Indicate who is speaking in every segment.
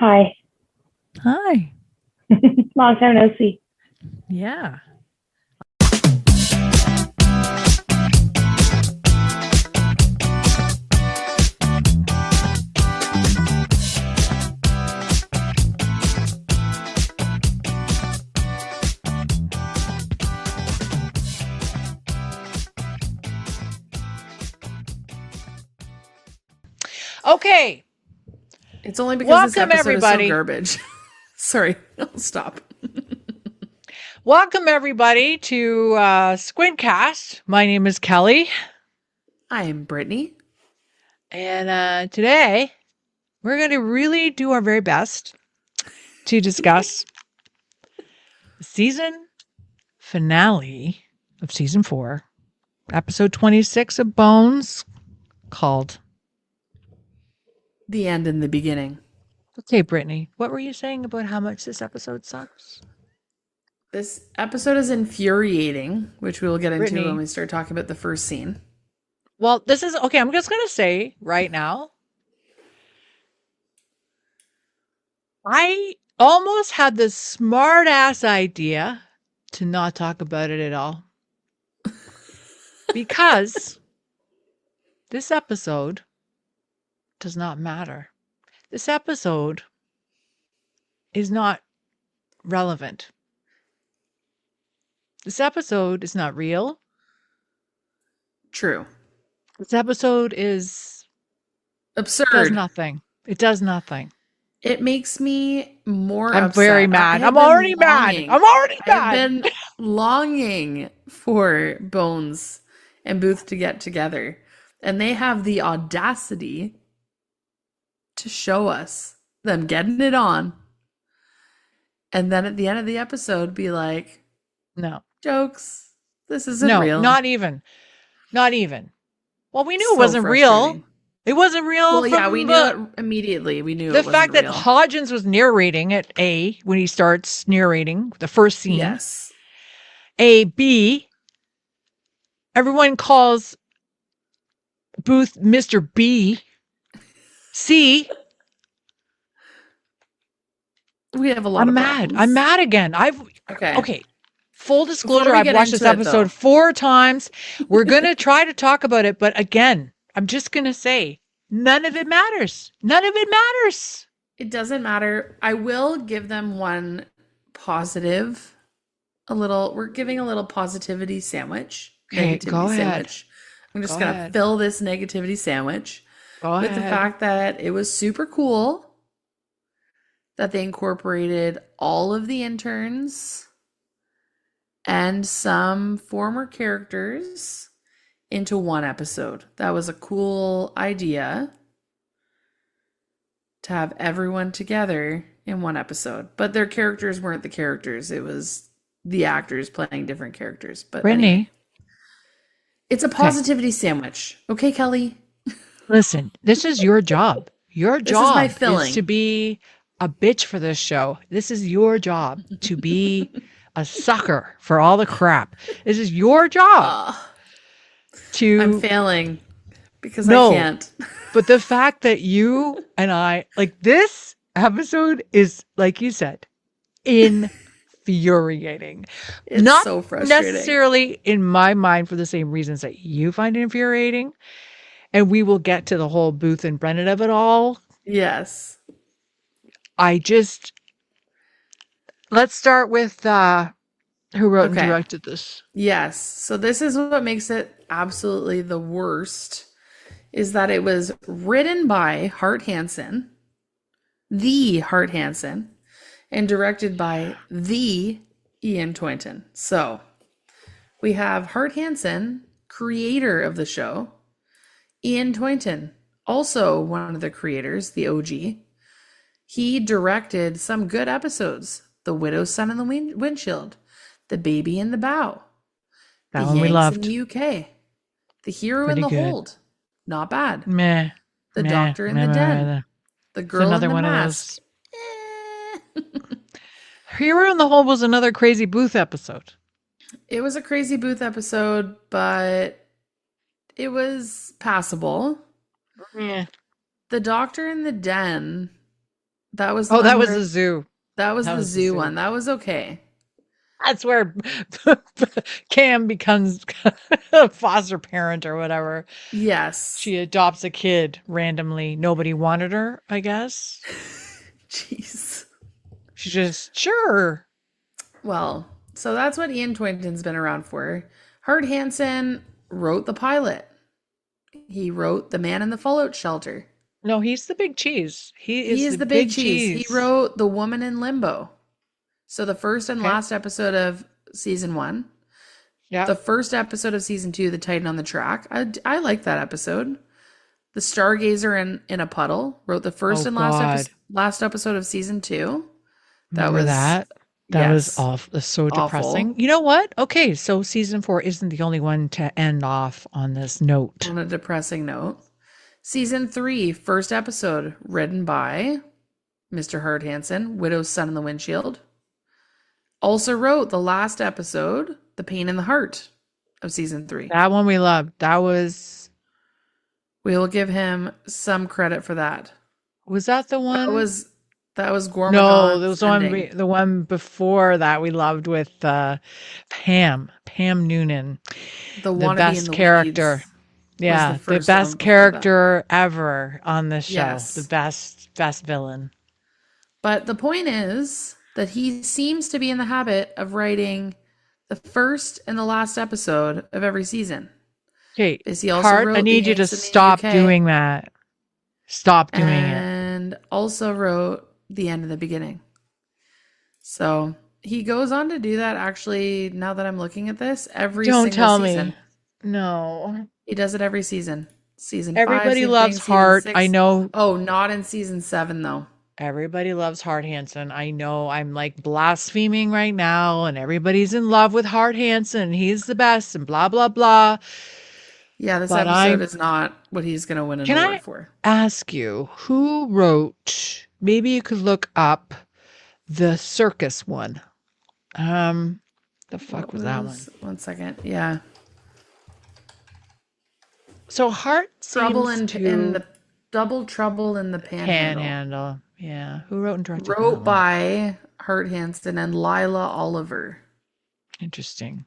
Speaker 1: Hi.
Speaker 2: Hi.
Speaker 1: Long time no see.
Speaker 2: Yeah. Okay.
Speaker 3: It's only because this
Speaker 2: Welcome,
Speaker 3: episode is so
Speaker 2: everybody.
Speaker 3: garbage. Sorry, I'll stop.
Speaker 2: Welcome, everybody, to Squidcast. My name is Kelly.
Speaker 3: I am Brittany.
Speaker 2: And today, we're going to really do our very best to discuss the season finale of season 4, episode 26 of Bones, called...
Speaker 3: The end and the beginning.
Speaker 2: Okay, Brittany, what were you saying about how much this episode sucks?
Speaker 3: This episode is infuriating, which we will get into
Speaker 2: Brittany.
Speaker 3: when we start talking about the first scene.
Speaker 2: Well, this is... Okay, I'm just going to say right now, I almost had this smart ass idea to not talk about it at all. Because this episode does not matter. This episode is not relevant. This episode is not real.
Speaker 3: True.
Speaker 2: This episode is
Speaker 3: Absurd.
Speaker 2: Does nothing. It does nothing.
Speaker 3: It makes me more
Speaker 2: I'm
Speaker 3: upset.
Speaker 2: very mad. I'm already mad. I'm already
Speaker 3: I have
Speaker 2: mad.
Speaker 3: been longing for Bones and Booth to get together. And they have the audacity to show us them getting it on. And then at the end of the episode, be like,
Speaker 2: No.
Speaker 3: jokes. This isn't real.
Speaker 2: Not even. Not even. Well, we knew
Speaker 3: So
Speaker 2: it wasn't real.
Speaker 3: frustrating.
Speaker 2: It wasn't real.
Speaker 3: Well, yeah, we knew it immediately. We knew
Speaker 2: the
Speaker 3: it wasn't
Speaker 2: fact that
Speaker 3: real.
Speaker 2: Hodgins was narrating at A when he starts narrating the first scene.
Speaker 3: Yes.
Speaker 2: A, B, everyone calls Booth Mr. B. C,
Speaker 3: We have a lot
Speaker 2: I'm
Speaker 3: of
Speaker 2: mad.
Speaker 3: problems.
Speaker 2: I'm mad again. Okay. Full disclosure,
Speaker 3: we
Speaker 2: I've
Speaker 3: get
Speaker 2: watched this
Speaker 3: into it,
Speaker 2: episode
Speaker 3: though.
Speaker 2: 4 times. We're going to try to talk about it, but again, I'm just going to say none of it matters. None of it matters.
Speaker 3: It doesn't matter. I will give them one positive. We're giving a little positivity sandwich.
Speaker 2: Okay,
Speaker 3: Negativity
Speaker 2: go ahead.
Speaker 3: sandwich. I'm just
Speaker 2: Go
Speaker 3: going to
Speaker 2: ahead.
Speaker 3: fill this negativity sandwich
Speaker 2: Go
Speaker 3: with the
Speaker 2: ahead.
Speaker 3: fact that it was super cool that they incorporated all of the interns and some former characters into one episode. That was a cool idea to have everyone together in one episode. But their characters weren't the characters. It was the actors playing different characters. But
Speaker 2: Brittany,
Speaker 3: anyway, it's a positivity sandwich. Okay, Kelly?
Speaker 2: listen, this is your job. Your
Speaker 3: This is my
Speaker 2: job
Speaker 3: filling.
Speaker 2: is to be a bitch for this show. This is your job to be a sucker for all the crap. This is your job to...
Speaker 3: I'm failing because
Speaker 2: No.
Speaker 3: I can't.
Speaker 2: But the fact that you and I, like, this episode is, like you said, infuriating.
Speaker 3: It's
Speaker 2: Not
Speaker 3: so frustrating.
Speaker 2: necessarily in my mind for the same reasons that you find it infuriating. And we will get to the whole Booth and Brennan of it all.
Speaker 3: Yes.
Speaker 2: Let's start with who wrote and
Speaker 3: Okay.
Speaker 2: directed this.
Speaker 3: Yes. So this is what makes it absolutely the worst, is that it was written by Hart Hansen, the Hart Hansen, and directed by the Ian Toynton. So we have Hart Hansen, creator of the show, Ian Toynton, also one of the creators, the OG. He directed some good episodes: The Widow's Son in the Windshield, The Baby in the Bow,
Speaker 2: That
Speaker 3: The
Speaker 2: one we
Speaker 3: Yanks
Speaker 2: loved.
Speaker 3: in the UK, The Hero
Speaker 2: Pretty
Speaker 3: in the
Speaker 2: good.
Speaker 3: Hold, not bad,
Speaker 2: Meh.
Speaker 3: The
Speaker 2: meh,
Speaker 3: Doctor in
Speaker 2: meh,
Speaker 3: the
Speaker 2: meh,
Speaker 3: Den,
Speaker 2: meh.
Speaker 3: The Girl
Speaker 2: another
Speaker 3: in the
Speaker 2: one of
Speaker 3: Mask.
Speaker 2: Hero in the Hole was another crazy Booth episode.
Speaker 3: It was a crazy Booth episode, but it was passable.
Speaker 2: Yeah.
Speaker 3: The Doctor in the Den That was the
Speaker 2: Oh,
Speaker 3: one
Speaker 2: that was
Speaker 3: where
Speaker 2: the zoo.
Speaker 3: that was
Speaker 2: That
Speaker 3: the
Speaker 2: was the
Speaker 3: zoo
Speaker 2: zoo.
Speaker 3: one. That was okay.
Speaker 2: That's where Cam becomes a foster parent or whatever.
Speaker 3: Yes.
Speaker 2: She adopts a kid randomly. Nobody wanted her, I guess.
Speaker 3: Jeez.
Speaker 2: She just, sure.
Speaker 3: Well, so that's what Ian Twinton's been around for. Hart Hansen wrote the pilot. He wrote The Man in the Fallout Shelter.
Speaker 2: No, he's the big cheese. He
Speaker 3: He
Speaker 2: is
Speaker 3: is
Speaker 2: the
Speaker 3: the big
Speaker 2: big
Speaker 3: cheese. He
Speaker 2: cheese.
Speaker 3: wrote The Woman in Limbo. So the first and
Speaker 2: Okay.
Speaker 3: last episode of season 1.
Speaker 2: Yeah.
Speaker 3: The first episode of season 2, The Titan on the Track. I like that episode. The Stargazer in a Puddle wrote the first
Speaker 2: Oh,
Speaker 3: and
Speaker 2: God.
Speaker 3: last episode of season 2.
Speaker 2: Remember that? That was
Speaker 3: yes,
Speaker 2: awful. So depressing.
Speaker 3: awful.
Speaker 2: You know what? Okay, so season 4 isn't the only one to end off on this note.
Speaker 3: On a depressing note. Season 3, first episode, written by Mr. Hart Hansen, Widow's Son in the Windshield. Also wrote the last episode, The Pain in the Heart of season 3.
Speaker 2: That one we loved. That was
Speaker 3: We will give him some credit for that.
Speaker 2: that the one?
Speaker 3: That was Gormagon's
Speaker 2: No, there was
Speaker 3: ending.
Speaker 2: the one before that we loved with Pam Noonan.
Speaker 3: The
Speaker 2: The
Speaker 3: wannabe
Speaker 2: best
Speaker 3: in the
Speaker 2: character.
Speaker 3: Weeds.
Speaker 2: Yeah,
Speaker 3: the
Speaker 2: the
Speaker 3: first one
Speaker 2: best
Speaker 3: before
Speaker 2: character ever on this show.
Speaker 3: Yes.
Speaker 2: The best villain.
Speaker 3: But the point is that he seems to be in the habit of writing the first and the last episode of every season.
Speaker 2: Okay,
Speaker 3: Is he also
Speaker 2: Hart,
Speaker 3: wrote
Speaker 2: I need
Speaker 3: The
Speaker 2: you to
Speaker 3: Yanks in the
Speaker 2: stop
Speaker 3: UK,
Speaker 2: doing that. Stop doing it.
Speaker 3: and also wrote The End and the Beginning. So he goes on to do that actually, now that I'm looking at this, every
Speaker 2: Don't
Speaker 3: single
Speaker 2: tell
Speaker 3: season.
Speaker 2: me. No.
Speaker 3: He does it every season. Season 5,
Speaker 2: Everybody
Speaker 3: same
Speaker 2: loves
Speaker 3: thing, season
Speaker 2: Hart.
Speaker 3: 6.
Speaker 2: I know
Speaker 3: Oh, not in season 7 though.
Speaker 2: everybody loves Hart Hansen. I know I'm like blaspheming right now, and everybody's in love with Hart Hansen. He's the best, and blah, blah, blah.
Speaker 3: Yeah, this
Speaker 2: But
Speaker 3: episode is not what he's going to win an
Speaker 2: Can
Speaker 3: award
Speaker 2: I
Speaker 3: for.
Speaker 2: ask you, who wrote, maybe you could look up the circus one. The fuck
Speaker 3: What
Speaker 2: was that one?
Speaker 3: 1 second. Yeah.
Speaker 2: So Hart
Speaker 3: Trouble
Speaker 2: seems
Speaker 3: in
Speaker 2: to
Speaker 3: the Double Trouble in the Panhandle.
Speaker 2: Panhandle. Yeah. Who wrote and directed that
Speaker 3: Wrote
Speaker 2: one?
Speaker 3: by Hart Hansen and Lila Oliver.
Speaker 2: Interesting.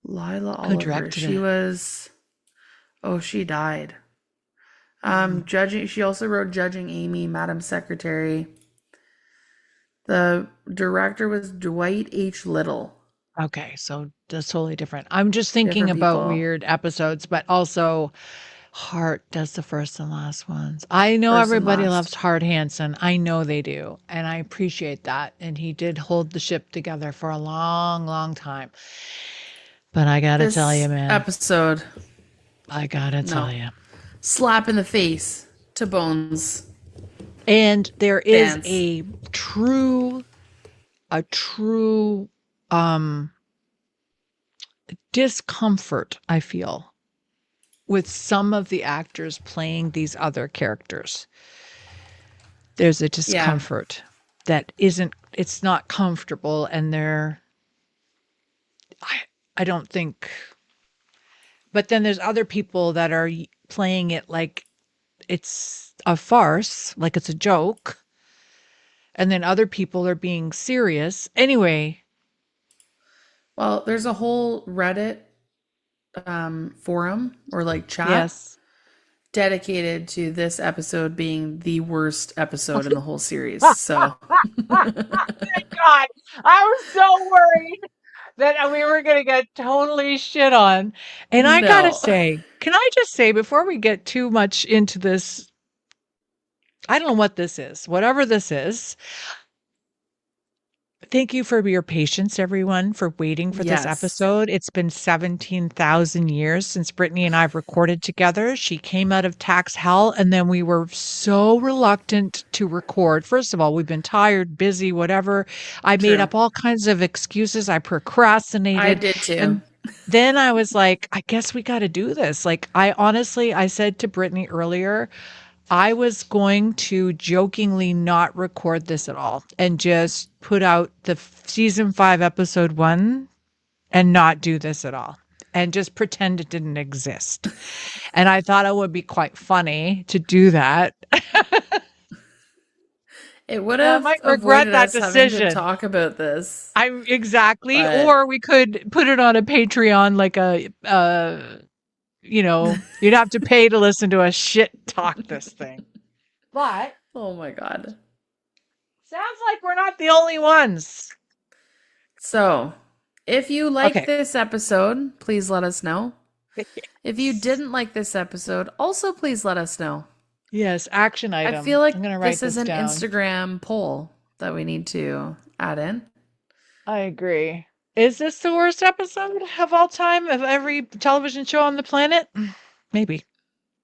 Speaker 3: Lila
Speaker 2: Who
Speaker 3: Oliver.
Speaker 2: directed
Speaker 3: She
Speaker 2: it?
Speaker 3: was she died. Judging she also wrote Judging Amy, Madam Secretary. The director was Dwight H. Little.
Speaker 2: Okay, so that's totally different. I'm just thinking
Speaker 3: Different
Speaker 2: about
Speaker 3: people.
Speaker 2: weird episodes, but also Hart does the first and last ones. I know
Speaker 3: First and
Speaker 2: everybody
Speaker 3: last.
Speaker 2: loves Hart Hansen. I know they do, and I appreciate that. And he did hold the ship together for a long, long time. But I gotta
Speaker 3: This
Speaker 2: tell you, man.
Speaker 3: episode,
Speaker 2: I gotta tell you.
Speaker 3: slap in the face to Bones.
Speaker 2: And there is
Speaker 3: Fans.
Speaker 2: a true discomfort, I feel, with some of the actors playing these other characters. There's a discomfort that it's not comfortable, and I don't think, but then there's other people that are playing it like it's a farce, like it's a joke. And then other people are being serious. Anyway.
Speaker 3: Well, there's a whole Reddit forum or like chat
Speaker 2: Yes.
Speaker 3: dedicated to this episode being the worst episode in the whole series. So
Speaker 2: Thank God. I was so worried that we were going to get totally shit on. And I got to say, can I just say before we get too much into this, I don't know what this is, whatever this is. Thank you for your patience, everyone, for waiting for this episode. It's been 17,000 years since Brittany and I have recorded together. She came out of tax hell, and then we were so reluctant to record. First of all, we've been tired, busy, whatever. I made up all kinds of excuses. I procrastinated.
Speaker 3: I did too.
Speaker 2: And then I was like, I guess we got to do this. Like, I said to Brittany earlier, I was going to jokingly not record this at all and just put out the season 5 episode 1 and not do this at all and just pretend it didn't exist. And I thought it would be quite funny to do that.
Speaker 3: It would
Speaker 2: I
Speaker 3: have
Speaker 2: might regret
Speaker 3: avoided
Speaker 2: that
Speaker 3: us having to
Speaker 2: decision.
Speaker 3: talk about this.
Speaker 2: I'm exactly,
Speaker 3: But
Speaker 2: or we could put it on a Patreon, like you'd have to pay to listen to us shit talk this thing. But
Speaker 3: oh my God.
Speaker 2: sounds like we're not the only ones.
Speaker 3: So, if you like
Speaker 2: Okay.
Speaker 3: this episode, please let us know. If you didn't like this episode, also please let us know.
Speaker 2: Yes, action item.
Speaker 3: I feel like
Speaker 2: I'm gonna write
Speaker 3: this is an
Speaker 2: down.
Speaker 3: Instagram poll that we need to add in.
Speaker 2: I agree. Is this the worst episode of all time of every television show on the planet? Maybe.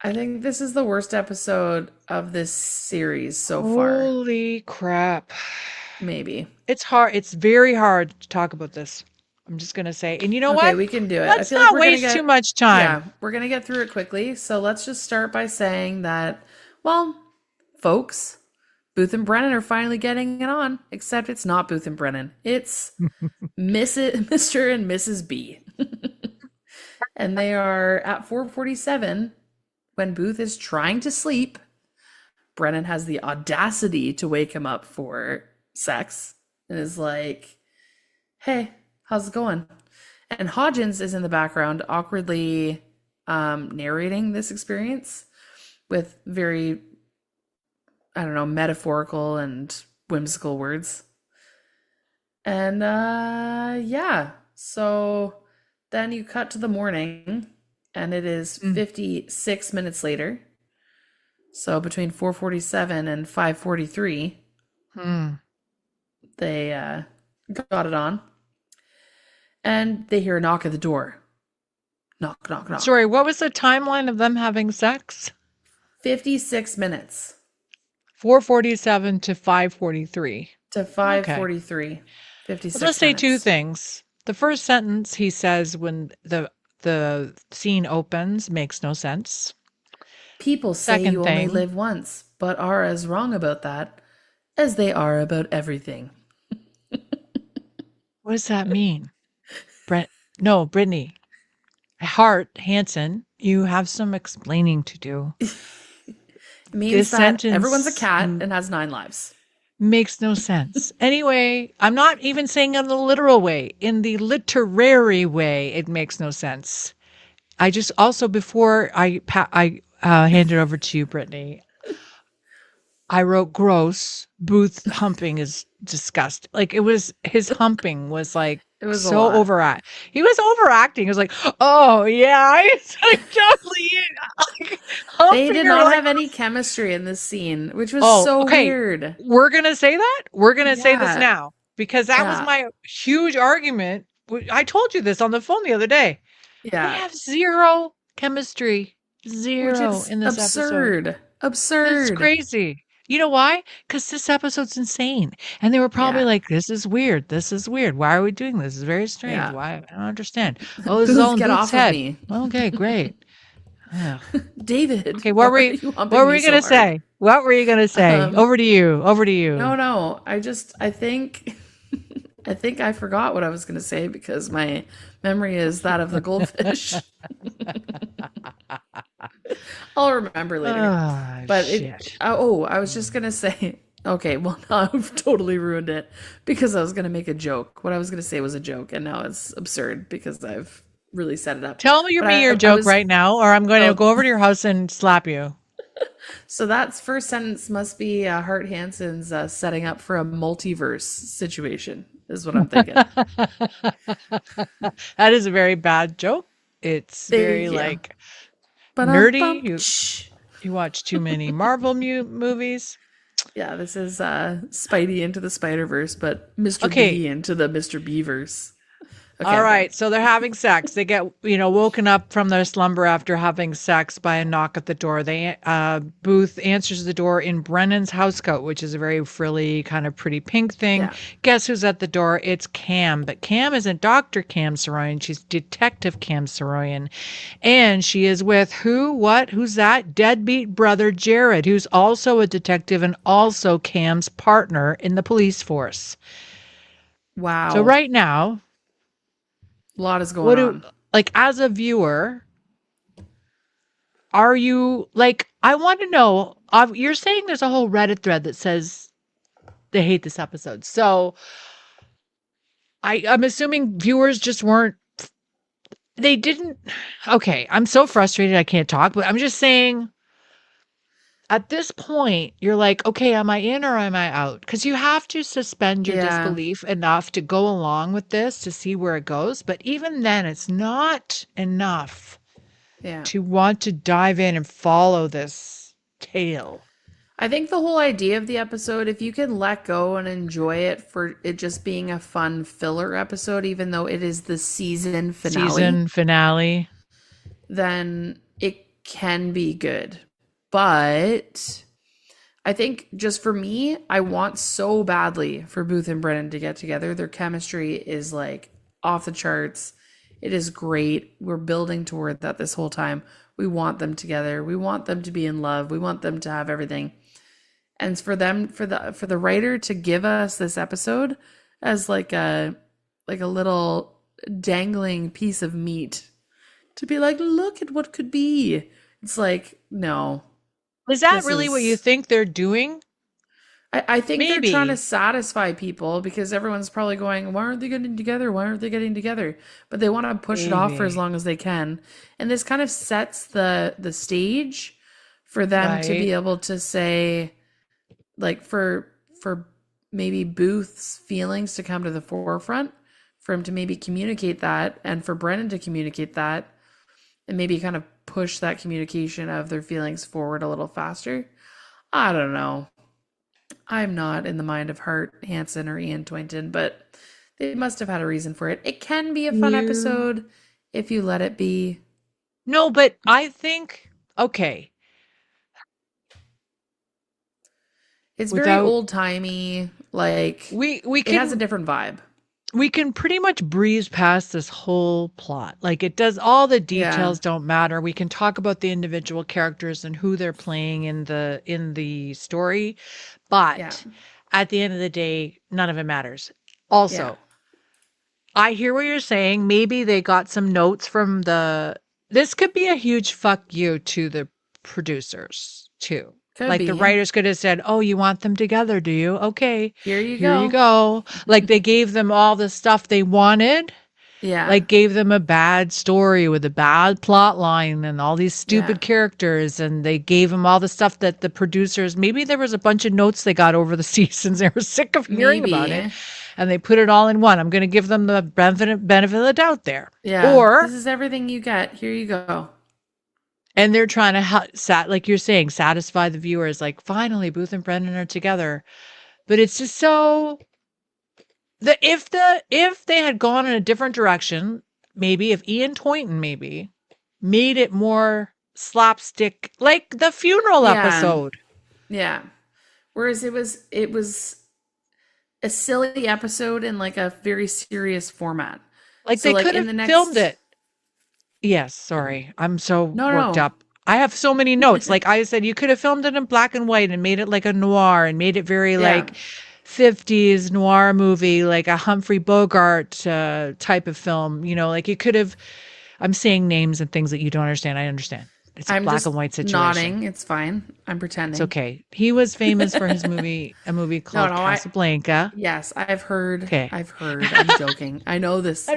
Speaker 3: I think this is the worst episode of this series so far.
Speaker 2: Holy crap.
Speaker 3: Maybe.
Speaker 2: It's hard. It's very hard to talk about this. I'm just going to say. And you know what?
Speaker 3: Okay, we can do it.
Speaker 2: Let's not waste too much time.
Speaker 3: Yeah, we're going to get through it quickly. So let's just start by saying that, well, folks, Booth and Brennan are finally getting it on, except it's not Booth and Brennan. It's Mr. and Mrs. B. And they are at 4:47 when Booth is trying to sleep. Brennan has the audacity to wake him up for sex and is like, hey, how's it going? And HODGINS is in the background awkwardly narrating this experience with very, I don't know, metaphorical and whimsical words. And yeah, so then you cut to the morning and it is 56 minutes later. So between 4:47 and 5:43, they got it on. And they hear a knock at the door. Knock, knock, knock.
Speaker 2: Sorry, what was the timeline of them having sex?
Speaker 3: 56 minutes.
Speaker 2: 4:47 to 5:43.
Speaker 3: To 5:43. Okay. 56
Speaker 2: Let's say
Speaker 3: minutes.
Speaker 2: two things. The first sentence he says when the scene opens makes no sense.
Speaker 3: People say you only live once, but are as wrong about that as they are about everything.
Speaker 2: What does that mean? Brittany. Hanson, you have some explaining to do.
Speaker 3: It means that everyone's a cat and has 9 lives.
Speaker 2: Makes no sense. Anyway, I'm not even saying in the literal way. In the literary way, it makes no sense. I just also, before I hand it over to you, Brittany, I wrote gross. Booth humping is disgusting. Like his humping was like
Speaker 3: it was
Speaker 2: so overact. He was overacting. He was like, oh yeah, it's like totally.
Speaker 3: They did not have any chemistry in this scene, which was so weird.
Speaker 2: We're gonna say that. We're gonna say this now because that was my huge argument. I told you this on the phone the other day.
Speaker 3: Yeah,
Speaker 2: they have zero chemistry. Zero in this episode.
Speaker 3: Absurd.
Speaker 2: It's crazy. You know why? Because this episode's insane. And they were probably like, this is weird. Why are we doing this? It's very strange.
Speaker 3: Yeah.
Speaker 2: Why? I don't understand. Oh, this is all in Booth's head. Me. Okay, great.
Speaker 3: David.
Speaker 2: Okay, what were you going to say? What were you going to say? Over to you.
Speaker 3: No. I think I forgot what I was going to say because my memory is that of the goldfish. I'll remember later. I was just going to say, okay, well, now I've totally ruined it because I was going to make a joke. What I was going to say was a joke, and now it's absurd because I've really set it up.
Speaker 2: Tell me your joke right now, or I'm going to go over to your house and slap you.
Speaker 3: So that first sentence must be Hart Hanson's setting up for a multiverse situation, is what I'm thinking.
Speaker 2: That is a very bad joke. It's very nerdy. You watch too many Marvel movies.
Speaker 3: Yeah, this is Spidey into the Spider-Verse, but Mr. B into the Mr. B-verse. Okay,
Speaker 2: all right, so they're having sex. They get, woken up from their slumber after having sex by a knock at the door. Booth answers the door in Brennan's housecoat, which is a very frilly, kind of pretty pink thing. Yeah. Guess who's at the door? It's Cam. But Cam isn't Dr. Cam Saroyan. She's Detective Cam Saroyan. And she is with who? What? Who's that? Deadbeat brother Jared, who's also a detective and also Cam's partner in the police force.
Speaker 3: Wow.
Speaker 2: So right now,
Speaker 3: a lot is going on.
Speaker 2: As a viewer, are you I want to know, you're saying there's a whole Reddit thread that says they hate this episode. So I'm assuming viewers just weren't, they didn't. Okay, I'm so frustrated I can't talk, but I'm just saying at this point, you're like, okay, am I in or am I out? Because you have to suspend your
Speaker 3: Yeah.
Speaker 2: disbelief enough to go along with this to see where it goes. But even then, it's not enough
Speaker 3: Yeah.
Speaker 2: to want to dive in and follow this tale.
Speaker 3: I think the whole idea of the episode, if you can let go and enjoy it for it just being a fun filler episode, even though it is the season finale,
Speaker 2: Season finale.
Speaker 3: then it can be good. But I think just for me, I want so badly for Booth and Brennan to get together. Their chemistry is like off the charts. It is great. We're building toward that this whole time. We want them together. We want them to be in love. We want them to have everything. And for them, for the writer to give us this episode as like a little dangling piece of meat to be like, look at what could be. It's like, no.
Speaker 2: Is that really what you think they're doing?
Speaker 3: I think
Speaker 2: Maybe.
Speaker 3: they're trying to satisfy people because everyone's probably going, why aren't they getting together? Why aren't they getting together? But they want to push it off for as long as they can. And this kind of sets the stage for them to be able to say, like, for maybe Booth's feelings to come to the forefront, for him to maybe communicate that, and for Brennan to communicate that, and maybe kind of push that communication of their feelings forward a little faster. I don't know. I'm not in the mind of Hart Hansen or Ian Toynton, but they must have had a reason for it. It can be a fun episode if you let it be.
Speaker 2: No, but I think, okay.
Speaker 3: It's very old-timey. Like, it has a different vibe.
Speaker 2: We can pretty much breeze past this whole plot. Like, it does, all the details don't matter. We can talk about the individual characters and who they're playing in the story, but at the end of the day, none of it matters. Also, I hear what you're saying. Maybe they got some notes from this could be a huge fuck you to the producers too. The writers could have said, oh, you want them together, do you? Okay.
Speaker 3: Here you
Speaker 2: go. Like, they gave them all the stuff they wanted.
Speaker 3: Yeah.
Speaker 2: Like, gave them a bad story with a bad plot line and all these stupid characters. And they gave them all the stuff that the producers, maybe there was a bunch of notes they got over the seasons. They were sick of hearing about it. And they put it all in one. I'm going to give them the benefit of the doubt there.
Speaker 3: Yeah.
Speaker 2: Or,
Speaker 3: this is everything you get. Here you go.
Speaker 2: And they're trying to, like you're saying, satisfy the viewers. Like, finally, Booth and Brennan are together. But it's just so... If they had gone in a different direction, maybe if Ian Toynton made it more slapstick, like the funeral episode.
Speaker 3: Yeah. Whereas it was a silly episode in like a very serious format.
Speaker 2: Like, so they could have filmed it. Yes, sorry. I'm so worked up. I have so many notes. Like I said, you could have filmed it in black and white and made it like a noir and made it very like 50s noir movie, like a Humphrey Bogart type of film. You know, like you could have, I'm saying names and things that you don't understand. I understand. It's a black and white situation.
Speaker 3: Nodding. It's fine. I'm pretending.
Speaker 2: It's okay. He was famous for his movie, a movie called Casablanca.
Speaker 3: Yes, I've heard. Okay. I've heard. I'm joking. I know this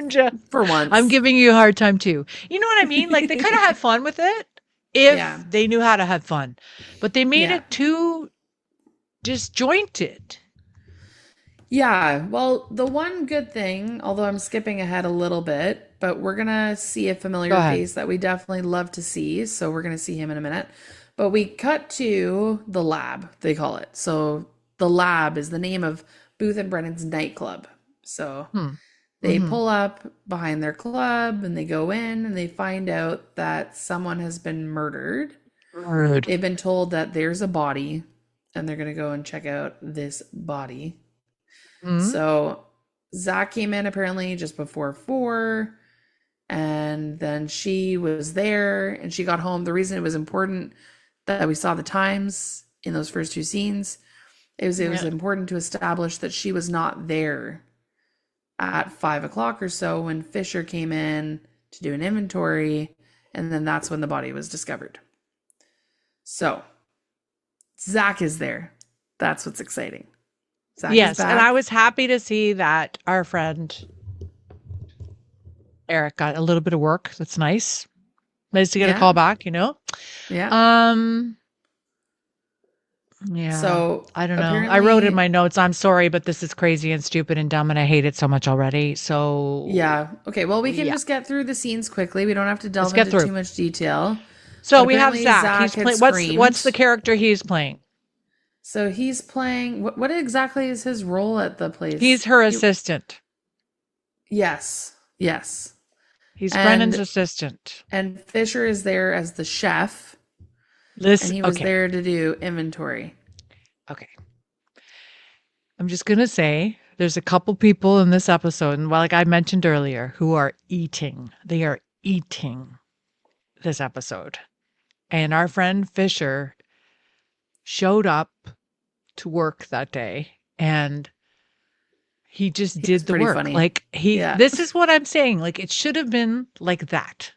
Speaker 3: for once.
Speaker 2: I'm giving you a hard time too. You know what I mean? Like, they could have had fun with it if they knew how to have fun. But they made it too disjointed.
Speaker 3: Yeah. Well, the one good thing, although I'm skipping ahead a little bit, but we're going to see a familiar face that we definitely love to see. So we're going to see him in a minute. But we cut to the lab, they call it. So the lab is the name of Booth and Brennan's nightclub. So they pull up behind their club and they go in and they find out that someone has been murdered. They've been told that there's a body and they're going to go and check out this body. So Zach came in apparently just before 4, and then she was there and she got home. The reason it was important that we saw the times in those first 2 scenes, it was important to establish that she was not there at 5 o'clock or so when Fischer came in to do an inventory, and then that's when the body was discovered. So Zach is there. That's what's exciting. Zach is
Speaker 2: Yes, and I
Speaker 3: back.
Speaker 2: was happy to see that our friend Eric got a little bit of work. That's nice. Nice to get a
Speaker 3: Yeah.
Speaker 2: call back, you know?
Speaker 3: Yeah.
Speaker 2: Yeah,
Speaker 3: So
Speaker 2: I don't know. I wrote in
Speaker 3: apparently,
Speaker 2: my notes, I'm sorry, but this is crazy and stupid and dumb, and I hate it so much already. So,
Speaker 3: yeah. Okay. Well, we can
Speaker 2: yeah,
Speaker 3: just get through the scenes quickly. We don't have to
Speaker 2: let's
Speaker 3: delve
Speaker 2: get
Speaker 3: into
Speaker 2: through.
Speaker 3: too much detail.
Speaker 2: So
Speaker 3: But
Speaker 2: we have
Speaker 3: apparently,
Speaker 2: Zach.
Speaker 3: Zach
Speaker 2: He's
Speaker 3: had
Speaker 2: playing. What's the
Speaker 3: screamed.
Speaker 2: character he's playing?
Speaker 3: So he's playing. What exactly is his role at the place?
Speaker 2: He's her assistant.
Speaker 3: Yes. Yes.
Speaker 2: He's Brennan's
Speaker 3: And
Speaker 2: assistant.
Speaker 3: and Fischer is there as the chef, and he was
Speaker 2: Okay.
Speaker 3: there to do inventory.
Speaker 2: Okay. I'm just gonna say there's a couple people in this episode, and like I mentioned earlier, who are eating. They are eating this episode. And our friend Fisher showed up to work that day and he just
Speaker 3: He was
Speaker 2: did the
Speaker 3: pretty
Speaker 2: work.
Speaker 3: funny.
Speaker 2: Like
Speaker 3: Yeah.
Speaker 2: this is what I'm saying. Like it should have been like that.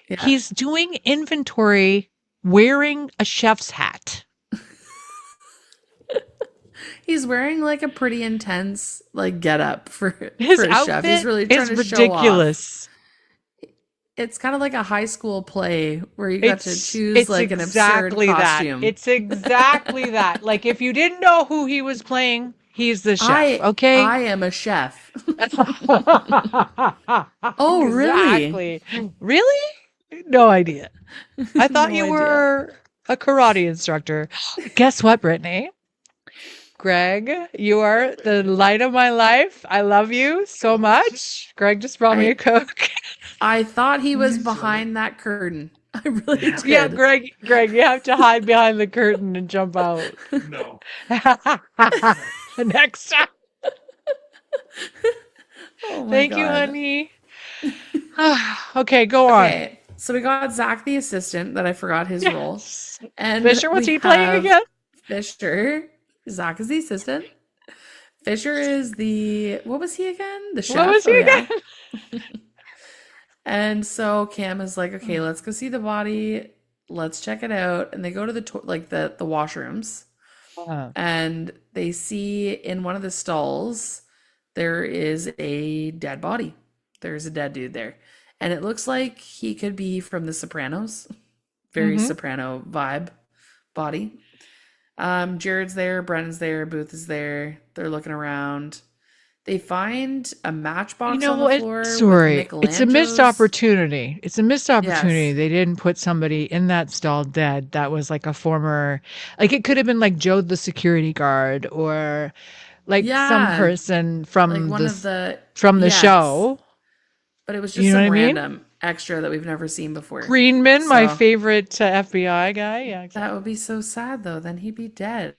Speaker 3: Yeah.
Speaker 2: He's doing inventory wearing a chef's hat.
Speaker 3: He's wearing like a pretty intense like get up for
Speaker 2: His
Speaker 3: a chef. He's
Speaker 2: outfit
Speaker 3: really trying
Speaker 2: is
Speaker 3: to show off.
Speaker 2: ridiculous.
Speaker 3: It's kind of like a high school play where you got to choose
Speaker 2: It's
Speaker 3: like an absurd
Speaker 2: exactly
Speaker 3: costume.
Speaker 2: that. It's exactly that. Like if you didn't know who he was playing, he's the chef. Okay.
Speaker 3: I am a chef.
Speaker 2: Oh,
Speaker 3: really?
Speaker 2: Really? No idea. I thought
Speaker 3: No
Speaker 2: you
Speaker 3: idea.
Speaker 2: were a karate instructor. Guess what, Brittany? Greg, you are the light of my life. I love you so much. Greg just brought me a Coke.
Speaker 3: I thought he was behind that curtain. I really did.
Speaker 2: Yeah, Greg, you have to hide behind the curtain and jump out.
Speaker 4: No.
Speaker 2: Next time.
Speaker 3: Oh my
Speaker 2: Thank you,
Speaker 3: God.
Speaker 2: honey. Okay, go on.
Speaker 3: Okay, so we got Zach the assistant that I forgot his role. And
Speaker 2: Fisher, what's
Speaker 3: we
Speaker 2: he playing
Speaker 3: have
Speaker 2: again?
Speaker 3: Fischer. Zach is the assistant. Fischer is the, what was he again? The chef.
Speaker 2: What was he again?
Speaker 3: And so Cam is like, okay, let's go see the body. Let's check it out. And they go to the the washrooms, and they see in one of the stalls there is a dead body. There's a dead dude there, and it looks like he could be from The Sopranos. Very soprano vibe body. Jared's there, Brennan's there, Booth is there. They're looking around. They find a matchbox on the floor.
Speaker 2: Sorry,
Speaker 3: with
Speaker 2: it's a missed
Speaker 3: Michelangelo's.
Speaker 2: opportunity. It's a missed opportunity.
Speaker 3: Yes.
Speaker 2: They didn't put somebody in that stall dead. That was like a former, like it could have been like Joe the security guard or like some
Speaker 3: Yeah.
Speaker 2: person from
Speaker 3: Like one of the
Speaker 2: the
Speaker 3: yes.
Speaker 2: show.
Speaker 3: But it was just
Speaker 2: You know
Speaker 3: some
Speaker 2: what I mean?
Speaker 3: random extra that we've never seen before.
Speaker 2: Greenman, my
Speaker 3: So-
Speaker 2: favorite FBI guy. Yeah, exactly.
Speaker 3: That would be so sad though. Then he'd be dead.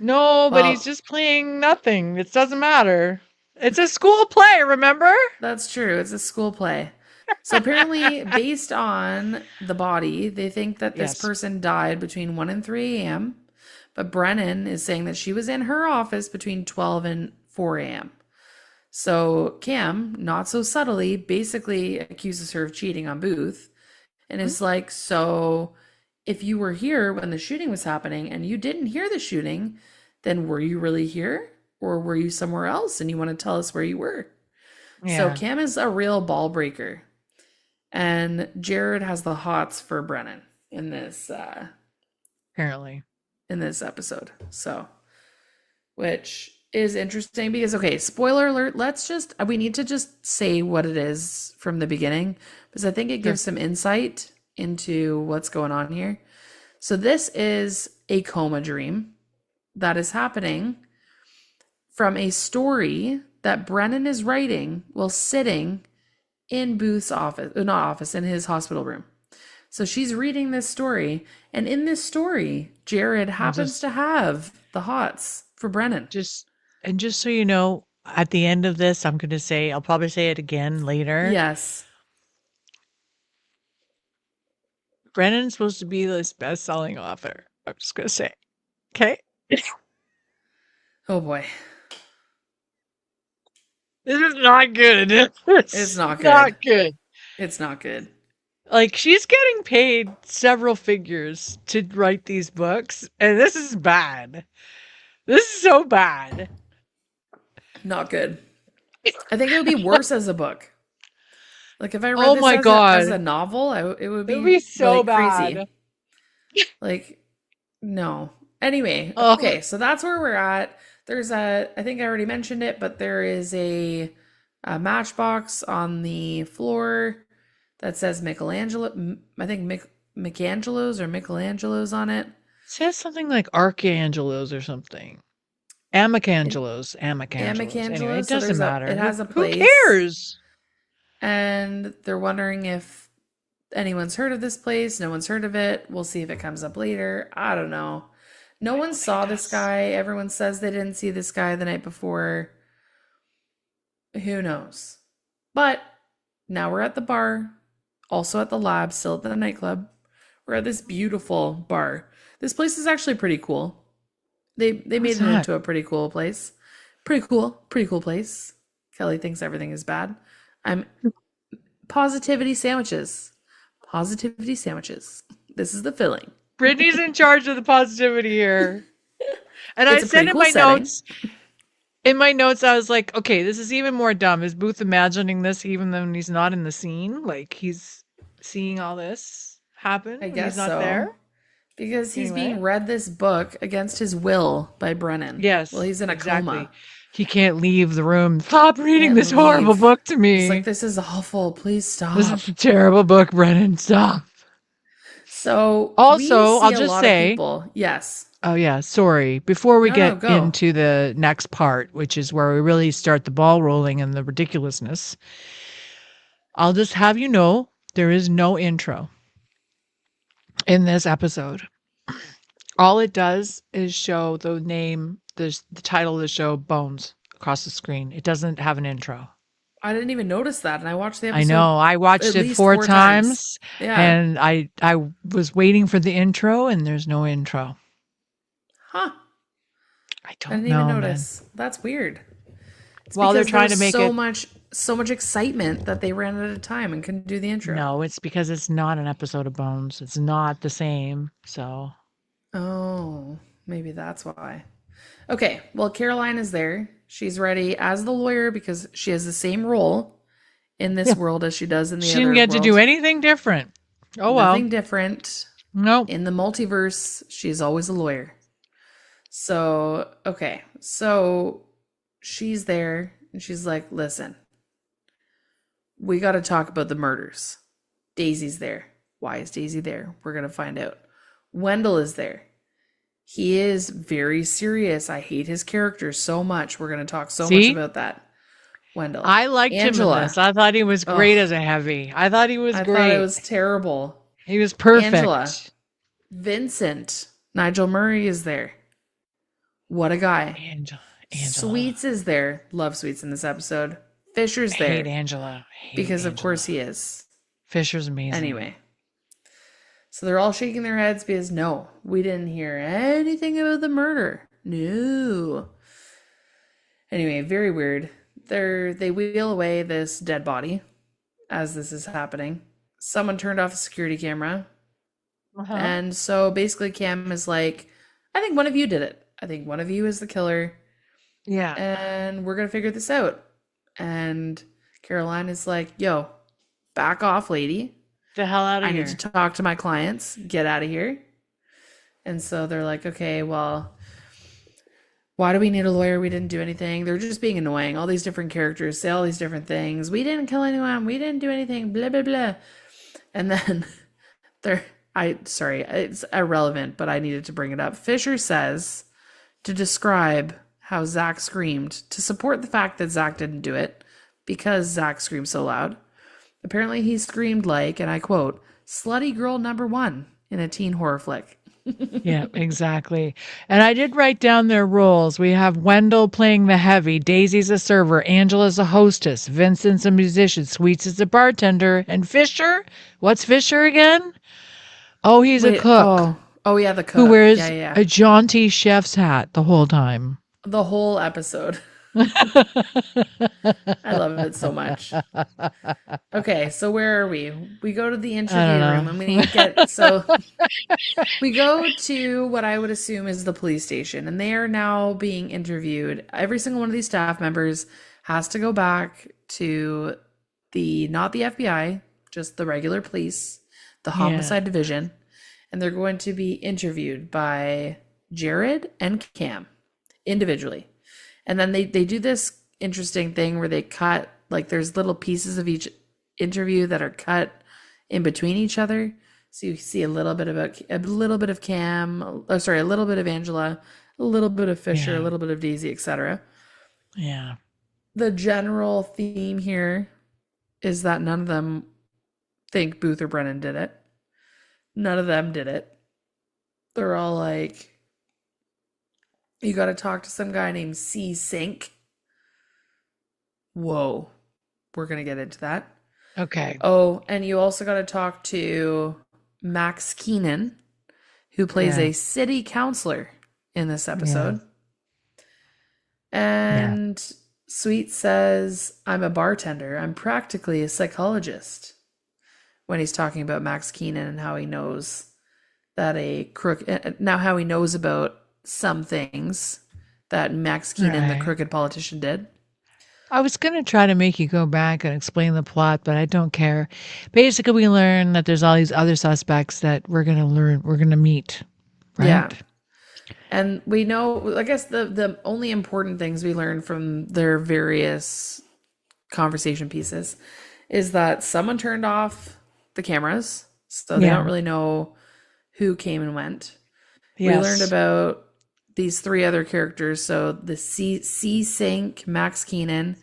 Speaker 2: No, but
Speaker 3: Well-
Speaker 2: he's just playing nothing. It doesn't matter. It's a school play, remember?
Speaker 3: That's true. It's a school play. So apparently, based on the body, they think that this
Speaker 2: Yes.
Speaker 3: person died between 1 and 3 a.m. But Brennan is saying that she was in her office between 12 and 4 a.m. So Cam, not so subtly, basically accuses her of cheating on Booth and is like, so if you were here when the shooting was happening and you didn't hear the shooting, then were you really here? Or were you somewhere else and you want to tell us where you were? So
Speaker 2: Yeah.
Speaker 3: Cam is a real ball breaker. And Jared has the hots for Brennan in this
Speaker 2: Apparently.
Speaker 3: episode. So, which is interesting because, okay, spoiler alert, we need to just say what it is from the beginning because I think it gives some insight into what's going on here. So this is a coma dream that is happening from a story that Brennan is writing while sitting in Booth's office, in his hospital room. So she's reading this story, and in this story, Jared happens to have the hots for Brennan.
Speaker 2: Just so you know, at the end of this, I'm going to say, I'll probably say it again later.
Speaker 3: Yes.
Speaker 2: Brennan's supposed to be this best-selling author. I'm just going to say. Okay?
Speaker 3: Oh boy.
Speaker 2: This is not good.
Speaker 3: It's not good.
Speaker 2: Not good.
Speaker 3: It's not good.
Speaker 2: Like, she's getting paid several figures to write these books, and this is bad. This is so bad.
Speaker 3: Not good. I think it would be worse as a book. Like if I read
Speaker 2: Oh
Speaker 3: this
Speaker 2: my
Speaker 3: as
Speaker 2: God.
Speaker 3: a novel, it would
Speaker 2: It would be so
Speaker 3: like
Speaker 2: bad.
Speaker 3: crazy. Like, no. Anyway,
Speaker 2: Oh.
Speaker 3: okay, so that's where we're at. There's I think I already mentioned it, but there is a matchbox on the floor that says Michelangelo. I think Michelangelo's or Michelangelo's on it.
Speaker 2: It says something like Archangelos or something. Amicangelos. Anyway, it
Speaker 3: So
Speaker 2: doesn't matter.
Speaker 3: it has a
Speaker 2: Who
Speaker 3: place.
Speaker 2: cares?
Speaker 3: And they're wondering if anyone's heard of this place. No one's heard of it. We'll see if it comes up later. I don't know. No one saw this guy. Everyone says they didn't see this guy the night before. Who knows? But now we're at the bar, also at the lab, still at the nightclub. We're at this beautiful bar. This place is actually pretty cool. They made it into a pretty cool place. Pretty cool place. Kelly thinks everything is bad. I'm positivity sandwiches. Positivity sandwiches. This is the filling.
Speaker 2: Brittany's in charge of the positivity here. And I
Speaker 3: It's a
Speaker 2: said
Speaker 3: pretty
Speaker 2: in
Speaker 3: cool
Speaker 2: my
Speaker 3: setting.
Speaker 2: notes, I was like, okay, this is even more dumb. Is Booth imagining this even though he's not in the scene? Like he's seeing all this happen
Speaker 3: I
Speaker 2: when
Speaker 3: guess
Speaker 2: he's not
Speaker 3: so.
Speaker 2: there?
Speaker 3: Because he's
Speaker 2: Anyway.
Speaker 3: being read this book against his will by Brennan.
Speaker 2: Yes.
Speaker 3: Well, he's in a coma.
Speaker 2: He can't leave the room. Stop reading
Speaker 3: Can't
Speaker 2: this horrible
Speaker 3: leave.
Speaker 2: book to me.
Speaker 3: He's like, this is awful. Please stop.
Speaker 2: This is a terrible book, Brennan. Stop.
Speaker 3: So
Speaker 2: also, I'll just say,
Speaker 3: yes.
Speaker 2: Oh yeah, sorry. Before we get
Speaker 3: go.
Speaker 2: into the next part, which is where we really start the ball rolling and the ridiculousness, I'll just have you know there is no intro in this episode. All it does is show the name, the title of the show, Bones, across the screen. It doesn't have an intro.
Speaker 3: I didn't even notice that, and I watched the episode.
Speaker 2: I know. I watched it four times.
Speaker 3: Yeah.
Speaker 2: And I was waiting for the intro, and there's no intro.
Speaker 3: Huh.
Speaker 2: I don't
Speaker 3: didn't even notice. Man. That's weird. It's
Speaker 2: well, they're trying to make
Speaker 3: so much excitement that they ran out of time and couldn't do the intro.
Speaker 2: No, it's because it's not an episode of Bones. It's not the same. So.
Speaker 3: Oh, maybe that's why. Okay. Well, Caroline is there. She's ready as the lawyer because she has the same role in this world as she does in the other world.
Speaker 2: She didn't get to do anything different. Oh, well.
Speaker 3: Nothing different.
Speaker 2: Nope.
Speaker 3: In the multiverse, she's always a lawyer. So, okay. So she's there and she's like, listen, we got to talk about the murders. Daisy's there. Why is Daisy there? We're going to find out. Wendell is there. He is very serious. I hate his character so much. We're going to talk so much about that. Wendell.
Speaker 2: I liked Angela. Him in this. I thought he was great as a heavy. I thought he was great.
Speaker 3: I thought it was terrible.
Speaker 2: He was perfect.
Speaker 3: Angela. Vincent. Nigel Murray is there. What a guy.
Speaker 2: Angela.
Speaker 3: Sweets is there. Love Sweets in this episode. Fisher's there.
Speaker 2: Hate Angela.
Speaker 3: Because of course he is.
Speaker 2: Fisher's amazing.
Speaker 3: Anyway. So they're all shaking their heads because no, we didn't hear anything about the murder. No. Anyway, very weird. They wheel away this dead body as this is happening. Someone turned off a security camera. Uh-huh. And so basically Cam is like, I think one of you did it. I think one of you is the killer.
Speaker 2: Yeah.
Speaker 3: And we're going to figure this out. And Caroline is like, yo, back off, lady.
Speaker 2: The hell out of here.
Speaker 3: I need to talk to my clients. Get out of here. And so they're like, okay, well, why do we need a lawyer? We didn't do anything. They're just being annoying. All these different characters say all these different things. We didn't kill anyone. We didn't do anything. Blah, blah, blah. And then it's irrelevant, but I needed to bring it up. Fischer says to describe how Zach screamed to support the fact that Zach didn't do it because Zach screamed so loud. Apparently he screamed like, and I quote, slutty girl number one in a teen horror flick.
Speaker 2: Yeah, exactly. And I did write down their roles. We have Wendell playing the heavy, Daisy's a server, Angela's a hostess, Vincent's a musician, Sweets is a bartender, and Fisher? What's Fisher again? Oh, he's a cook.
Speaker 3: Oh yeah, the cook.
Speaker 2: Who wears a jaunty chef's hat the whole time.
Speaker 3: The whole episode. I love it so much. Okay, so where are we? We go to the
Speaker 2: I don't
Speaker 3: interview room
Speaker 2: know.
Speaker 3: and we go to what I would assume is the police station, and they are now being interviewed. Every single one of these staff members has to go back to not the FBI, just the regular police, the
Speaker 2: Yeah.
Speaker 3: homicide division, and they're going to be interviewed by Jared and Cam individually. And then they do this interesting thing where they cut, like, there's little pieces of each interview that are cut in between each other. So you see a little bit of Cam, a little bit of Angela, a little bit of Fisher,
Speaker 2: Yeah.
Speaker 3: a little bit of Daisy, etc.
Speaker 2: Yeah.
Speaker 3: The general theme here is that none of them think Booth or Brennan did it. None of them did it. They're all like, you got to talk to some guy named C Sink. Whoa. We're going to get into that.
Speaker 2: Okay.
Speaker 3: Oh, and you also got to talk to Max Keenan, who plays a city councilor in this episode. And Sweet says, I'm a bartender. I'm practically a psychologist. When he's talking about Max Keenan and how he knows that how he knows about some things that Max Keenan, the crooked politician, did.
Speaker 2: I was going to try to make you go back and explain the plot, but I don't care. Basically, we learn that there's all these other suspects that we're going to meet. Right?
Speaker 3: Yeah. And we know, I guess the only important things we learn from their various conversation pieces is that someone turned off the cameras, so they don't really know who came and went. Yes. We learned about these three other characters, so the C Sync, Max Keenan,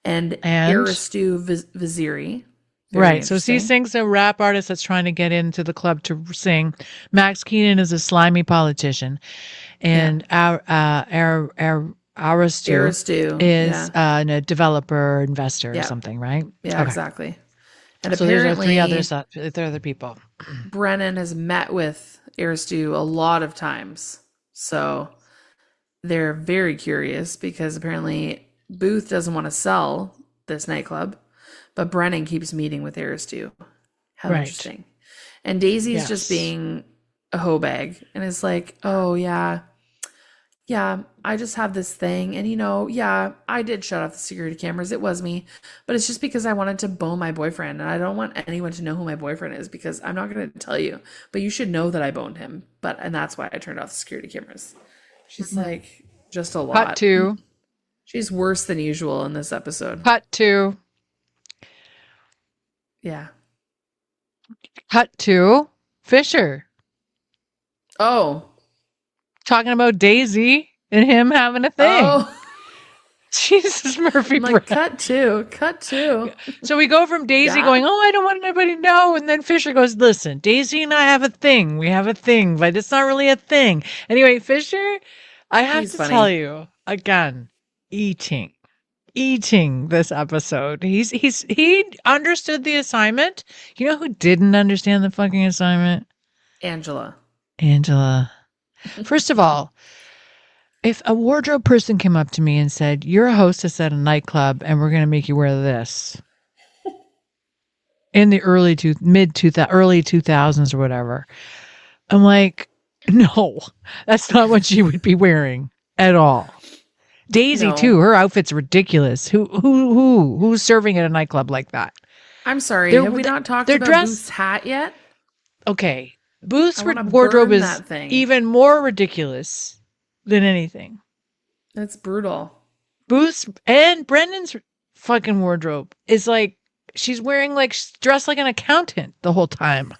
Speaker 3: and Aristu Vaziri.
Speaker 2: Right. So C Sync's a rap artist that's trying to get into the club to sing. Max Keenan is a slimy politician, and Aristu is a developer, investor, or something, right?
Speaker 3: Yeah, exactly. And
Speaker 2: so
Speaker 3: apparently,
Speaker 2: there's other people.
Speaker 3: Brennan has met with Aristu a lot of times, so they're very curious because apparently Booth doesn't want to sell this nightclub, but Brennan keeps meeting with Aristu. How interesting. And Daisy's just being a hoe bag and is like, oh yeah, I just have this thing. And I did shut off the security cameras. It was me, but it's just because I wanted to bone my boyfriend. And I don't want anyone to know who my boyfriend is because I'm not going to tell you, but you should know that I boned him. And that's why I turned off the security cameras. She's like, just a lot.
Speaker 2: Cut to.
Speaker 3: She's worse than usual in this episode.
Speaker 2: Cut to.
Speaker 3: Yeah.
Speaker 2: Cut to Fischer.
Speaker 3: Oh.
Speaker 2: Talking about Daisy and him having a thing. Oh. Jesus, Murphy.
Speaker 3: Like, cut to.
Speaker 2: So we go from Daisy going, oh, I don't want anybody to know. And then Fischer goes, listen, Daisy and I have a thing. We have a thing, but it's not really a thing. Anyway, Fischer, I have to tell you again, eating this episode. He understood the assignment. You know who didn't understand the fucking assignment?
Speaker 3: Angela.
Speaker 2: First of all, if a wardrobe person came up to me and said, you're a hostess at a nightclub and we're going to make you wear this in the early 2000s or whatever, I'm like, no, that's not what she would be wearing at all. Daisy too, her outfit's ridiculous. Who's serving at a nightclub like that?
Speaker 3: I'm sorry, have we not talked about Booth's hat yet?
Speaker 2: Okay, Booth's wardrobe is even more ridiculous than anything.
Speaker 3: That's brutal.
Speaker 2: Booth's and Brennan's fucking wardrobe is like, she's wearing dressed like an accountant the whole time.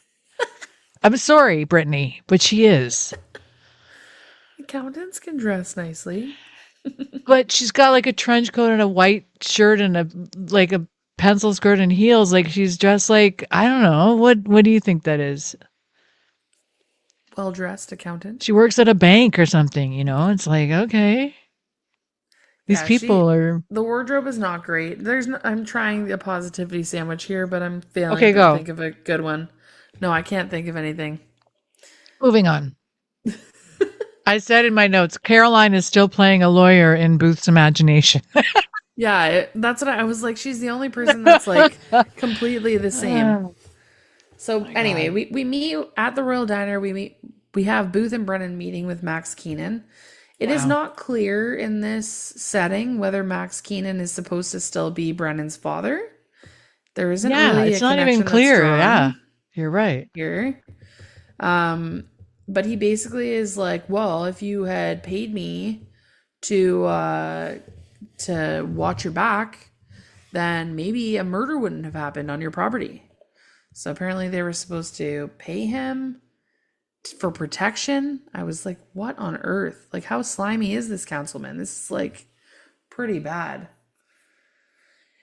Speaker 2: I'm sorry, Brittany, but she is.
Speaker 3: Accountants can dress nicely.
Speaker 2: But she's got a trench coat and a white shirt and a pencil skirt and heels. She's dressed like, I don't know. What do you think that is?
Speaker 3: Well-dressed accountant.
Speaker 2: She works at a bank or something, It's like, okay. These people are...
Speaker 3: The wardrobe is not great. I'm trying a positivity sandwich here, but I'm failing to think of a good one. No, I can't think of anything.
Speaker 2: Moving on. I said in my notes, Caroline is still playing a lawyer in Booth's imagination.
Speaker 3: Yeah, that's what I was like. She's the only person that's like completely the same.
Speaker 2: Oh
Speaker 3: So
Speaker 2: my
Speaker 3: anyway,
Speaker 2: God.
Speaker 3: we meet at the Royal Diner. We have Booth and Brennan meeting with Max Keenan. It is
Speaker 2: Wow.
Speaker 3: not clear in this setting whether Max Keenan is supposed to still be Brennan's father. There isn't
Speaker 2: Yeah,
Speaker 3: really a
Speaker 2: it's not even
Speaker 3: connection that's
Speaker 2: clear. Yeah,
Speaker 3: drawn
Speaker 2: you're right.
Speaker 3: here. Um, but he basically is like, well, if you had paid me to watch your back, then maybe a murder wouldn't have happened on your property. So apparently they were supposed to pay him for protection. I was like, what on earth? Like, how slimy is this councilman? This is like pretty bad.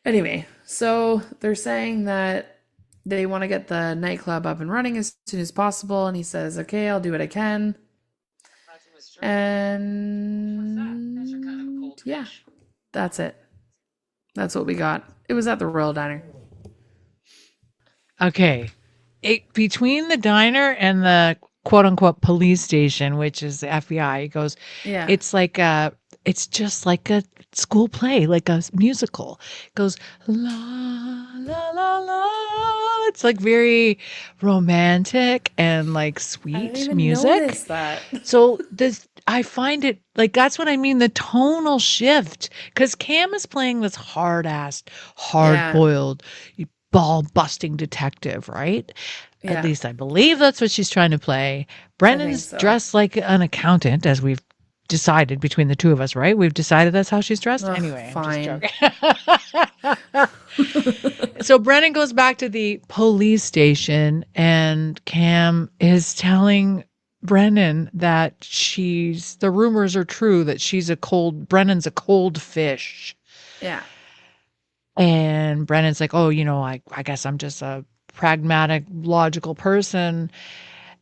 Speaker 3: Anyway, so they're saying that they want to get the nightclub up and running as soon as possible. And he says, okay, I'll do what I can. And yeah, that's it. That's what we got. It was at the Royal Diner.
Speaker 2: Okay. Between the diner and the quote unquote police station, which is the FBI, it goes,
Speaker 3: Yeah.
Speaker 2: it's just like a school play, like a musical. It goes la la la la. It's like very romantic and like
Speaker 3: I didn't
Speaker 2: sweet
Speaker 3: even
Speaker 2: music.
Speaker 3: notice that.
Speaker 2: So I find it like that's what I mean, the tonal shift. Because Cam is playing this hard
Speaker 3: Yeah.
Speaker 2: boiled, ball busting detective, right? At
Speaker 3: Yeah.
Speaker 2: least I believe that's what she's trying to play. Brennan's
Speaker 3: so.
Speaker 2: dressed like an accountant, as we've decided between the two of us, right? We've decided that's how she's dressed.
Speaker 3: Ugh,
Speaker 2: Anyway,
Speaker 3: fine.
Speaker 2: I'm just joking. So Brennan goes back to the police station, and Cam is telling Brennan that the rumors are true that Brennan's a cold fish.
Speaker 3: Yeah.
Speaker 2: And Brennan's like, oh, I guess I'm just a pragmatic, logical person.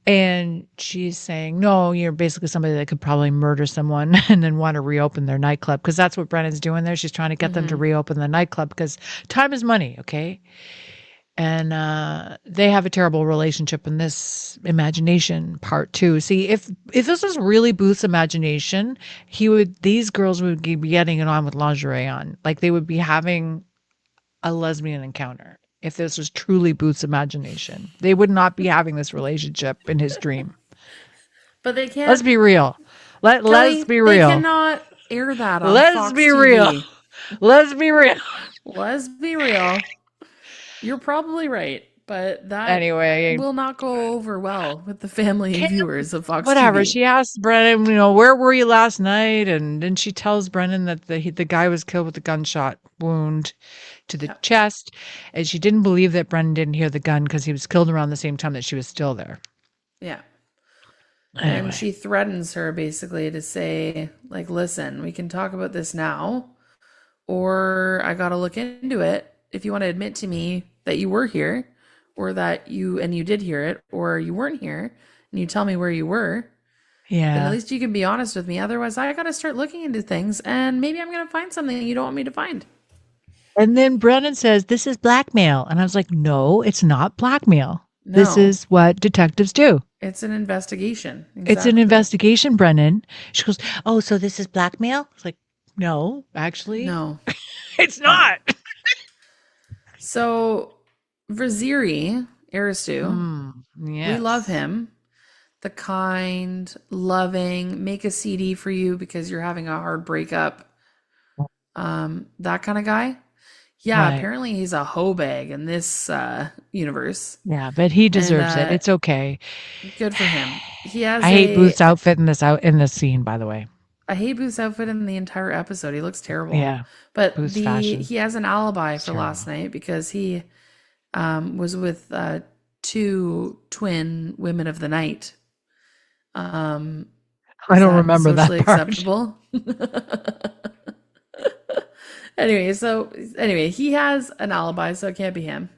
Speaker 2: And she's saying, no, you're basically somebody that could probably murder someone and then want to reopen their nightclub. Because that's what Brennan's doing there. She's trying to get them to reopen the nightclub because time is money, okay? And they have a terrible relationship in this imagination part too. See, if this was really Booth's imagination, these girls would be getting it on with lingerie on. Like they would be having a lesbian encounter. If this was truly Booth's imagination, they would not be having this relationship in his dream.
Speaker 3: But they can't.
Speaker 2: Let's be real. Let's be real.
Speaker 3: They cannot air that on
Speaker 2: Let's
Speaker 3: Fox
Speaker 2: be
Speaker 3: TV.
Speaker 2: real. Let's be real.
Speaker 3: Let's be real. You're probably right, but that
Speaker 2: Anyway,
Speaker 3: will not go over well with the family and viewers of Fox
Speaker 2: whatever.
Speaker 3: TV.
Speaker 2: She asks Brennan, where were you last night? And then she tells Brennan that the guy was killed with a gunshot wound to the chest, and she didn't believe that Brennan didn't hear the gun because he was killed around the same time that she was still there.
Speaker 3: Yeah.
Speaker 2: Anyway.
Speaker 3: And she threatens her basically to say, like, listen, we can talk about this now, or I got to look into it. If you want to admit to me that you were here, or that you did hear it, or you weren't here, and you tell me where you were, then at least you can be honest with me. Otherwise, I got to start looking into things, and maybe I'm going to find something you don't want me to find.
Speaker 2: And then Brennan says, this is blackmail. And I was like, no, it's not blackmail.
Speaker 3: No.
Speaker 2: This is what detectives do.
Speaker 3: It's an investigation.
Speaker 2: Exactly. It's an investigation, Brennan. She goes, oh, so this is blackmail? It's like, no, actually.
Speaker 3: No.
Speaker 2: It's not.
Speaker 3: So, Vaziri, Aristu,
Speaker 2: yes.
Speaker 3: we love him. The kind, loving, make a CD for you because you're having a hard breakup. That kind of guy. Yeah, right. Apparently he's a hoe bag in this universe.
Speaker 2: Yeah, but he deserves it. It's okay.
Speaker 3: Good for him. He has.
Speaker 2: I hate Booth's outfit in this scene, by the way.
Speaker 3: I hate Booth's outfit in the entire episode. He looks terrible.
Speaker 2: Yeah,
Speaker 3: but he has an alibi for last night because he was with 2 twin women of the night.
Speaker 2: I don't remember that part.
Speaker 3: Acceptable. Anyway, he has an alibi, so it can't be him.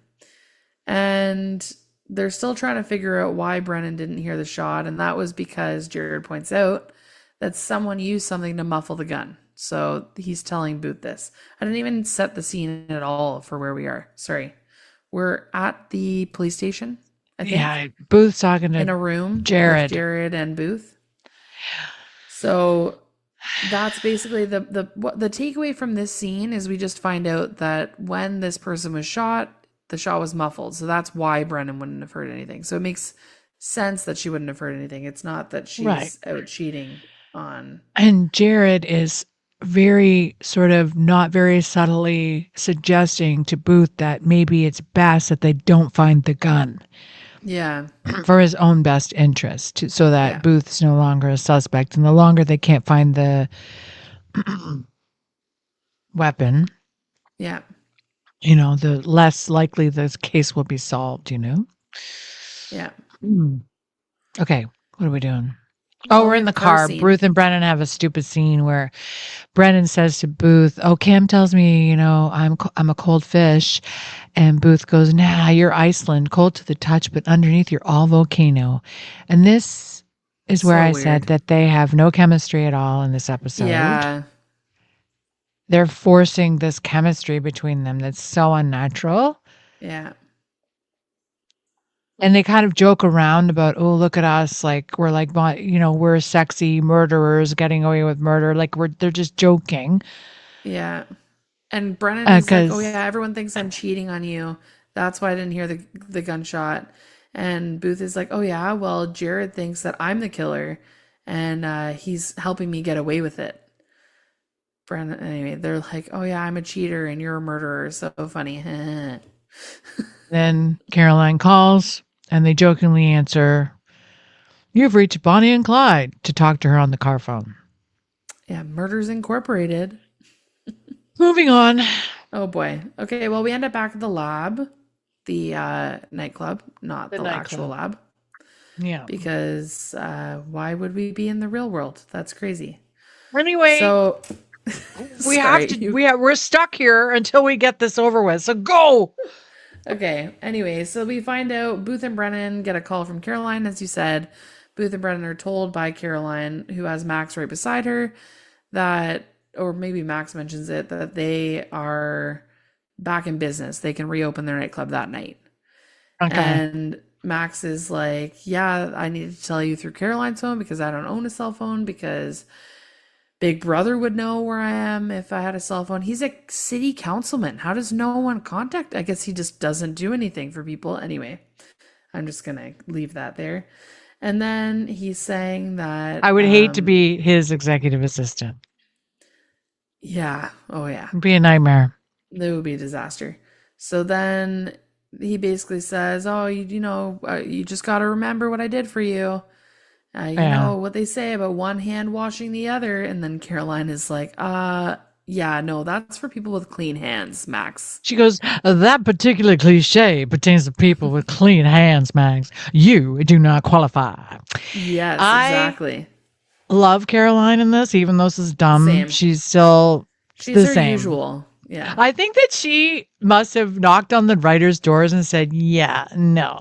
Speaker 3: And they're still trying to figure out why Brennan didn't hear the shot, and that was because Jared points out that someone used something to muffle the gun. So he's telling Booth this. I didn't even set the scene at all for where we are. Sorry. We're at the police station, I think.
Speaker 2: Yeah, Booth's talking to
Speaker 3: in a room
Speaker 2: Jared.
Speaker 3: with Jared and Booth. So that's basically the takeaway from this scene is we just find out that when this person was shot, the shot was muffled. So that's why Brennan wouldn't have heard anything. So it makes sense that she wouldn't have heard anything. It's not that
Speaker 2: Right.
Speaker 3: she's out cheating on.
Speaker 2: And Jared is very sort of not very subtly suggesting to Booth that maybe it's best that they don't find the gun
Speaker 3: Yeah.
Speaker 2: for his own best interest so that
Speaker 3: Yeah.
Speaker 2: Booth's no longer a suspect. And the longer they can't find the weapon,
Speaker 3: Yeah.
Speaker 2: the less likely this case will be solved,
Speaker 3: Yeah.
Speaker 2: Okay, what are we doing?
Speaker 3: Well,
Speaker 2: We're
Speaker 3: we
Speaker 2: in
Speaker 3: have
Speaker 2: the
Speaker 3: a car
Speaker 2: car.
Speaker 3: scene.
Speaker 2: Booth and Brennan have a stupid scene where Brennan says to Booth, "Oh, Cam tells me, I'm a cold fish," and Booth goes, "Nah, you're Iceland, cold to the touch, but underneath you're all volcano." And this is where
Speaker 3: So
Speaker 2: I
Speaker 3: weird.
Speaker 2: said that they have no chemistry at all in this episode.
Speaker 3: Yeah.
Speaker 2: They're forcing this chemistry between them that's so unnatural.
Speaker 3: Yeah.
Speaker 2: And they kind of joke around about, oh, look at us, like we're like, we're sexy murderers getting away with murder. Like they're just joking.
Speaker 3: Yeah. And Brennan is like, "Oh
Speaker 2: Because
Speaker 3: yeah, everyone thinks I'm cheating on you. That's why I didn't hear the gunshot." And Booth is like, "Oh yeah, well Jared thinks that I'm the killer, and he's helping me get away with it." Brennan, anyway, they're like, "Oh yeah, I'm a cheater and you're a murderer." So funny.
Speaker 2: then Caroline calls and they jokingly answer, "You've reached Bonnie and Clyde," to talk to her on the car phone.
Speaker 3: Yeah, Murders Incorporated.
Speaker 2: Moving on.
Speaker 3: Oh boy. Okay, well we end up back at the lab, the nightclub, not the actual lab.
Speaker 2: Yeah.
Speaker 3: Because why would we be in the real world? That's crazy.
Speaker 2: Anyway,
Speaker 3: So
Speaker 2: we're stuck here until we get this over with. So go.
Speaker 3: Okay. Anyway, so we find out Booth and Brennan get a call from Caroline, as you said. Booth and Brennan are told by Caroline, who has Max right beside her, that, or maybe Max mentions it, that they are back in business. They can reopen their nightclub that night.
Speaker 2: Okay.
Speaker 3: And Max is like, "Yeah, I need to tell you through Caroline's phone because I don't own a cell phone, because Big Brother would know where I am if I had a cell phone." He's a city councilman. How does no one contact? I guess he just doesn't do anything for people. Anyway, I'm just going to leave that there. And then he's saying that
Speaker 2: I would hate to be his executive assistant.
Speaker 3: Yeah. Oh, yeah.
Speaker 2: It'd be a nightmare.
Speaker 3: It would be a disaster. So then he basically says, "Oh, you just got to remember what I did for you. You know what they say about one hand washing the other." And then Caroline is like, yeah, no, that's for people with clean hands, Max."
Speaker 2: She goes, "That particular cliche pertains to people with clean hands, Max. You do not qualify."
Speaker 3: Yes, exactly.
Speaker 2: Love Caroline in this, even though this is dumb.
Speaker 3: Same.
Speaker 2: She's still
Speaker 3: She's
Speaker 2: the
Speaker 3: her
Speaker 2: same.
Speaker 3: usual. Yeah.
Speaker 2: I think that she must have knocked on the writers' doors and said, "Yeah, no.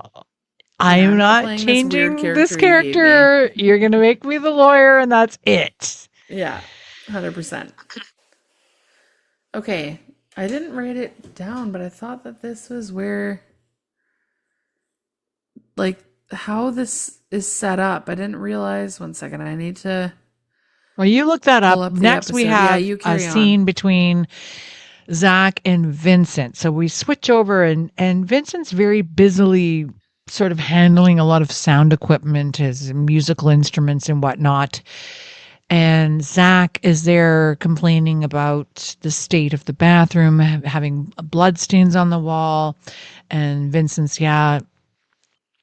Speaker 2: I am not changing this character. You're going to make me the lawyer, and that's it."
Speaker 3: Yeah, 100%. Okay, I didn't write it down, but I thought that this was where, like, how this is set up. I didn't realize. One second, I need to.
Speaker 2: Well, you look that up. Next, we have a scene between Zach and Vincent. So we switch over, and Vincent's very busily sort of handling a lot of sound equipment, his musical instruments and whatnot. And Zach is there complaining about the state of the bathroom, having bloodstains on the wall. And Vincent's, "Yeah,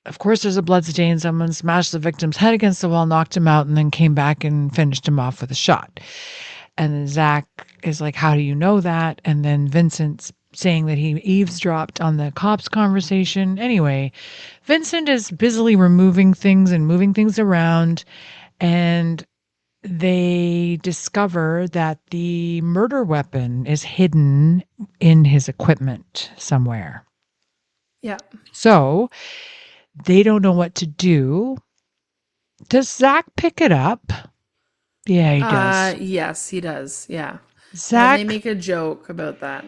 Speaker 2: of course there's a blood stain. Someone smashed the victim's head against the wall, knocked him out, and then came back and finished him off with a shot." And then Zach is like, "How do you know that?" And then Vincent's saying that he eavesdropped on the cops' conversation. Anyway, Vincent is busily removing things and moving things around, and they discover that the murder weapon is hidden in his equipment somewhere.
Speaker 3: Yeah.
Speaker 2: So they don't know what to do. Does Zach pick it up? Yeah, he does.
Speaker 3: Yes, he does. Yeah.
Speaker 2: Zach,
Speaker 3: and they make a joke about that.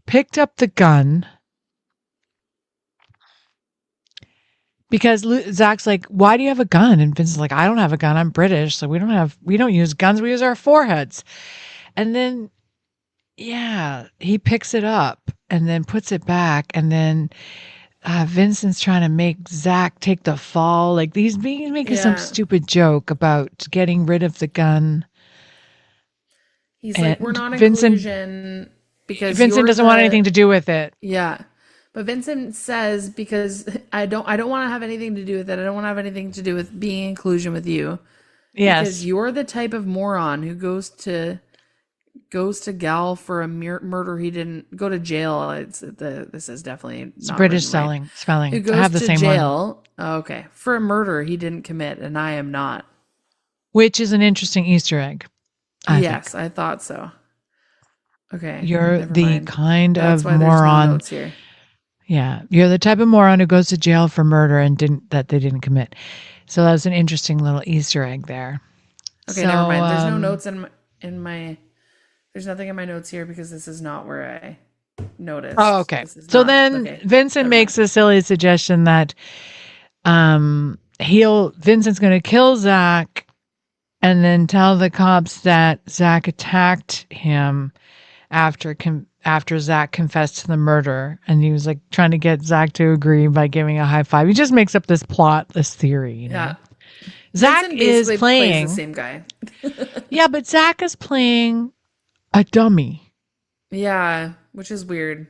Speaker 2: Picked up the gun, because Zach's like, why do you have a gun? And Vincent's like, I don't have a gun. I'm British. So we don't use guns. We use our foreheads. And then, yeah, he picks it up and then puts it back. And then Vincent's trying to make Zach take the fall. Like he's making some stupid joke about getting rid of the gun.
Speaker 3: He's
Speaker 2: and
Speaker 3: like, we're not inclusion because
Speaker 2: Vincent doesn't want anything to do with it.
Speaker 3: Yeah. But Vincent says, because I don't want to have anything to do with it. I don't want to have anything to do with being inclusion with you.
Speaker 2: Yes.
Speaker 3: Because you're the type of moron who goes to gal for a murder he didn't go to jail. This is definitely
Speaker 2: not British spelling.
Speaker 3: Who goes
Speaker 2: I have the
Speaker 3: to
Speaker 2: same
Speaker 3: jail. One. Oh, okay. For a murder he didn't commit, and I am not.
Speaker 2: Which is an interesting Easter egg.
Speaker 3: Yes, I thought so. Okay.
Speaker 2: You're the kind of moron.
Speaker 3: Notes here.
Speaker 2: Yeah, you're the type of moron who goes to jail for murder and they didn't commit. So that was an interesting little Easter egg there.
Speaker 3: Okay, never mind. There's no notes in my. There's nothing in my notes here because this is not where I noticed.
Speaker 2: Oh, okay. So then Vincent makes a silly suggestion that Vincent's going to kill Zach and then tell the cops that Zach attacked him after Zach confessed to the murder, and he was like trying to get Zach to agree by giving a high five. He just makes up this theory. You know? Yeah. Zach is playing
Speaker 3: the same guy.
Speaker 2: Yeah, but Zach is playing a dummy.
Speaker 3: Yeah, which is weird.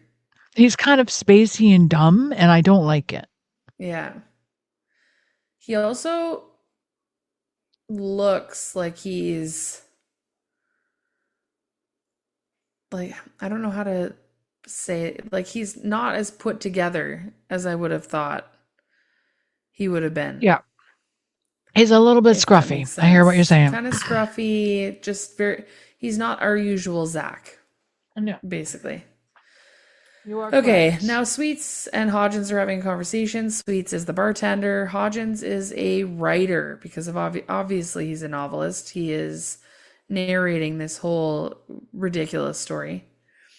Speaker 2: He's kind of spacey and dumb, and I don't like it.
Speaker 3: Yeah. He also looks like he's like, I don't know how to say it. Like, he's not as put together as I would have thought he would have been.
Speaker 2: Yeah. He's a little bit scruffy. I hear what you're saying.
Speaker 3: Kind of scruffy, just he's not our usual Zach.
Speaker 2: No.
Speaker 3: Basically.
Speaker 2: You are
Speaker 3: okay,
Speaker 2: correct.
Speaker 3: Now Sweets and Hodgins are having a conversation. Sweets is the bartender. Hodgins is a writer because of obviously he's a novelist. He is narrating this whole ridiculous story.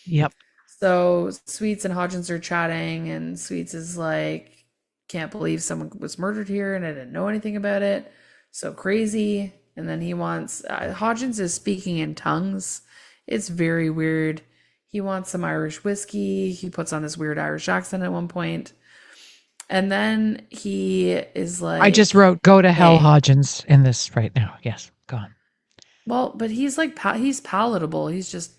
Speaker 2: Yep.
Speaker 3: So Sweets and Hodgins are chatting, and Sweets is like, can't believe someone was murdered here and I didn't know anything about it. So crazy. And then he wants, Hodgins is speaking in tongues. It's very weird. He wants some Irish whiskey. He puts on this weird Irish accent at one point. And then he is like,
Speaker 2: I just wrote, go to hell, Hodgins, in this right now. Yes, go on.
Speaker 3: Well, but he's like, he's palatable. He's just,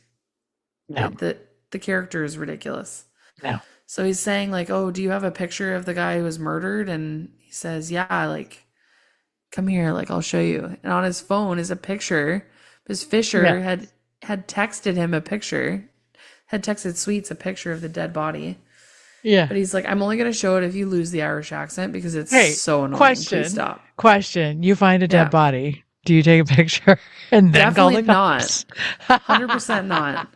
Speaker 2: no.
Speaker 3: The character is ridiculous.
Speaker 2: No.
Speaker 3: So he's saying like, oh, do you have a picture of the guy who was murdered? And he says, yeah, like, come here, like, I'll show you. And on his phone is a picture because Fischer had texted him a picture, had texted Sweets a picture of the dead body.
Speaker 2: Yeah.
Speaker 3: But he's like, I'm only going to show it if you lose the Irish accent because it's so annoying.
Speaker 2: Please
Speaker 3: stop.
Speaker 2: Question. You find a dead body. Do you take a picture and then call the cops?
Speaker 3: Not. 100% not.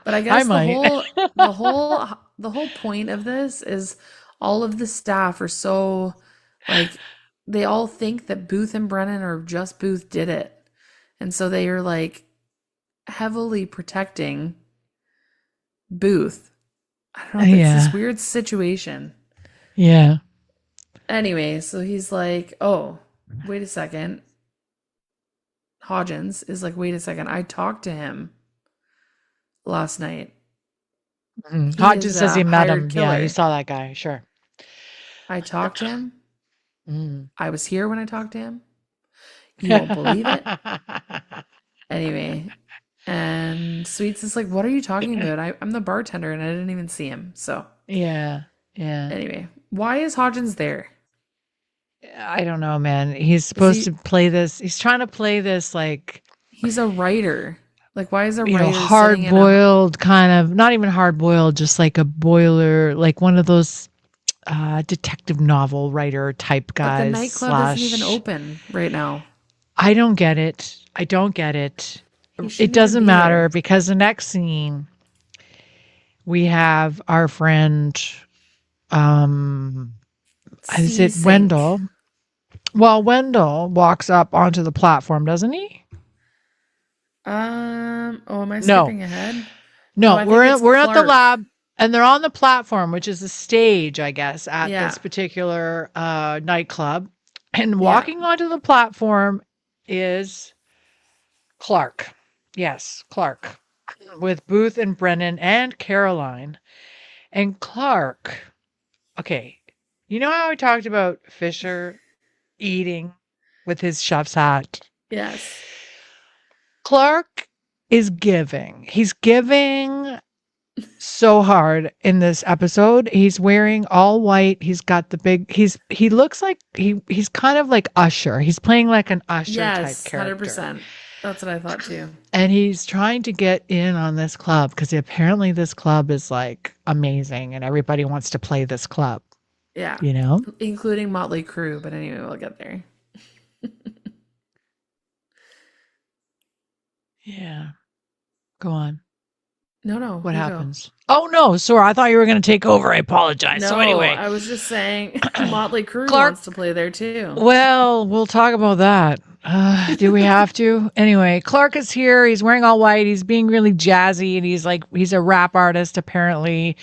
Speaker 3: But I guess the whole point of this is all of the staff are so like, they all think that Booth and Brennan or just Booth did it. And so they are like heavily protecting Booth. I don't know. It's this weird situation.
Speaker 2: Yeah.
Speaker 3: Anyway, so he's like, oh, wait a second. Hodgins is like, wait a second. I talked to him last night.
Speaker 2: Mm-hmm. Hodgins says he met him. Killer. Yeah, you saw that guy. Sure.
Speaker 3: I talked to him.
Speaker 2: Mm.
Speaker 3: I was here when I talked to him. You won't believe it. Anyway, and Sweets is like, what are you talking about? I'm the bartender and I didn't even see him. So
Speaker 2: yeah.
Speaker 3: Anyway, why is Hodgins there?
Speaker 2: I don't know, man. He's supposed to play this. He's trying to play this like
Speaker 3: he's a writer. Like, why is a writer
Speaker 2: hard-boiled kind of, not even hard-boiled, just like a boiler, like one of those detective novel writer type guys.
Speaker 3: But the nightclub isn't even open right now.
Speaker 2: I don't get it. It doesn't matter because the next scene we have our friend is it Wendell? Well, Wendell walks up onto the platform, doesn't he?
Speaker 3: Am I skipping ahead?
Speaker 2: No, we're at the lab. And they're on the platform, which is the stage, I guess, at
Speaker 3: Yeah.
Speaker 2: this particular nightclub. And
Speaker 3: Yeah.
Speaker 2: walking onto the platform is Clark. Yes, Clark. With Booth and Brennan and Caroline. And Clark, okay, you know how we talked about Fischer eating with his chef's hat?
Speaker 3: Yes.
Speaker 2: Clark is giving. He's giving so hard in this episode. He's wearing all white. He's got the big he looks like he's kind of like Usher. He's playing like an Usher type character.
Speaker 3: 100%. That's what I thought too.
Speaker 2: And he's trying to get in on this club because apparently this club is like amazing and everybody wants to play this club.
Speaker 3: Yeah.
Speaker 2: You know?
Speaker 3: Including Motley Crue, but anyway, we'll get there.
Speaker 2: Yeah. Go on.
Speaker 3: No.
Speaker 2: What
Speaker 3: you
Speaker 2: happens? Oh no, sorry. I thought you were going to take over. I apologize.
Speaker 3: No,
Speaker 2: So anyway,
Speaker 3: I was just saying Motley Crue
Speaker 2: Clark-
Speaker 3: wants to play there too.
Speaker 2: well, we'll talk about that. Do we have to? Anyway, Clark is here. He's wearing all white. He's being really jazzy, and he's a rap artist apparently,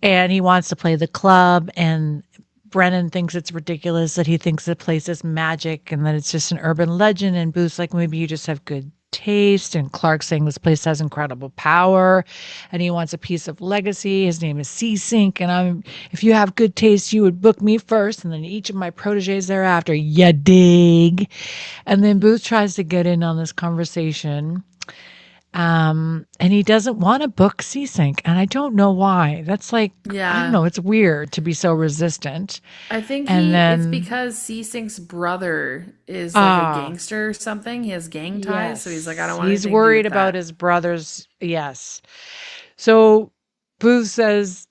Speaker 2: and he wants to play the club. And Brennan thinks it's ridiculous that he thinks the place is magic and that it's just an urban legend. And Booth's like, maybe you just have good taste. And Clark's saying this place has incredible power and he wants a piece of legacy. His name is Seasink. And if you have good taste, you would book me first and then each of my proteges thereafter. Ya dig? And then Booth tries to get in on this conversation. And he doesn't want to book Seasink. And I don't know why. That's like, I don't know. It's weird to be so resistant.
Speaker 3: I think it's because Seasink's brother is like a gangster or something. He has gang ties. Yes. So he's like, I don't want to. He's
Speaker 2: worried about his brothers. Yes. So Booth says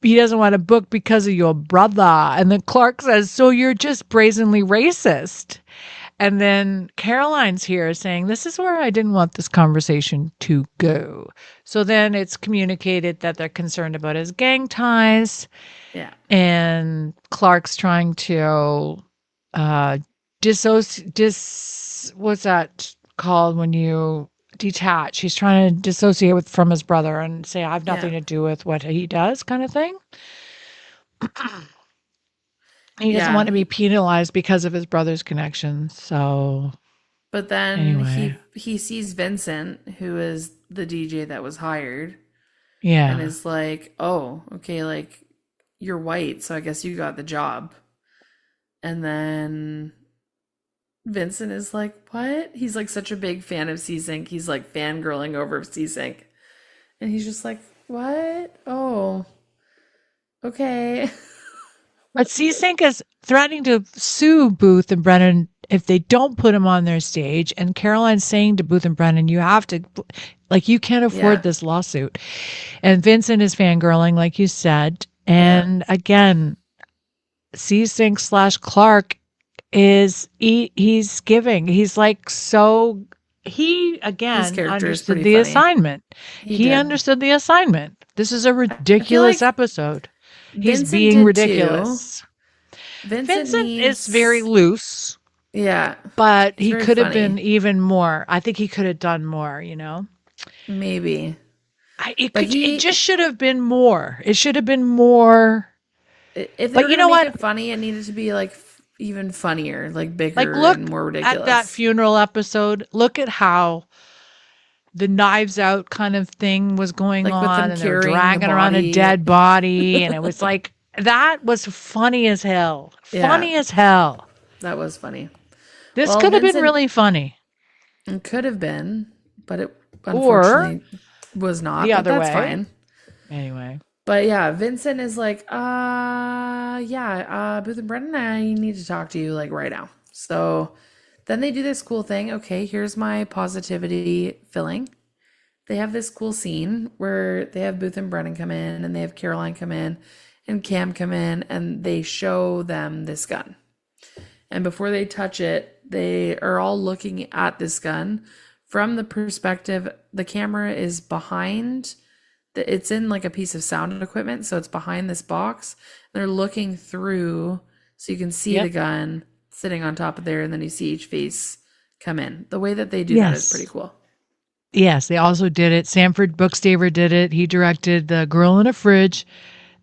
Speaker 2: he doesn't want to book because of your brother. And then Clark says, so you're just brazenly racist. And then Caroline's here saying, this is where I didn't want this conversation to go. So then it's communicated that they're concerned about his gang ties.
Speaker 3: Yeah.
Speaker 2: And Clark's trying to what's that called when you detach? He's trying to dissociate from his brother and say, I have nothing to do with what he does kind of thing. He doesn't want to be penalized because of his brother's connections. So,
Speaker 3: but then he sees Vincent, who is the DJ that was hired. Yeah. And is like, oh, okay, like you're white, so I guess you got the job. And then Vincent is like, what? He's like such a big fan of Seasink. He's like fangirling over Seasink. And he's just like, what? Oh, okay.
Speaker 2: But Seasink is threatening to sue Booth and Brennan if they don't put him on their stage. And Caroline's saying to Booth and Brennan, you have to, like, you can't afford this lawsuit. And Vincent is fangirling, like you said. And again, Seasink / Clark is, he's giving. He's like, so he, again, understood the assignment. He understood the assignment. This is a ridiculous episode. He's being ridiculous. Vincent is very loose.
Speaker 3: Yeah.
Speaker 2: But he could have been even more. I think he could have done more, you know?
Speaker 3: Maybe.
Speaker 2: It just should have been more. It should have been more.
Speaker 3: If they were going to make it funny, it needed to be like even funnier, like bigger and more ridiculous.
Speaker 2: At that funeral episode, look at how the knives out kind of thing was going on and they were dragging around a dead body. And it was like, that was funny as hell. Funny as hell.
Speaker 3: That was funny.
Speaker 2: This could have been really funny.
Speaker 3: It could have been, but it unfortunately was not.
Speaker 2: The other way.
Speaker 3: That's fine.
Speaker 2: Anyway.
Speaker 3: But yeah, Vincent is like, Booth and Brennan, I need to talk to you like right now. So then they do this cool thing. Okay, here's my positivity filling. They have this cool scene where they have Booth and Brennan come in and they have Caroline come in and Cam come in and they show them this gun. And before they touch it, they are all looking at this gun from the perspective, the camera is behind, it's in like a piece of sound equipment. So it's behind this box. They're looking through so you can see the gun sitting on top of there, and then you see each face come in. The way that they do that is pretty cool.
Speaker 2: Yes, they also did it. Sanford Bookstaver did it. He directed The Girl in a Fridge.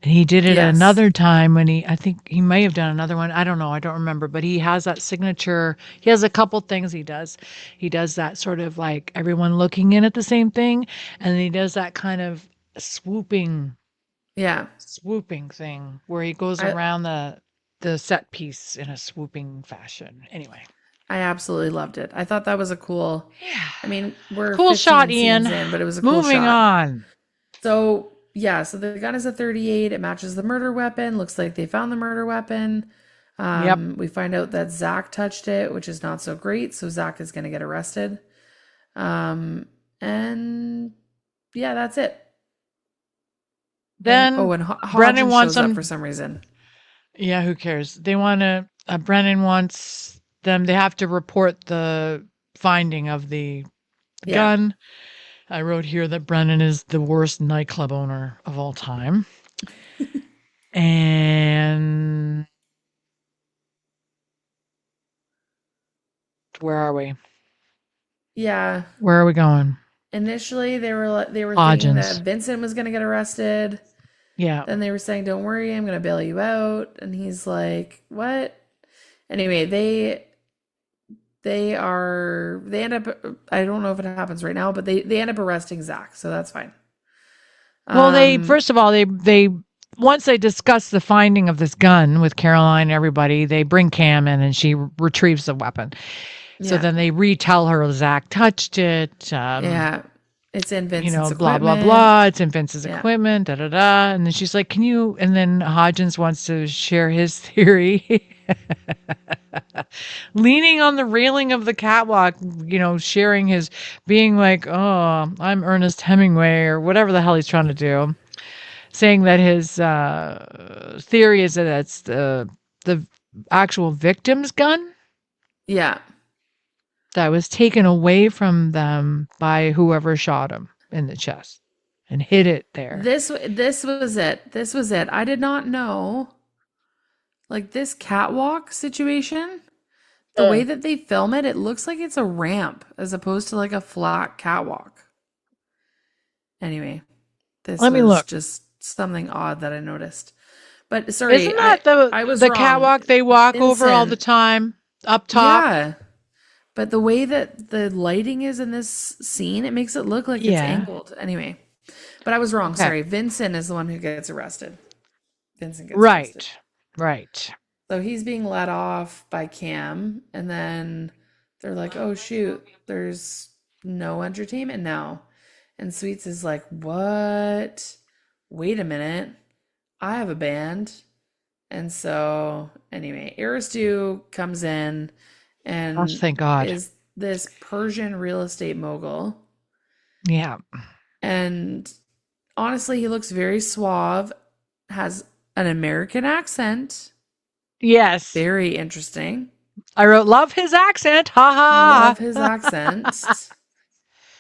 Speaker 2: And he did it
Speaker 3: Yes.
Speaker 2: another time when I think he may have done another one. I don't know. I don't remember. But he has that signature. He has a couple things he does. He does that sort of like everyone looking in at the same thing. And then he does that kind of swooping,
Speaker 3: Yeah.
Speaker 2: swooping thing where he goes
Speaker 3: I
Speaker 2: around the set piece in a swooping fashion. Anyway.
Speaker 3: I absolutely loved it. I thought that was a cool.
Speaker 2: Yeah.
Speaker 3: I mean, we're
Speaker 2: Cool shot,
Speaker 3: 15
Speaker 2: Ian.
Speaker 3: scenes in, but it was a cool
Speaker 2: Moving
Speaker 3: shot.
Speaker 2: on.
Speaker 3: So, yeah, so the gun is a 38. It matches the murder weapon. Looks like they found the murder weapon.
Speaker 2: Yep.
Speaker 3: We find out that Zach touched it, which is not so great. So Zach is going to get arrested. And yeah, that's it.
Speaker 2: Then
Speaker 3: and
Speaker 2: Brennan
Speaker 3: Hodgins
Speaker 2: wants
Speaker 3: shows up
Speaker 2: them.
Speaker 3: for some reason.
Speaker 2: Yeah, who cares? They want to, Brennan wants them, they have to report the finding of the
Speaker 3: Yeah.
Speaker 2: gun. I wrote here that Brennan is the worst nightclub owner of all time. And where are we?
Speaker 3: Yeah.
Speaker 2: Where are we going?
Speaker 3: Initially, they were thinking that
Speaker 2: HODGINS.
Speaker 3: Vincent was going to get arrested.
Speaker 2: Yeah.
Speaker 3: Then they were saying, "Don't worry, I'm going to bail you out." And he's like, "What?" Anyway, they end up, I don't know if it happens right now, but they end up arresting Zach, so that's fine.
Speaker 2: Well, they first of all they once they discuss the finding of this gun with Caroline and everybody, they bring Cam in and she retrieves the weapon. So
Speaker 3: Yeah.
Speaker 2: then they retell her Zach touched it.
Speaker 3: Yeah. It's in
Speaker 2: You
Speaker 3: Vincent's
Speaker 2: know, blah, blah,
Speaker 3: equipment.
Speaker 2: blah. It's in Vince's
Speaker 3: Yeah.
Speaker 2: equipment, da, da, da. And then she's like, can you, and then Hodgins wants to share his theory. Leaning on the railing of the catwalk, you know, sharing his, being like, oh, I'm Ernest Hemingway or whatever the hell he's trying to do. Saying that his theory is that it's the actual victim's gun
Speaker 3: Yeah.
Speaker 2: that was taken away from them by whoever shot him in the chest and hid it there.
Speaker 3: This was it. This was it. I did not know. Like this catwalk situation, the way that they film it, it looks like it's a ramp as opposed to like a flat catwalk. Anyway, this
Speaker 2: Let me
Speaker 3: was
Speaker 2: look.
Speaker 3: just something odd that I noticed. But sorry,
Speaker 2: Isn't that
Speaker 3: I was
Speaker 2: the
Speaker 3: wrong.
Speaker 2: catwalk they walk over all the
Speaker 3: Vincent.
Speaker 2: time up top?
Speaker 3: Yeah. But the way that the lighting is in this scene, it makes it look like it's
Speaker 2: Yeah.
Speaker 3: angled. Anyway, but I was wrong.
Speaker 2: Okay.
Speaker 3: Sorry. Vincent is the one who gets arrested. Vincent gets
Speaker 2: Right.
Speaker 3: arrested.
Speaker 2: Right.
Speaker 3: So he's being let off by Cam, and then they're like, oh, shoot, there's no entertainment now. And Sweets is like, what? Wait a minute. I have a band. And so, anyway, Aristu comes in and
Speaker 2: Gosh, thank God.
Speaker 3: is this Persian real estate mogul.
Speaker 2: Yeah.
Speaker 3: And honestly, he looks very suave, has an American accent.
Speaker 2: Yes.
Speaker 3: Very interesting.
Speaker 2: I wrote, love his accent. Ha ha.
Speaker 3: Love his accent.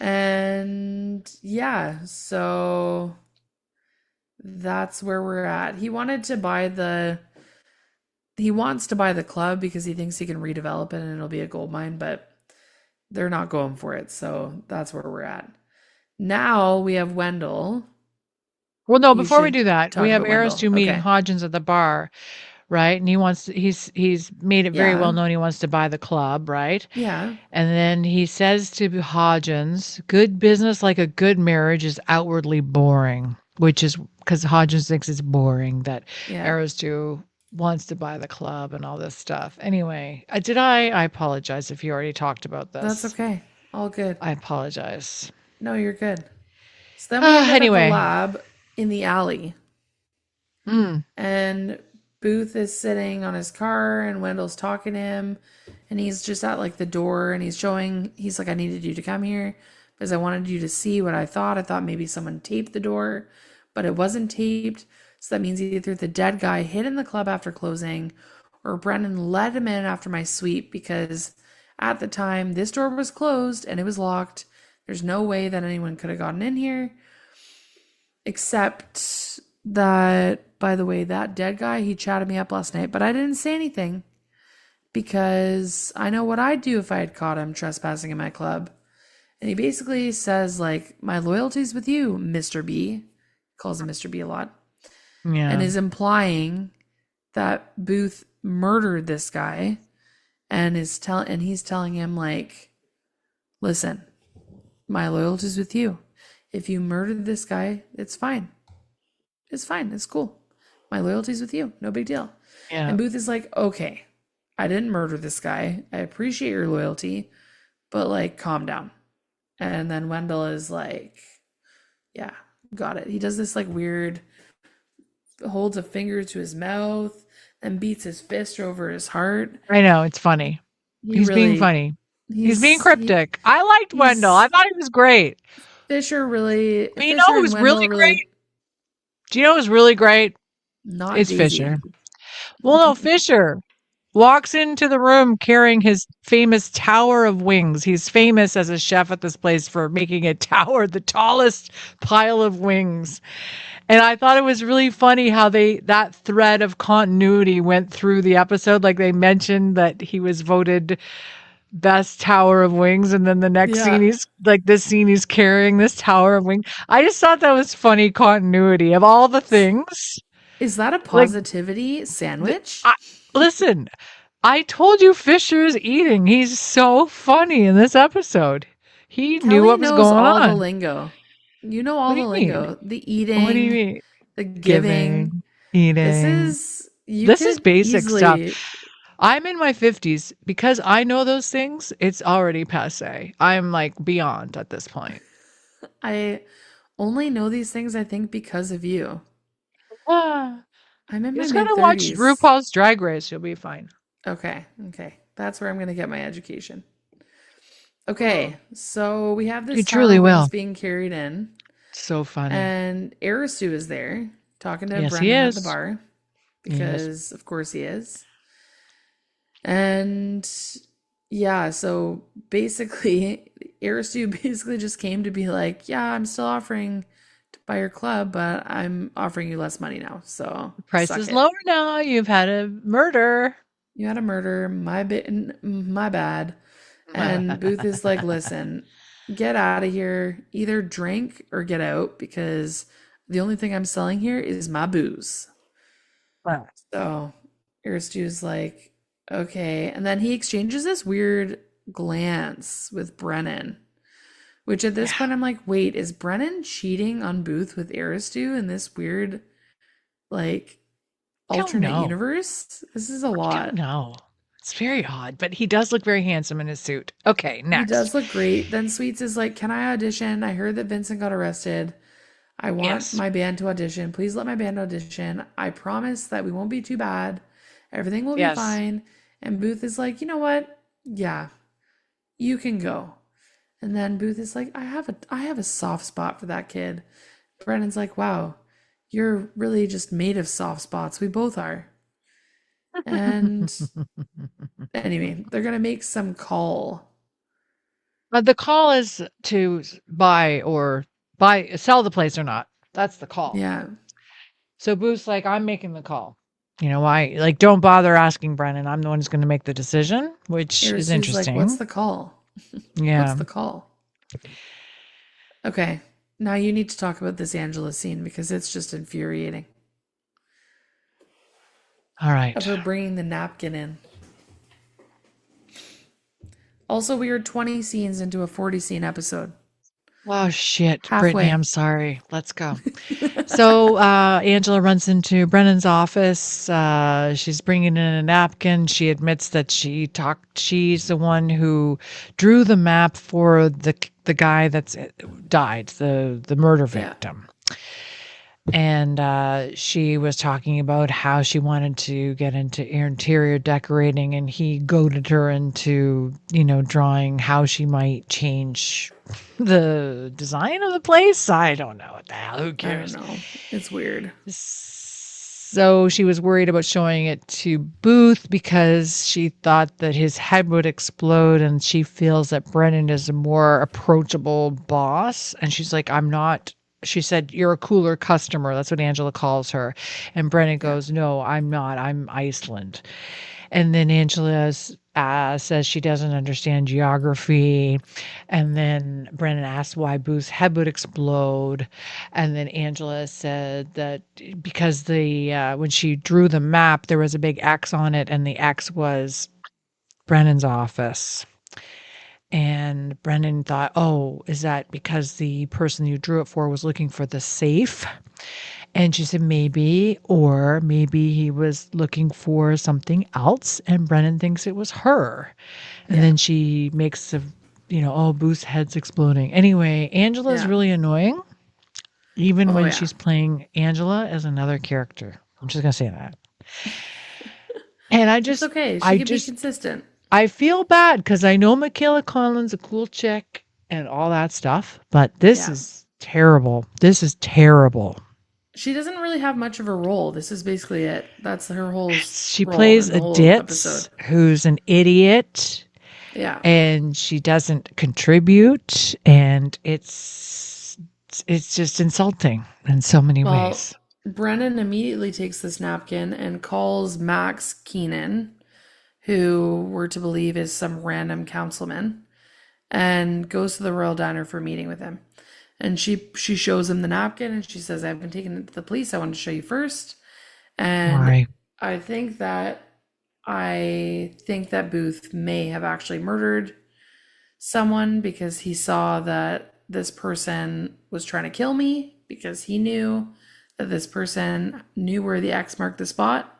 Speaker 3: And yeah, so that's where we're at. He wants to buy the club because he thinks he can redevelop it and it'll be a gold mine, but they're not going for it. So that's where we're at. Now we have Wendell.
Speaker 2: Well, no,
Speaker 3: You
Speaker 2: before we
Speaker 3: should
Speaker 2: do that,
Speaker 3: talk
Speaker 2: we have
Speaker 3: about Wendell.
Speaker 2: Aristu meeting
Speaker 3: Okay.
Speaker 2: Hodgins at the bar, right? And he's made it very
Speaker 3: Yeah.
Speaker 2: well known he wants to buy the club, right?
Speaker 3: Yeah.
Speaker 2: And then he says to Hodgins, good business like a good marriage is outwardly boring, which is because Hodgins thinks it's boring that
Speaker 3: Yeah.
Speaker 2: Aristu wants to buy the club and all this stuff. Anyway, I apologize if you already talked about this.
Speaker 3: That's okay. All good.
Speaker 2: I apologize.
Speaker 3: No, you're good. So then we end up
Speaker 2: Anyway.
Speaker 3: at the lab in the alley. And Booth is sitting on his car and Wendell's talking to him. And he's just at like the door and he's like, I needed you to come here because I wanted you to see what I thought. I thought maybe someone taped the door, but it wasn't taped. So that means either the dead guy hid in the club after closing or Brennan let him in after my sweep because at the time this door was closed and it was locked. There's no way that anyone could have gotten in here. Except that, by the way, that dead guy, he chatted me up last night, but I didn't say anything because I know what I'd do if I had caught him trespassing in my club. And he basically says, like, my loyalty's with you, Mr. B. Calls him Mr. B a lot.
Speaker 2: Yeah.
Speaker 3: And is implying that Booth murdered this guy and he's telling him, like, listen, my loyalty's with you. If you murdered this guy, it's fine. It's fine. It's cool. My loyalty's with you. No big deal.
Speaker 2: Yeah.
Speaker 3: And Booth is like, okay, I didn't murder this guy. I appreciate your loyalty, but like, calm down. And then Wendell is like, yeah, got it. He does this like weird, holds a finger to his mouth and beats his fist over his heart.
Speaker 2: I know. It's funny. He's being funny. He's being cryptic. I liked Wendell. I thought he was great.
Speaker 3: Fischer really.
Speaker 2: But you know who's really great? Do you know who's really great?
Speaker 3: Not
Speaker 2: it's
Speaker 3: Daisy.
Speaker 2: Fischer. Well, no, Fischer walks into the room carrying his famous tower of wings. He's famous as a chef at this place for making a tower, the tallest pile of wings. And I thought it was really funny how that thread of continuity went through the episode. Like they mentioned that he was voted best tower of wings, and then the next scene he's carrying this tower of wings. I just thought that was funny continuity of all the things.
Speaker 3: Is that a positivity sandwich?
Speaker 2: Listen, I told you Fisher's eating. He's so funny in this episode. He knew what was going on.
Speaker 3: All the lingo. You know all the lingo. The eating.
Speaker 2: What do you mean?
Speaker 3: The giving.
Speaker 2: Eating.
Speaker 3: This is basic stuff.
Speaker 2: I'm in my 50s. Because I know those things, it's already passé. I'm like beyond at this point.
Speaker 3: I only know these things, I think, because of you. I'm in my mid-30s.
Speaker 2: Just gotta watch RuPaul's Drag Race. You'll be fine.
Speaker 3: Okay. That's where I'm going to get my education. Okay. So we have this tower being carried in.
Speaker 2: So funny.
Speaker 3: And Aristu is there talking to Brennan at the bar. Because, of course, he is. And yeah, so basically, Aristu basically just came to be like, yeah, I'm still offering to buy your club, but I'm offering you less money now. So
Speaker 2: the price is lower now. You've had a murder.
Speaker 3: You had a murder. My bad. And Booth is like, listen, get out of here. Either drink or get out, because the only thing I'm selling here is my booze.
Speaker 2: Wow.
Speaker 3: So Aristu's like, okay. And then he exchanges this weird glance with Brennan, which at this point I'm like, wait, is Brennan cheating on Booth with Aristu in this weird, like, alternate universe? This is a lot.
Speaker 2: I don't know. It's very odd, but he does look very handsome in his suit. Okay, next.
Speaker 3: He does look great. Then Sweets is like, can I audition? I heard that Vincent got arrested. I want my band to audition. Please let my band audition. I promise that we won't be too bad. Everything will be fine. And Booth is like, you know what? Yeah, you can go. And then Booth is like, I have a soft spot for that kid. Brennan's like, wow, you're really just made of soft spots. We both are. And anyway, they're going to make some call.
Speaker 2: But the call is to sell the place or not. That's the call.
Speaker 3: Yeah.
Speaker 2: So Booth's like, I'm making the call. You know why? Like, don't bother asking Brennan. I'm the one who's going to make the decision, which is interesting.
Speaker 3: Like, what's the call?
Speaker 2: Yeah.
Speaker 3: What's the call? Okay. Now you need to talk about this Angela scene because it's just infuriating.
Speaker 2: All right.
Speaker 3: Of her bringing the napkin in. Also, we are 20 scenes into a 40 scene episode.
Speaker 2: Oh, shit. Halfway. Brittany, I'm sorry. Let's go. So Angela runs into Brennan's office. She's bringing in a napkin. She admits that she's the one who drew the map for the guy that's died, the murder victim. And she was talking about how she wanted to get into interior decorating, and he goaded her into, drawing how she might change the design of the place. I don't know what the hell. Who cares?
Speaker 3: I don't know. It's weird.
Speaker 2: So she was worried about showing it to Booth because she thought that his head would explode, and she feels that Brennan is a more approachable boss. And she's like, I'm not. She said, you're a cooler customer. That's what Angela calls her. And Brennan goes, no, I'm not. I'm Iceland. And then Angela says she doesn't understand geography. And then Brennan asks why Booth's head would explode. And then Angela said that because when she drew the map, there was a big X on it, and the X was Brennan's office. And Brennan thought, oh, is that because the person you drew it for was looking for the safe? And she said, maybe, or maybe he was looking for something else, and Brennan thinks it was her. And then she makes oh, Booth's head's exploding. Anyway, Angela's really annoying, even when she's playing Angela as another character. I'm just going to say that. And
Speaker 3: It's okay. She can be consistent.
Speaker 2: I feel bad because I know Michaela Conlin's a cool chick and all that stuff, but this is terrible. This is terrible.
Speaker 3: She doesn't really have much of a role. This is basically it. That's her whole
Speaker 2: She plays a ditz who's an idiot.
Speaker 3: Yeah.
Speaker 2: And she doesn't contribute, and it's just insulting in so many ways.
Speaker 3: Brennan immediately takes this napkin and calls Max Keenan, who we're to believe is some random councilman, and goes to the Royal Diner for a meeting with him. And she shows him the napkin, and she says, I've been taking it to the police. I want to show you first. And I think that Booth may have actually murdered someone because he saw that this person was trying to kill me, because he knew that this person knew where the X marked the spot.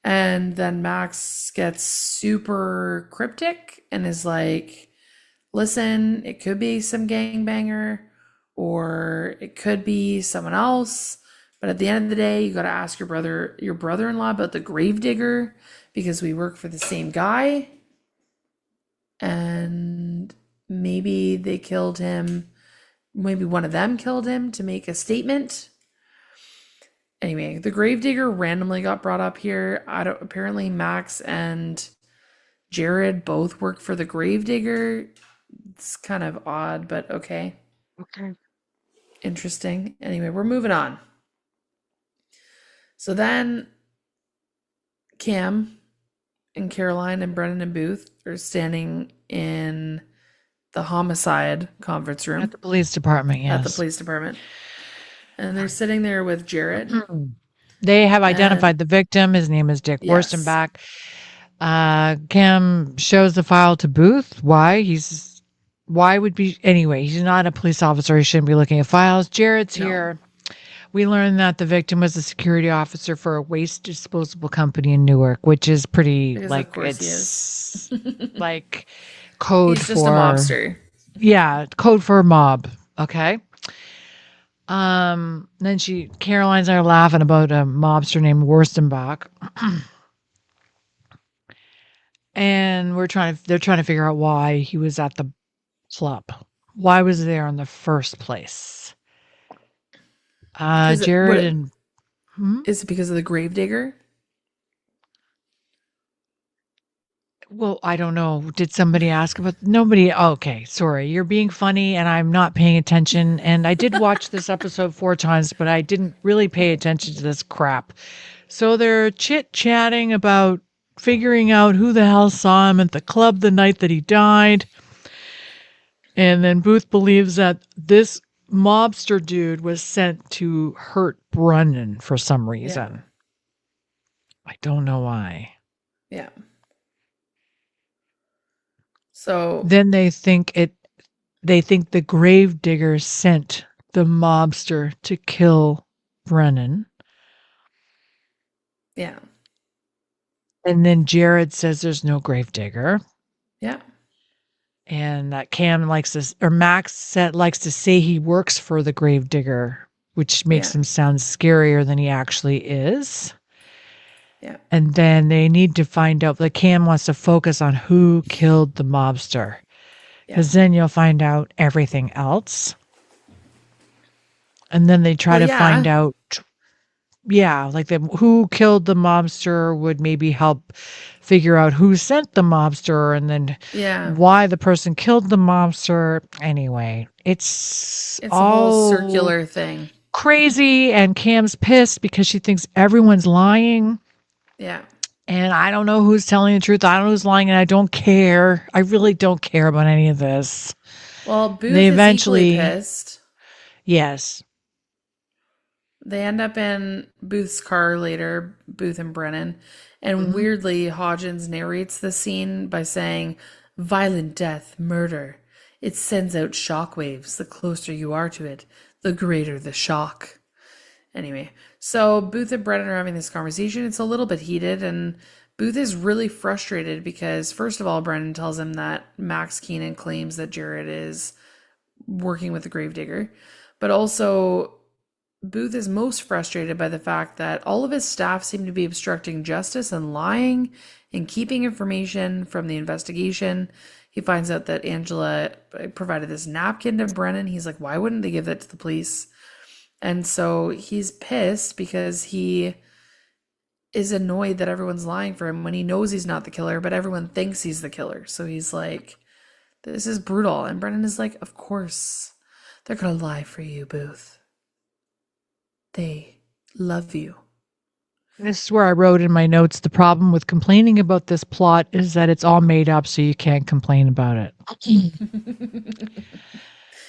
Speaker 3: And then Max gets super cryptic and is like, listen, it could be some gangbanger or it could be someone else. But at the end of the day, you got to ask your brother-in-law about the gravedigger, because we work for the same guy. And maybe they killed him. Maybe one of them killed him to make a statement. Anyway, the gravedigger randomly got brought up here. Apparently Max and Jared both work for the gravedigger. It's kind of odd, but okay.
Speaker 2: Okay.
Speaker 3: Interesting. Anyway, we're moving on. So then Cam and Caroline and Brennan and Booth are standing in the homicide conference room.
Speaker 2: At the police department, yes.
Speaker 3: At the police department. And they're sitting there with Jared.
Speaker 2: They have identified the victim. His name is Dick Worstenbach. Cam shows the file to Booth. Anyway, he's not a police officer. He shouldn't be looking at files. Jared's here. We learned that the victim was a security officer for a waste disposable company in Newark, which is pretty it's like code
Speaker 3: He's just a mobster.
Speaker 2: Yeah, code for a mob. Okay. Then Caroline's and I are laughing about a mobster named Worstenbach. And they're trying to figure out why he was at the club. Why was he there in the first place? Jared
Speaker 3: Is it because of the gravedigger?
Speaker 2: Well, I don't know. Did somebody ask about nobody? Okay, sorry. You're being funny and I'm not paying attention. And I did watch this episode 4 times, but I didn't really pay attention to this crap. So they're chit-chatting about figuring out who the hell saw him at the club the night that he died. And then Booth believes that this mobster dude was sent to hurt Brennan for some reason. Yeah. I don't know why.
Speaker 3: Yeah. So
Speaker 2: then they think the gravedigger sent the mobster to kill Brennan.
Speaker 3: Yeah.
Speaker 2: And then Jared says there's no gravedigger.
Speaker 3: Yeah.
Speaker 2: And that Cam likes to say he works for the gravedigger, which makes him sound scarier than he actually is.
Speaker 3: Yeah.
Speaker 2: And then they need to find out, like Cam wants to focus on who killed the mobster. Because then you'll find out everything else. And then they try to find out, who killed the mobster would maybe help figure out who sent the mobster and then why the person killed the mobster. Anyway, it's
Speaker 3: a whole circular thing.
Speaker 2: Crazy, and Cam's pissed because she thinks everyone's lying.
Speaker 3: Yeah.
Speaker 2: And I don't know who's telling the truth. I don't know who's lying, and I don't care. I really don't care about any of this.
Speaker 3: Well, Booth
Speaker 2: They
Speaker 3: is equally
Speaker 2: eventually,
Speaker 3: pissed.
Speaker 2: yes.
Speaker 3: They end up in Booth's car later, Booth and Brennan. And
Speaker 2: Mhm.
Speaker 3: weirdly, Hodgins narrates the scene by saying, violent death, murder. It sends out shockwaves. The closer you are to it, the greater the shock. Anyway, so Booth and Brennan are having this conversation. It's a little bit heated, and Booth is really frustrated because, first of all, Brennan tells him that Max Keenan claims that Jared is working with the gravedigger. But also, Booth is most frustrated by the fact that all of his staff seem to be obstructing justice and lying and keeping information from the investigation. He finds out that Angela provided this napkin to Brennan. He's like, why wouldn't they give that to the police? And so he's pissed because he is annoyed that everyone's lying for him when he knows he's not the killer, but everyone thinks he's the killer. So he's like, this is brutal. And Brennan is like, of course, they're going to lie for you, Booth. They love you.
Speaker 2: This is where I wrote in my notes, the problem with complaining about this plot is that it's all made up, so you can't complain about it.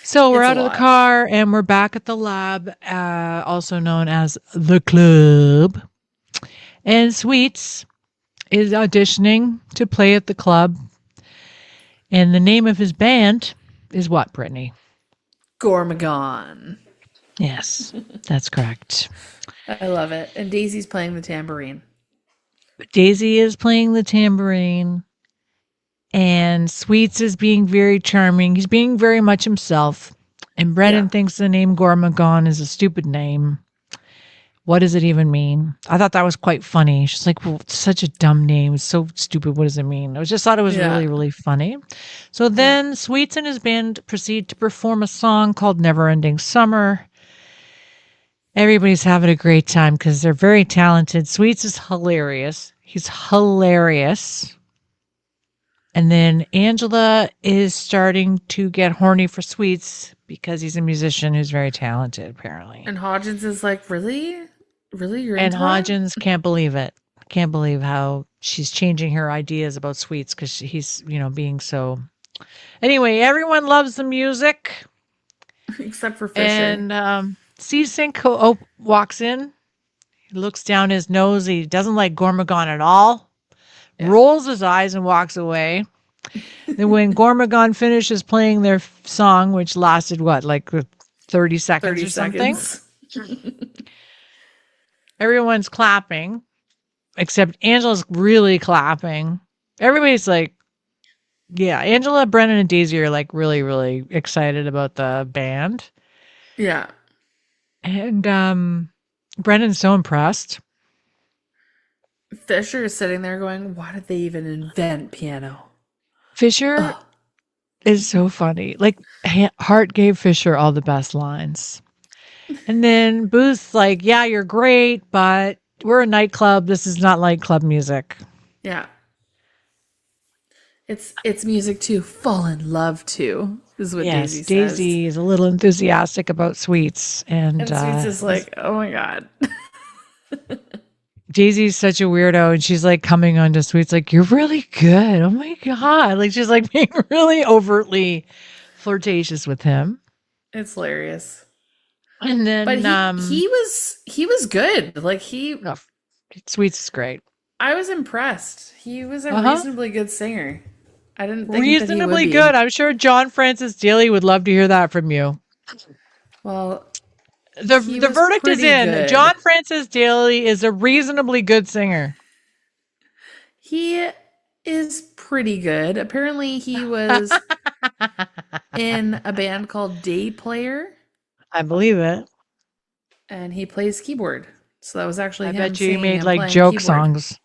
Speaker 2: So we're
Speaker 3: It's a
Speaker 2: out of the
Speaker 3: lot.
Speaker 2: car and we're back at the lab, also known as the club. And Sweets is auditioning to play at the club. And the name of his band is what, Brittany?
Speaker 3: Gormagon.
Speaker 2: Yes, that's correct.
Speaker 3: I love it. And Daisy's playing the tambourine.
Speaker 2: Daisy is playing the tambourine. And Sweets is being very charming. He's being very much himself. And Brennan thinks the name Gormagon is a stupid name. What does it even mean? I thought that was quite funny. She's like, well, it's such a dumb name. It's so stupid. What does it mean? I just thought it was really, really funny. So then Sweets and his band proceed to perform a song called Never Ending Summer. Everybody's having a great time because they're very talented. Sweets is hilarious. He's hilarious. And then Angela is starting to get horny for Sweets because he's a musician who's very talented, apparently.
Speaker 3: And Hodgins is like, really? Really? You're
Speaker 2: And
Speaker 3: into that?
Speaker 2: Hodgins can't believe it. Can't believe how she's changing her ideas about Sweets because he's, being so. Anyway, everyone loves the music.
Speaker 3: Except for Fischer.
Speaker 2: And C-Sync walks in. He looks down his nose. He doesn't like Gormagon at all. Rolls his eyes and walks away. Then when Gormagon finishes playing their song, which lasted like 30 seconds or something, everyone's clapping, except Angela's really clapping. Everybody's like, yeah, Angela, Brennan, and Daisy are like really, really excited about the band.
Speaker 3: Yeah.
Speaker 2: And Brennan's so impressed.
Speaker 3: Fischer is sitting there going, why did they even invent piano?
Speaker 2: Fischer is so funny. Like, Hart gave Fischer all the best lines. And then Booth's like, yeah, you're great, but we're a nightclub. This is not like club music.
Speaker 3: Yeah. It's music to fall in love to, is what Daisy says.
Speaker 2: Daisy is a little enthusiastic about Sweets. And
Speaker 3: Sweets is like, oh my God.
Speaker 2: Daisy's such a weirdo, and she's like coming on to Sweets like, you're really good. Oh my God. Like, she's like being really overtly flirtatious with him.
Speaker 3: It's hilarious.
Speaker 2: And then
Speaker 3: but he was good. Like
Speaker 2: Sweets is great.
Speaker 3: I was impressed. He was a reasonably good singer. I didn't think
Speaker 2: reasonably
Speaker 3: that he would be.
Speaker 2: good. I'm sure John Francis Daly would love to hear that from you.
Speaker 3: Well,
Speaker 2: the verdict is in.
Speaker 3: Good.
Speaker 2: John Francis Daly is a reasonably good singer.
Speaker 3: He is pretty good. Apparently, he was in a band called Day Player.
Speaker 2: I believe it.
Speaker 3: And he plays keyboard. So that was actually him.
Speaker 2: I bet you he made
Speaker 3: like
Speaker 2: joke
Speaker 3: keyboard.
Speaker 2: songs.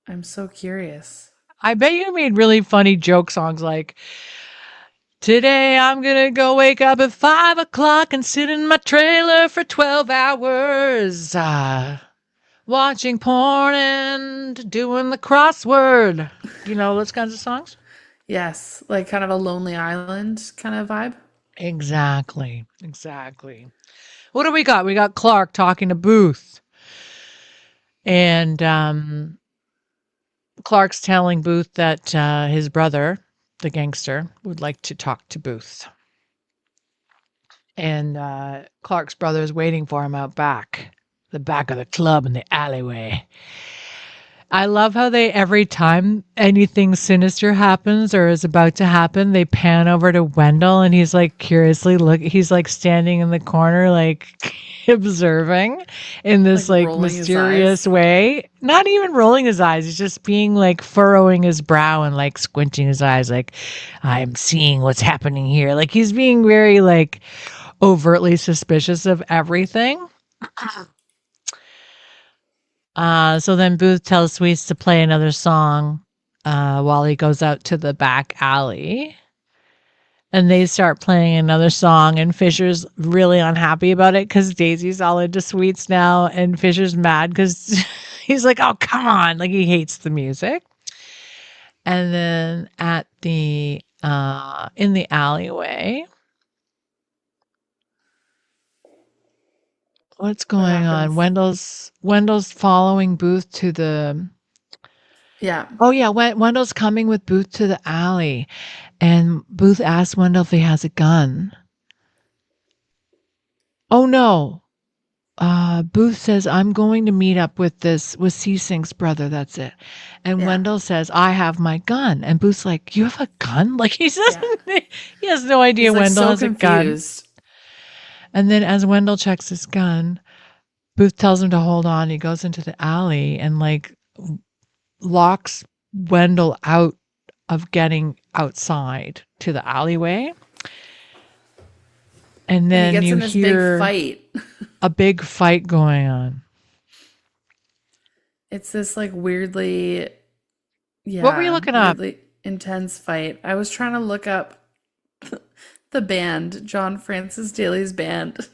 Speaker 3: I'm so curious.
Speaker 2: I bet you made really funny joke songs like, today I'm going to go wake up at 5 o'clock and sit in my trailer for 12 hours. Watching porn and doing the crossword. Those kinds of songs?
Speaker 3: Yes. Like kind of a Lonely Island kind of vibe.
Speaker 2: Exactly. What do we got? We got Clark talking to Booth. And Clark's telling Booth that his brother, the gangster, would like to talk to Booth. And Clark's brother is waiting for him out back, the back of the club in the alleyway. I love how every time anything sinister happens or is about to happen, they pan over to Wendell and he's like curiously he's like standing in the corner, like observing in this like mysterious way. Not even rolling his eyes. He's just being like furrowing his brow and like squinting his eyes, like, I'm seeing what's happening here. Like he's being very like overtly suspicious of everything. So then Booth tells Sweets to play another song while he goes out to the back alley. And they start playing another song, and Fisher's really unhappy about it because Daisy's all into Sweets now, and Fisher's mad because he's like, oh, come on. Like, he hates the music. And then at the in the alleyway, what's going on? Wendell's following Booth to the...
Speaker 3: Yeah.
Speaker 2: Oh, yeah. Wendell's coming with Booth to the alley. And Booth asks Wendell if he has a gun. Oh, no. Booth says, I'm going to meet up with C-Sync's brother. That's it. And Wendell says, I have my gun. And Booth's like, you have a gun? Like, he has no idea Wendell has confused. A gun. And then as Wendell checks his gun, Booth tells him to hold on. He goes into the alley and like locks Wendell out of getting outside to the alleyway. And then
Speaker 3: he gets
Speaker 2: you
Speaker 3: in this
Speaker 2: hear
Speaker 3: big fight.
Speaker 2: A big fight going on.
Speaker 3: It's this like weirdly,
Speaker 2: what were you looking up?
Speaker 3: Intense fight. I was trying to look up the band, John Francis Daly's band.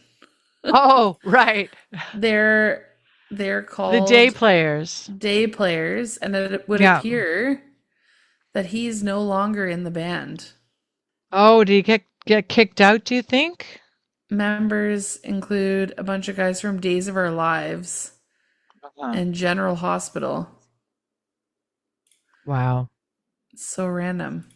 Speaker 2: Oh, right.
Speaker 3: They're called
Speaker 2: the Day Players.
Speaker 3: Day Players, and it would appear that he's no longer in the band.
Speaker 2: Oh, did he get kicked out, do you think?
Speaker 3: Members include a bunch of guys from Days of Our Lives and General Hospital.
Speaker 2: Wow.
Speaker 3: It's so random.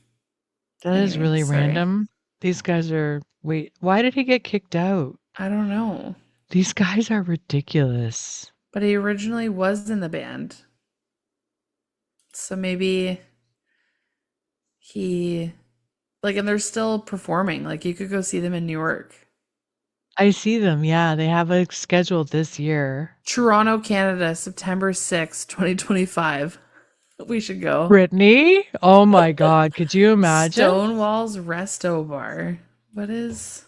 Speaker 2: That is really random. These guys are... Wait, why did he get kicked out?
Speaker 3: I don't know.
Speaker 2: These guys are ridiculous.
Speaker 3: But he originally was in the band. So maybe he... Like, and they're still performing. Like, you could go see them in New York.
Speaker 2: I see them, yeah. They have a schedule this year.
Speaker 3: Toronto, Canada, September 6th, 2025. We should go.
Speaker 2: Brittany? Oh my God. Could you imagine?
Speaker 3: Stonewall's Resto Bar. What is...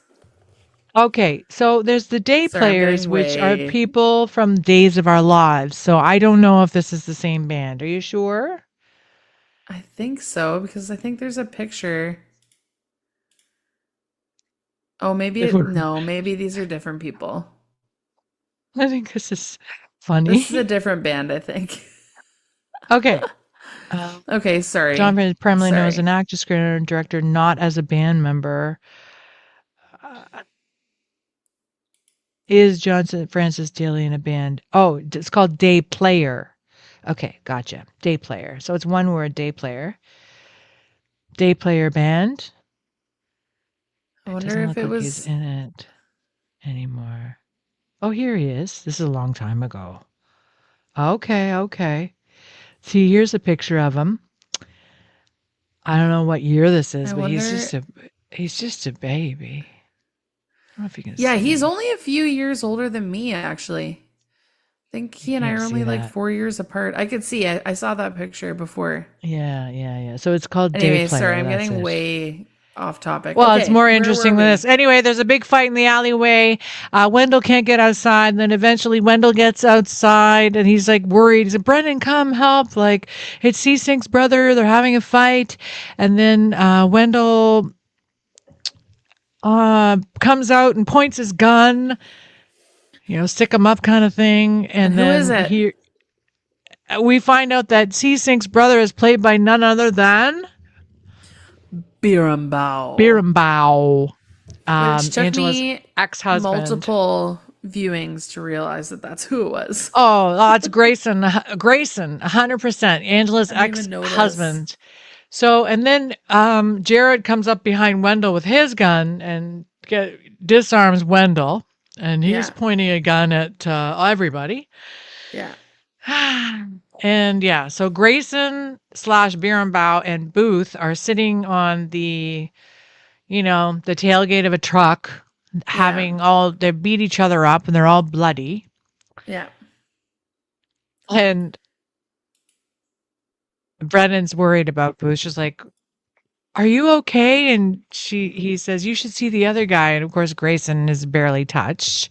Speaker 2: Okay, so there's the Day Players, which are people from Days of Our Lives. So I don't know if this is the same band. Are you sure?
Speaker 3: I think so, because I think there's a picture. Oh, maybe maybe these are different people.
Speaker 2: I think this is funny.
Speaker 3: This is a different band, I think.
Speaker 2: Okay.
Speaker 3: Okay, sorry.
Speaker 2: John primarily known as an actor, screenwriter, and director, not as a band member. Is Johnson Francis Daly in a band? Oh, it's called Day Player. Okay, gotcha. Day Player. So it's one word, Day Player. Day Player band.
Speaker 3: I wonder if it was...
Speaker 2: he's in it anymore. Oh, here he is. This is a long time ago. Okay. See, here's a picture of him. I don't know what year this is, but he's just a baby. I don't know if you can see
Speaker 3: he's only a few years older than me, actually. I think he and I are only like 4 years apart. I could see it. I saw that picture before.
Speaker 2: Yeah. So it's called
Speaker 3: Day
Speaker 2: Player.
Speaker 3: Sorry, I'm getting way off topic.
Speaker 2: Well, it's more interesting than this. Anyway, there's a big fight in the alleyway. Wendell can't get outside. And then eventually Wendell gets outside and he's like worried. He's like, Brennan, come help. Like, it's C-Sync's brother. They're having a fight. And then Wendell comes out and points his gun, stick him up kind of thing. And
Speaker 3: who
Speaker 2: then
Speaker 3: is it?
Speaker 2: We find out that C-Sync's brother is played by none other than
Speaker 3: Beerenbaugh.
Speaker 2: Beerenbaugh.
Speaker 3: Which took
Speaker 2: Angela's
Speaker 3: me
Speaker 2: ex-husband.
Speaker 3: multiple viewings to realize that that's who it was.
Speaker 2: Oh, that's Grayson. Grayson, 100%. Angela's
Speaker 3: I didn't even
Speaker 2: ex-husband. So, and then Jared comes up behind Wendell with his gun and disarms Wendell, and he's pointing a gun at everybody.
Speaker 3: Yeah.
Speaker 2: And yeah, so Grayson / Bierenbaugh and Booth are sitting on the, the tailgate of a truck, having they beat each other up and they're all bloody.
Speaker 3: Yeah.
Speaker 2: And Brennan's worried about Booth. She's like, "Are you okay?" And he says, "You should see the other guy." And of course, Grayson is barely touched.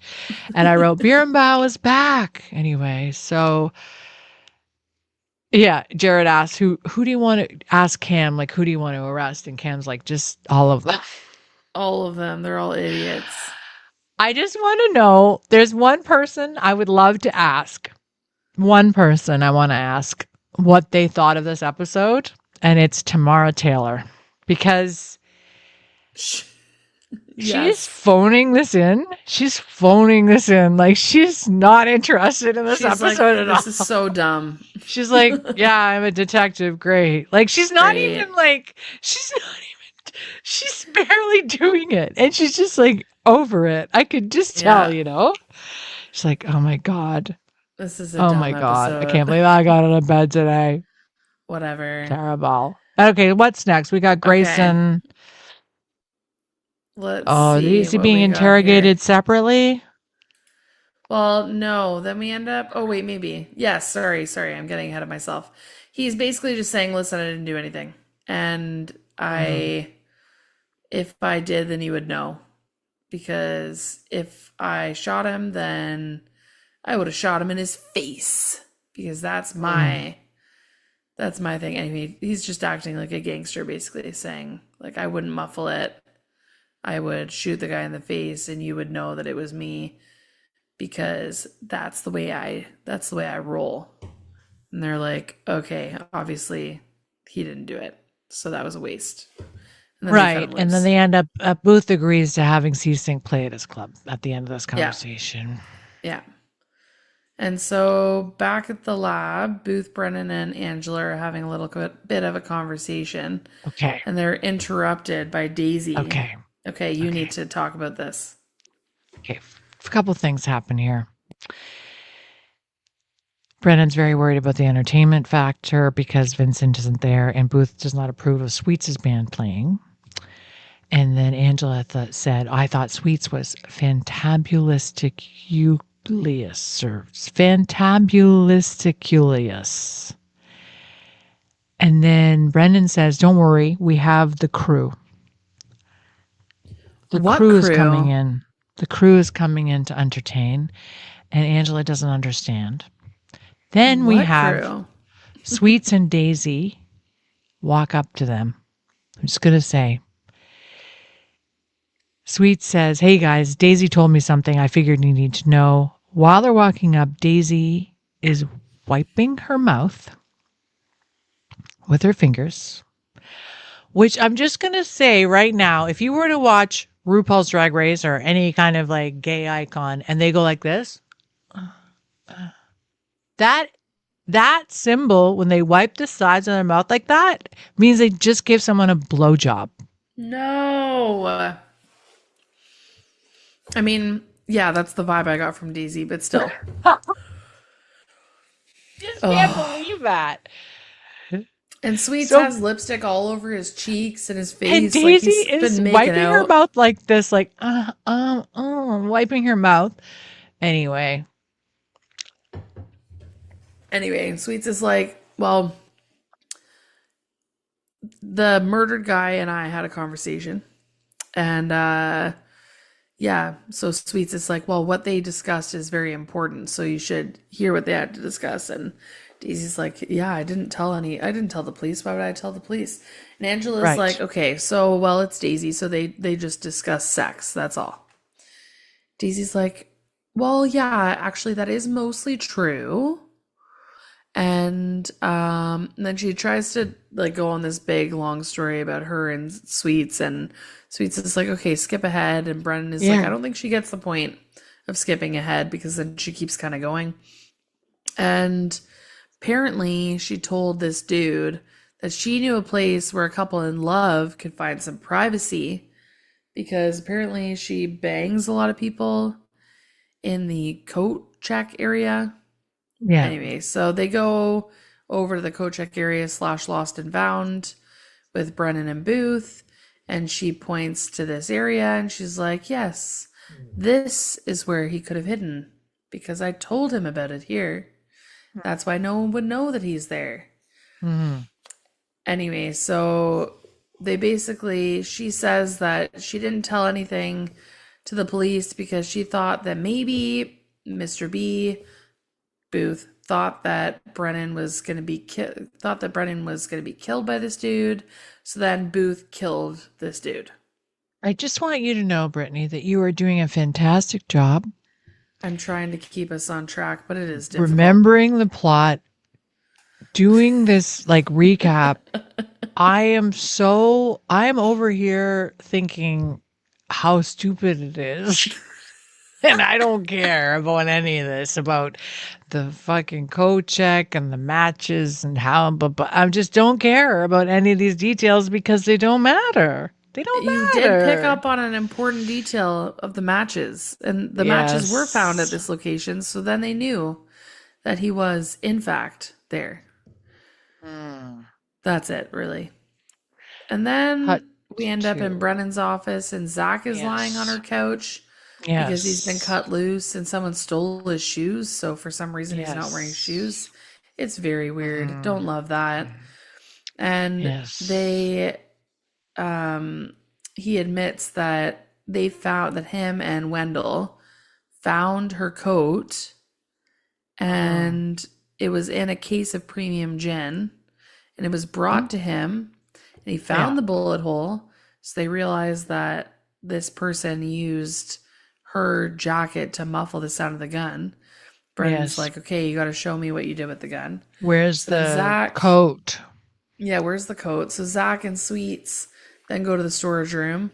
Speaker 2: And I wrote, "Bierenbaugh is back." Anyway, so yeah, Jared asked, who do you want to ask Cam, like, who do you want to arrest? And Cam's like, just all of them.
Speaker 3: All of them. They're all idiots.
Speaker 2: I just want to know, there's one person I would love to ask. One person I want to ask what they thought of this episode, and it's Tamara Taylor, because she's phoning this in. She's phoning this in. Like, she's not interested in this episode at all.
Speaker 3: This is so dumb.
Speaker 2: She's like, yeah, I'm a detective. Great. Like, she's not even she's barely doing it. And she's just like over it. I could just tell, She's like, oh my God.
Speaker 3: This is a dumb
Speaker 2: my God.
Speaker 3: episode.
Speaker 2: I can't believe I got out of bed today.
Speaker 3: Whatever.
Speaker 2: Terrible. Okay, what's next? We got Grayson.
Speaker 3: Let's see.
Speaker 2: Is he being interrogated separately?
Speaker 3: Well, no. Then we end up... Oh, wait, maybe. Yes, sorry. I'm getting ahead of myself. He's basically just saying, listen, I didn't do anything. And if I did, then you would know. Because if I shot him, then I would have shot him in his face. Because that's my thing. Anyway, he's just acting like a gangster, basically saying, like, I wouldn't muffle it. I would shoot the guy in the face and you would know that it was me, because that's the way I roll. And they're like, okay, obviously he didn't do it. So that was a waste. And
Speaker 2: right. And then they end up, Booth agrees to having C-Sync play at his club at the end of this conversation.
Speaker 3: Yeah. And so back at the lab, Booth, Brennan, and Angela are having a little bit of a conversation.
Speaker 2: Okay.
Speaker 3: And they're interrupted by Daisy.
Speaker 2: Okay,
Speaker 3: you need to talk about this.
Speaker 2: Okay, a couple things happen here. Brennan's very worried about the entertainment factor because Vincent isn't there, and Booth does not approve of Sweets' band playing. And then Angela said, I thought Sweets was fantabulisticus or fantabulisticulous. And then Brendan says, don't worry, we have the crew. The crew is coming in. The crew is coming in to entertain, and Angela doesn't understand. Then we have Sweets and Daisy walk up to them. I'm just going to say, Sweets says, hey guys, Daisy told me something I figured you need to know. While they're walking up, Daisy is wiping her mouth with her fingers, which I'm just going to say right now, if you were to watch RuPaul's Drag Race or any kind of like gay icon and they go like this, that symbol, when they wipe the sides of their mouth like that, means they just gave someone a blowjob.
Speaker 3: No. I mean, yeah, that's the vibe I got from Daisy, but still.
Speaker 2: Just can't believe that.
Speaker 3: And Sweets has lipstick all over his cheeks and his face.
Speaker 2: And Daisy is wiping her mouth like this, like, wiping her mouth. Anyway,
Speaker 3: Sweets is like, well, the murdered guy and I had a conversation. And, so Sweets is like, well, what they discussed is very important, so you should hear what they had to discuss. And Daisy's like, yeah, I didn't tell the police. Why would I tell the police? And Angela's like, okay, so, well, it's Daisy, so they just discuss sex. That's all. Daisy's like, well, yeah, actually, that is mostly true. And then she tries to like go on this big long story about her and Sweets, and Sweets is like, okay, skip ahead. And Brennan is like, I don't think she gets the point. of skipping ahead because then she keeps kind of going. And apparently she told this dude that she knew a place where a couple in love could find some privacy because apparently she bangs a lot of people in the coat check area.
Speaker 2: Yeah.
Speaker 3: Anyway, so they go over to the coat check area / lost and found with Brennan and Booth, and she points to this area and she's like, yes, this is where he could have hidden because I told him about it here. That's why no one would know that he's there.
Speaker 2: Mhm.
Speaker 3: Anyway, so she says that she didn't tell anything to the police because she thought that maybe Mr. B, Booth, thought that Brennan was going to be killed by this dude. So then Booth killed this dude.
Speaker 2: I just want you to know, Brittany, that you are doing a fantastic job.
Speaker 3: I'm trying to keep us on track, but it is difficult.
Speaker 2: Remembering the plot, doing this like recap. I am over here thinking how stupid it is. And I don't care about any of this, about the fucking code check and the matches and how, but I just don't care about any of these details because they don't matter. They don't
Speaker 3: You
Speaker 2: matter.
Speaker 3: did pick up on an important detail of the matches, and the matches were found at this location, so then they knew that he was, in fact, there. That's it, really. And then we end up in Brennan's office, and Zach is lying on her couch because he's been cut loose, and someone stole his shoes, so for some reason he's not wearing shoes. It's very weird. Don't love that. And he admits that they found that him and Wendell found her coat and it was in a case of premium gin and it was brought to him and he found the bullet hole. So they realized that this person used her jacket to muffle the sound of the gun. Brennan's like, okay, you got to show me what you did with the gun.
Speaker 2: Where's the coat?
Speaker 3: Yeah, where's the coat? So Zach and Sweets then go to the storage room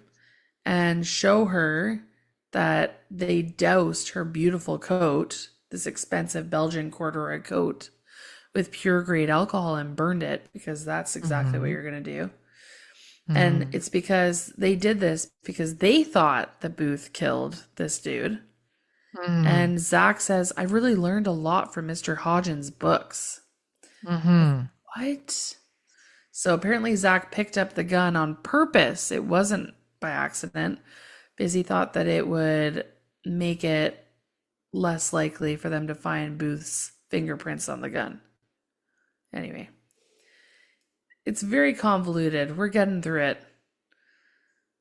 Speaker 3: and show her that they doused her beautiful coat, this expensive Belgian corduroy coat, with pure grade alcohol and burned it because that's exactly what you're going to do. And it's because they did this because they thought that Booth killed this dude. And Zach says, I really learned a lot from Mr. HODGINS' books. What? So apparently Zach picked up the gun on purpose. It wasn't by accident because he thought that it would make it less likely for them to find Booth's fingerprints on the gun. Anyway, it's very convoluted. We're getting through it.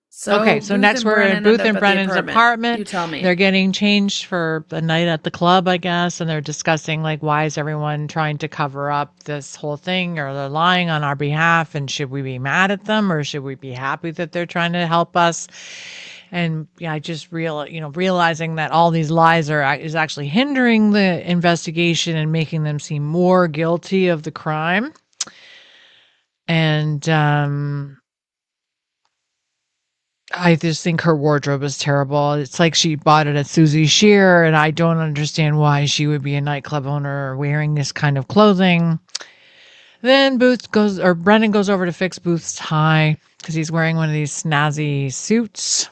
Speaker 3: So
Speaker 2: next we're in Booth and Brennan's apartment.
Speaker 3: You tell me.
Speaker 2: They're getting changed for the night at the club, I guess, and they're discussing like why is everyone trying to cover up this whole thing, or they're lying on our behalf, and should we be mad at them or should we be happy that they're trying to help us? And I just realizing that all these lies is actually hindering the investigation and making them seem more guilty of the crime. And I just think her wardrobe is terrible. It's like she bought it at Susie Shear, and I don't understand why she would be a nightclub owner wearing this kind of clothing. Then Brennan goes over to fix Booth's tie because he's wearing one of these snazzy suits,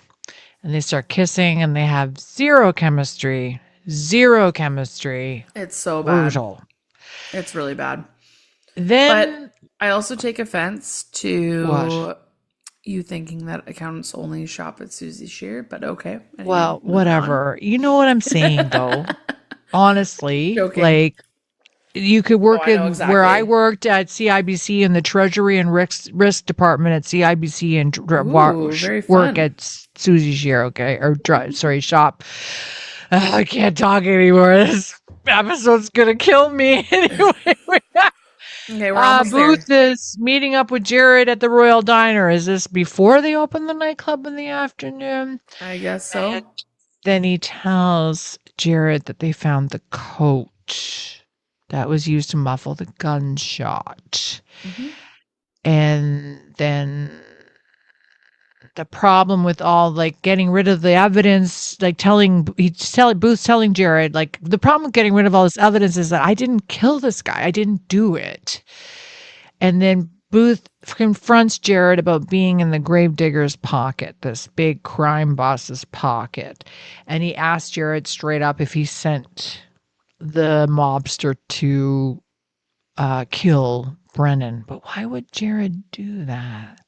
Speaker 2: and they start kissing, and they have zero chemistry.
Speaker 3: It's so
Speaker 2: brutal.
Speaker 3: Bad. It's really bad.
Speaker 2: Then,
Speaker 3: but I also take offense to you thinking that accountants only shop at Susie Shear, but okay.
Speaker 2: Anyway, well, whatever. You know what I'm saying, though. Honestly, like you could work where I worked at CIBC in the Treasury and Risk Department at CIBC and work at Susie Shear, okay? Or shop. I can't talk anymore. This episode's gonna kill me anyway.
Speaker 3: Okay, we're almost
Speaker 2: Booth is meeting up with Jared at the Royal Diner. Is this before they open the nightclub in the afternoon?
Speaker 3: I guess so.
Speaker 2: And then he tells Jared that they found the coat that was used to muffle the gunshot. And then the problem with all like getting rid of the evidence, like Booth's telling Jared, like the problem with getting rid of all this evidence is that I didn't kill this guy. I didn't do it. And then Booth confronts Jared about being in the gravedigger's pocket, this big crime boss's pocket. And he asks Jared straight up if he sent the mobster to kill Brennan. But why would Jared do that?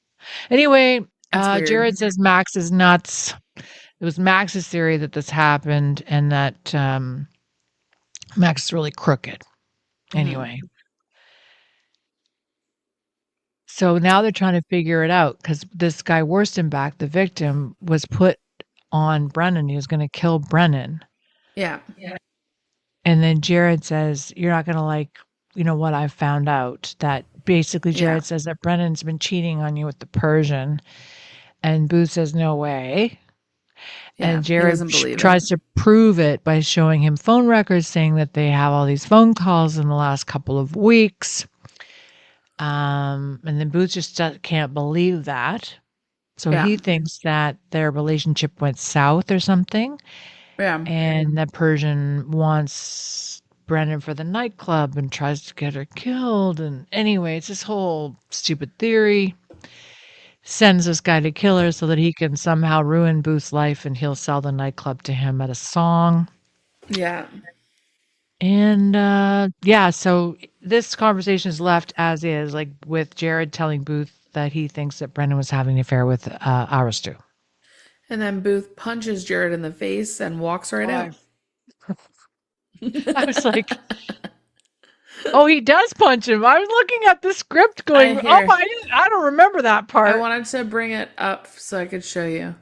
Speaker 2: Anyway,
Speaker 3: That's weird.
Speaker 2: Jared says Max is nuts. It was Max's theory that this happened and that Max is really crooked. Anyway. So now they're trying to figure it out because this guy Worstenbach, the victim, was put on Brennan. He was going to kill Brennan.
Speaker 3: Yeah.
Speaker 2: And then Jared says, you're not going to like, what I've found out. That basically Jared says that Brennan's been cheating on you with the Persian. And Booth says, no way.
Speaker 3: Yeah,
Speaker 2: and Jared tries to prove it by showing him phone records saying that they have all these phone calls in the last couple of weeks. And then Booth just can't believe that. So he thinks that their relationship went south or something.
Speaker 3: Yeah.
Speaker 2: And the Persian wants Brennan for the nightclub and tries to get her killed. And anyway, it's this whole stupid theory. Sends this guy to kill her so that he can somehow ruin Booth's life and he'll sell the nightclub to him at a song.
Speaker 3: Yeah.
Speaker 2: And so this conversation is left as is, like with Jared telling Booth that he thinks that Brennan was having an affair with Aristu.
Speaker 3: And then Booth punches Jared in the face and walks right out.
Speaker 2: I was like, oh, he does punch him. I was looking at the script going, I don't remember that part.
Speaker 3: I wanted to bring it up so I could show you.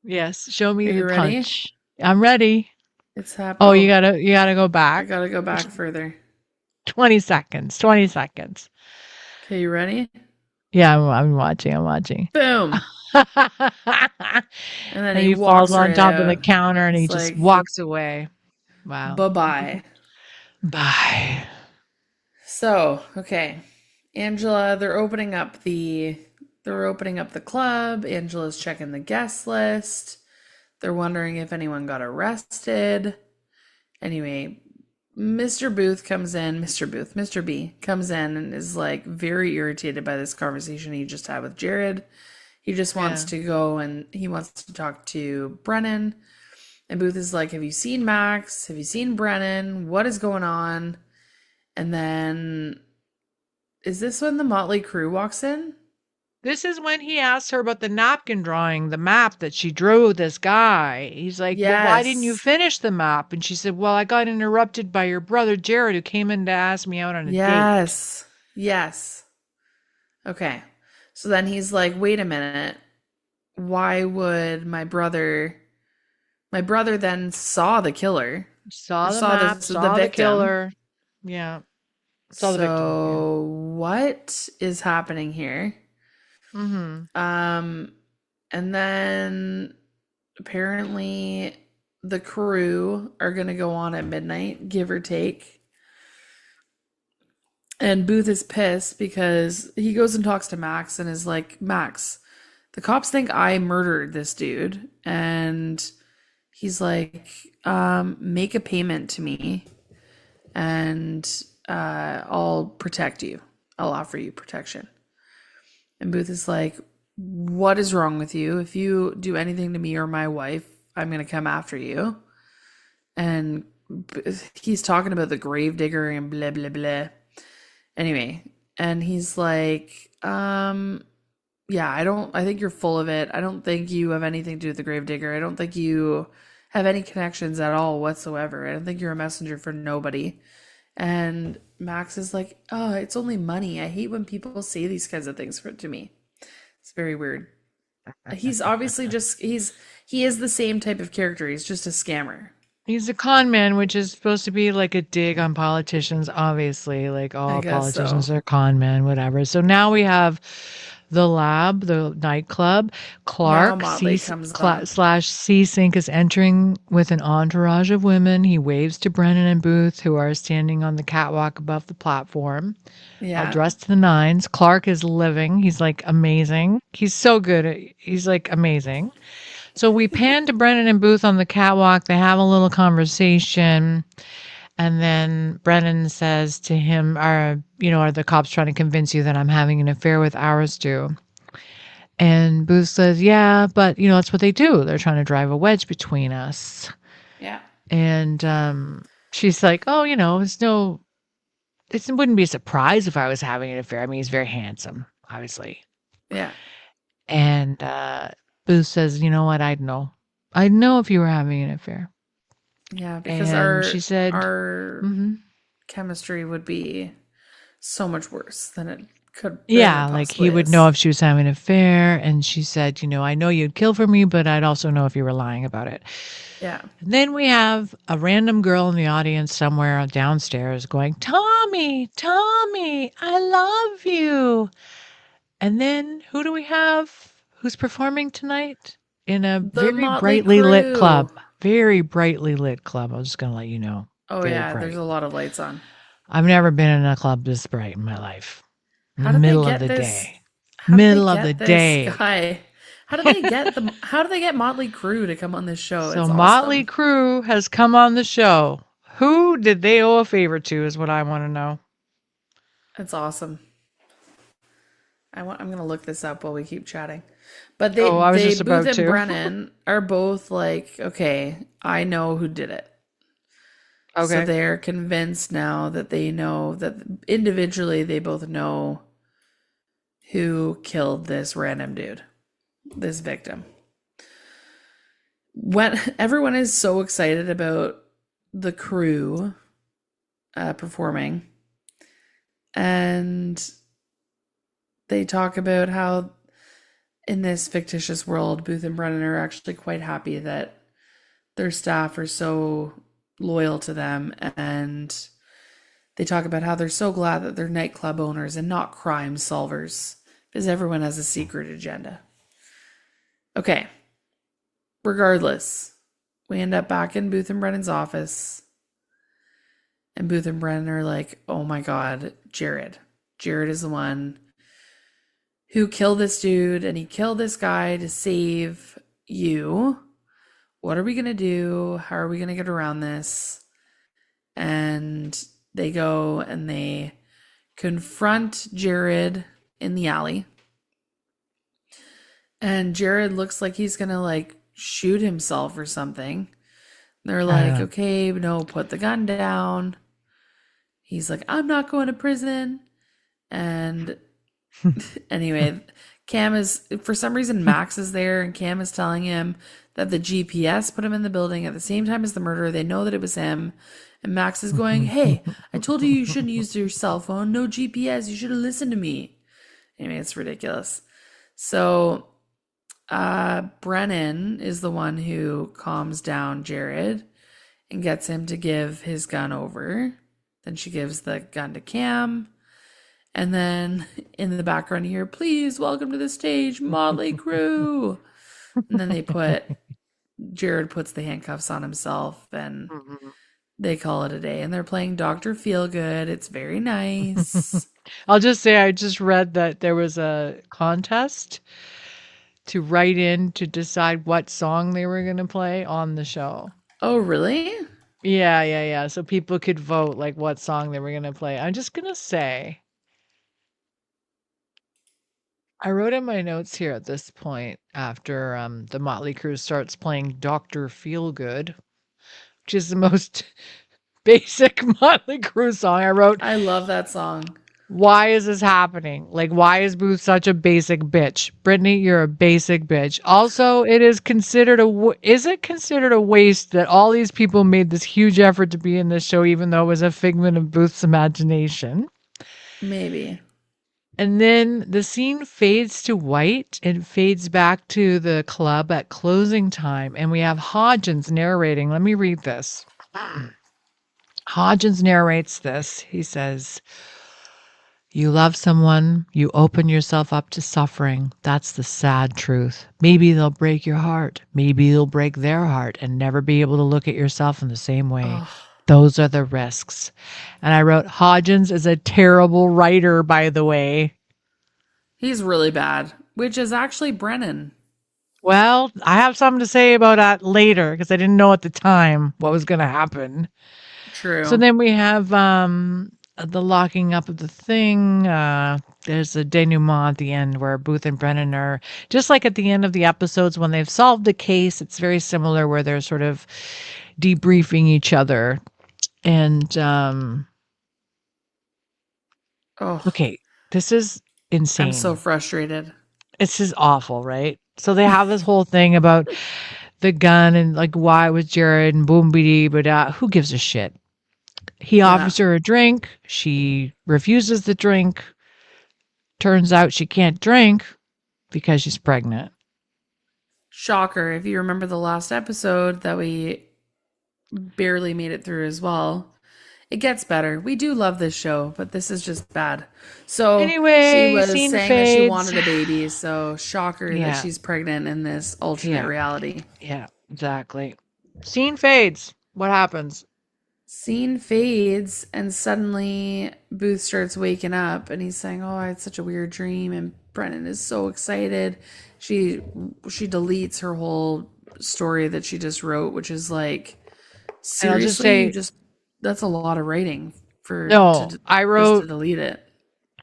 Speaker 2: Yes, show me the
Speaker 3: ready?
Speaker 2: punch. I'm ready.
Speaker 3: It's happening.
Speaker 2: Oh, you gotta go back.
Speaker 3: I gotta go back further.
Speaker 2: 20 seconds.
Speaker 3: Okay, you ready?
Speaker 2: Yeah, I'm watching.
Speaker 3: Boom. And then
Speaker 2: he falls on top of the counter and he just walks away. Wow.
Speaker 3: Bye-bye.
Speaker 2: Bye.
Speaker 3: So, okay. Angela, they're opening up the club. Angela's checking the guest list. They're wondering if anyone got arrested. Anyway, Mr. B comes in and is like very irritated by this conversation he just had with Jared. He just wants to go and he wants to talk to Brennan. And Booth is like, have you seen Max? Have you seen Brennan? What is going on? And then, is this when the Motley Crew walks in?
Speaker 2: This is when he asks her about the napkin drawing, the map that she drew this guy. He's like, well, why didn't you finish the map? And she said, well, I got interrupted by your brother, Jared, who came in to ask me out on a date.
Speaker 3: Yes. Okay. So then he's like, wait a minute. Why would my brother then saw the killer?
Speaker 2: Saw the killer. Yeah. Saw the victim.
Speaker 3: So what is happening here?
Speaker 2: Mm-hmm.
Speaker 3: And then apparently the crew are going to go on at midnight, give or take. And Booth is pissed because he goes and talks to Max and is like, Max, the cops think I murdered this dude. And he's like, make a payment to me and I'll protect you. I'll offer you protection. And Booth is like, what is wrong with you? If you do anything to me or my wife, I'm going to come after you. And he's talking about the gravedigger and blah, blah, blah. Anyway, and he's like, I think you're full of it. I don't think you have anything to do with the gravedigger. I don't think you have any connections at all whatsoever. I don't think you're a messenger for nobody. And Max is like, oh, it's only money. I hate when people say these kinds of things to me. It's very weird. He's obviously he is the same type of character. He's just a scammer.
Speaker 2: He's a con man, which is supposed to be like a dig on politicians, obviously. Like all politicians are con men, whatever. So now we have the lab, the nightclub. Clark
Speaker 3: Motley comes on.
Speaker 2: slash C-Sync is entering with an entourage of women. He waves to Brennan and Booth, who are standing on the catwalk above the platform, all
Speaker 3: Yeah.
Speaker 2: dressed to the nines. Clark is living. He's like amazing. He's so good. He's like amazing. So we pan to Brennan and Booth on the catwalk. They have a little conversation. And then Brennan says to him, are the cops trying to convince you that I'm having an affair with Aristu? And Booth says, yeah, but that's what they do. They're trying to drive a wedge between us.
Speaker 3: Yeah.
Speaker 2: And she's like, oh, it wouldn't be a surprise if I was having an affair. I mean, he's very handsome, obviously.
Speaker 3: Yeah.
Speaker 2: And Booth says, you know what? I'd know if you were having an affair.
Speaker 3: Yeah, because
Speaker 2: And she said,
Speaker 3: our chemistry would be so much worse than it could.
Speaker 2: yeah, like he would know if she was having an affair. And she said, I know you'd kill for me, but I'd also know if you were lying about it.
Speaker 3: Yeah.
Speaker 2: And then we have a random girl in the audience somewhere downstairs going, Tommy, I love you. And then who do we have who's performing tonight in a very
Speaker 3: Motley
Speaker 2: brightly lit
Speaker 3: Crew.
Speaker 2: club? Very brightly lit club. I was just going to let you know.
Speaker 3: Oh,
Speaker 2: Very
Speaker 3: yeah.
Speaker 2: bright.
Speaker 3: There's a lot of lights on.
Speaker 2: I've never been in a club this bright in my life.
Speaker 3: How did
Speaker 2: Middle
Speaker 3: they
Speaker 2: of
Speaker 3: get
Speaker 2: the
Speaker 3: this?
Speaker 2: day.
Speaker 3: How
Speaker 2: Middle
Speaker 3: did
Speaker 2: of
Speaker 3: they
Speaker 2: the
Speaker 3: get this
Speaker 2: day.
Speaker 3: guy? How did they get How did they get Motley Crew to come on this show?
Speaker 2: So
Speaker 3: It's
Speaker 2: Motley
Speaker 3: awesome.
Speaker 2: Crue has come on the show. Who did they owe a favor to is what I want to know.
Speaker 3: It's awesome. I'm going to look this up while we keep chatting. But
Speaker 2: I was just about
Speaker 3: Booth and
Speaker 2: to.
Speaker 3: Brennan are both like, okay, I know who did it.
Speaker 2: Okay.
Speaker 3: So they're convinced now that they know that individually they both know who killed this random dude, this victim. When everyone is so excited about the crew performing, and they talk about how in this fictitious world, Booth and Brennan are actually quite happy that their staff are so loyal to them, and they talk about how they're so glad that they're nightclub owners and not crime solvers, because everyone has a secret agenda. Okay. Regardless, we end up back in Booth and Brennan's office, and Booth and Brennan are like, oh my God, Jared. Jared is the one who killed this dude, and he killed this guy to save you. What are we going to do? How are we going to get around this? And they go and they confront Jared in the alley. And Jared looks like he's going to shoot himself or something. They're like, okay, no, put the gun down. He's like, I'm not going to prison. And anyway, Cam is, for some reason, Max is there, and Cam is telling him that the GPS put him in the building at the same time as the murderer. They know that it was him. And Max is going, hey, I told you shouldn't use your cell phone. No GPS. You should have listened to me. Anyway, it's ridiculous. So Brennan is the one who calms down Jared and gets him to give his gun over. Then she gives the gun to Cam. And then in the background you hear, please welcome to the stage, Motley Crue. And then Jared puts the handcuffs on himself, and they call it a day. And they're playing Dr. Feelgood. It's very nice.
Speaker 2: I'll just say I just read that there was a contest to write in to decide what song they were going to play on the show.
Speaker 3: Oh, really?
Speaker 2: Yeah. So people could vote what song they were going to play. I'm just going to say, I wrote in my notes here at this point after the Motley Crue starts playing Dr. Feelgood, which is the most basic Motley Crue song.
Speaker 3: I love that song.
Speaker 2: Why is this happening? Why is Booth such a basic bitch? Brittany, you're a basic bitch. Also, is it considered a waste that all these people made this huge effort to be in this show, even though it was a figment of Booth's imagination?
Speaker 3: Maybe.
Speaker 2: And then the scene fades to white and fades back to the club at closing time. And we have HODGINS narrating. Let me read this. HODGINS narrates this. He says, You love someone, you open yourself up to suffering. That's the sad truth. Maybe they'll break your heart. Maybe you'll break their heart and never be able to look at yourself in the same way.
Speaker 3: Oh,
Speaker 2: Those are the risks. And I wrote, Hodgins is a terrible writer, by the way.
Speaker 3: he's really bad, which is actually Brennan.
Speaker 2: Well, I have something to say about that later because I didn't know at the time what was going to happen.
Speaker 3: True.
Speaker 2: So then we have the locking up of the thing. There's a denouement at the end where Booth and Brennan are just like at the end of the episodes when they've solved the case. It's very similar where they're sort of debriefing each other. And
Speaker 3: Oh,
Speaker 2: okay, this is insane.
Speaker 3: I'm so frustrated.
Speaker 2: It's just awful, right? So they have this whole thing about the gun and like why it was Jared and boom bidi but who gives a shit? He offers her a drink. She refuses the drink. Turns out she can't drink because she's pregnant.
Speaker 3: Shocker. If you remember the last episode that we barely made it through as well. It gets better. We do love this show, but this is just bad. So
Speaker 2: Anyway,
Speaker 3: she was
Speaker 2: scene
Speaker 3: saying that she
Speaker 2: fades.
Speaker 3: wanted a baby. So shocker
Speaker 2: Yeah.
Speaker 3: that she's pregnant in this alternate reality.
Speaker 2: Yeah, exactly. Scene fades. What happens?
Speaker 3: Scene fades and suddenly Booth starts waking up and he's saying, "Oh, I had such a weird dream." And Brennan is so excited. She deletes her whole story that she just wrote, which is like,
Speaker 2: And I'll just
Speaker 3: seriously,
Speaker 2: say,
Speaker 3: that's a lot of writing for
Speaker 2: no, I
Speaker 3: just
Speaker 2: wrote,
Speaker 3: to delete it.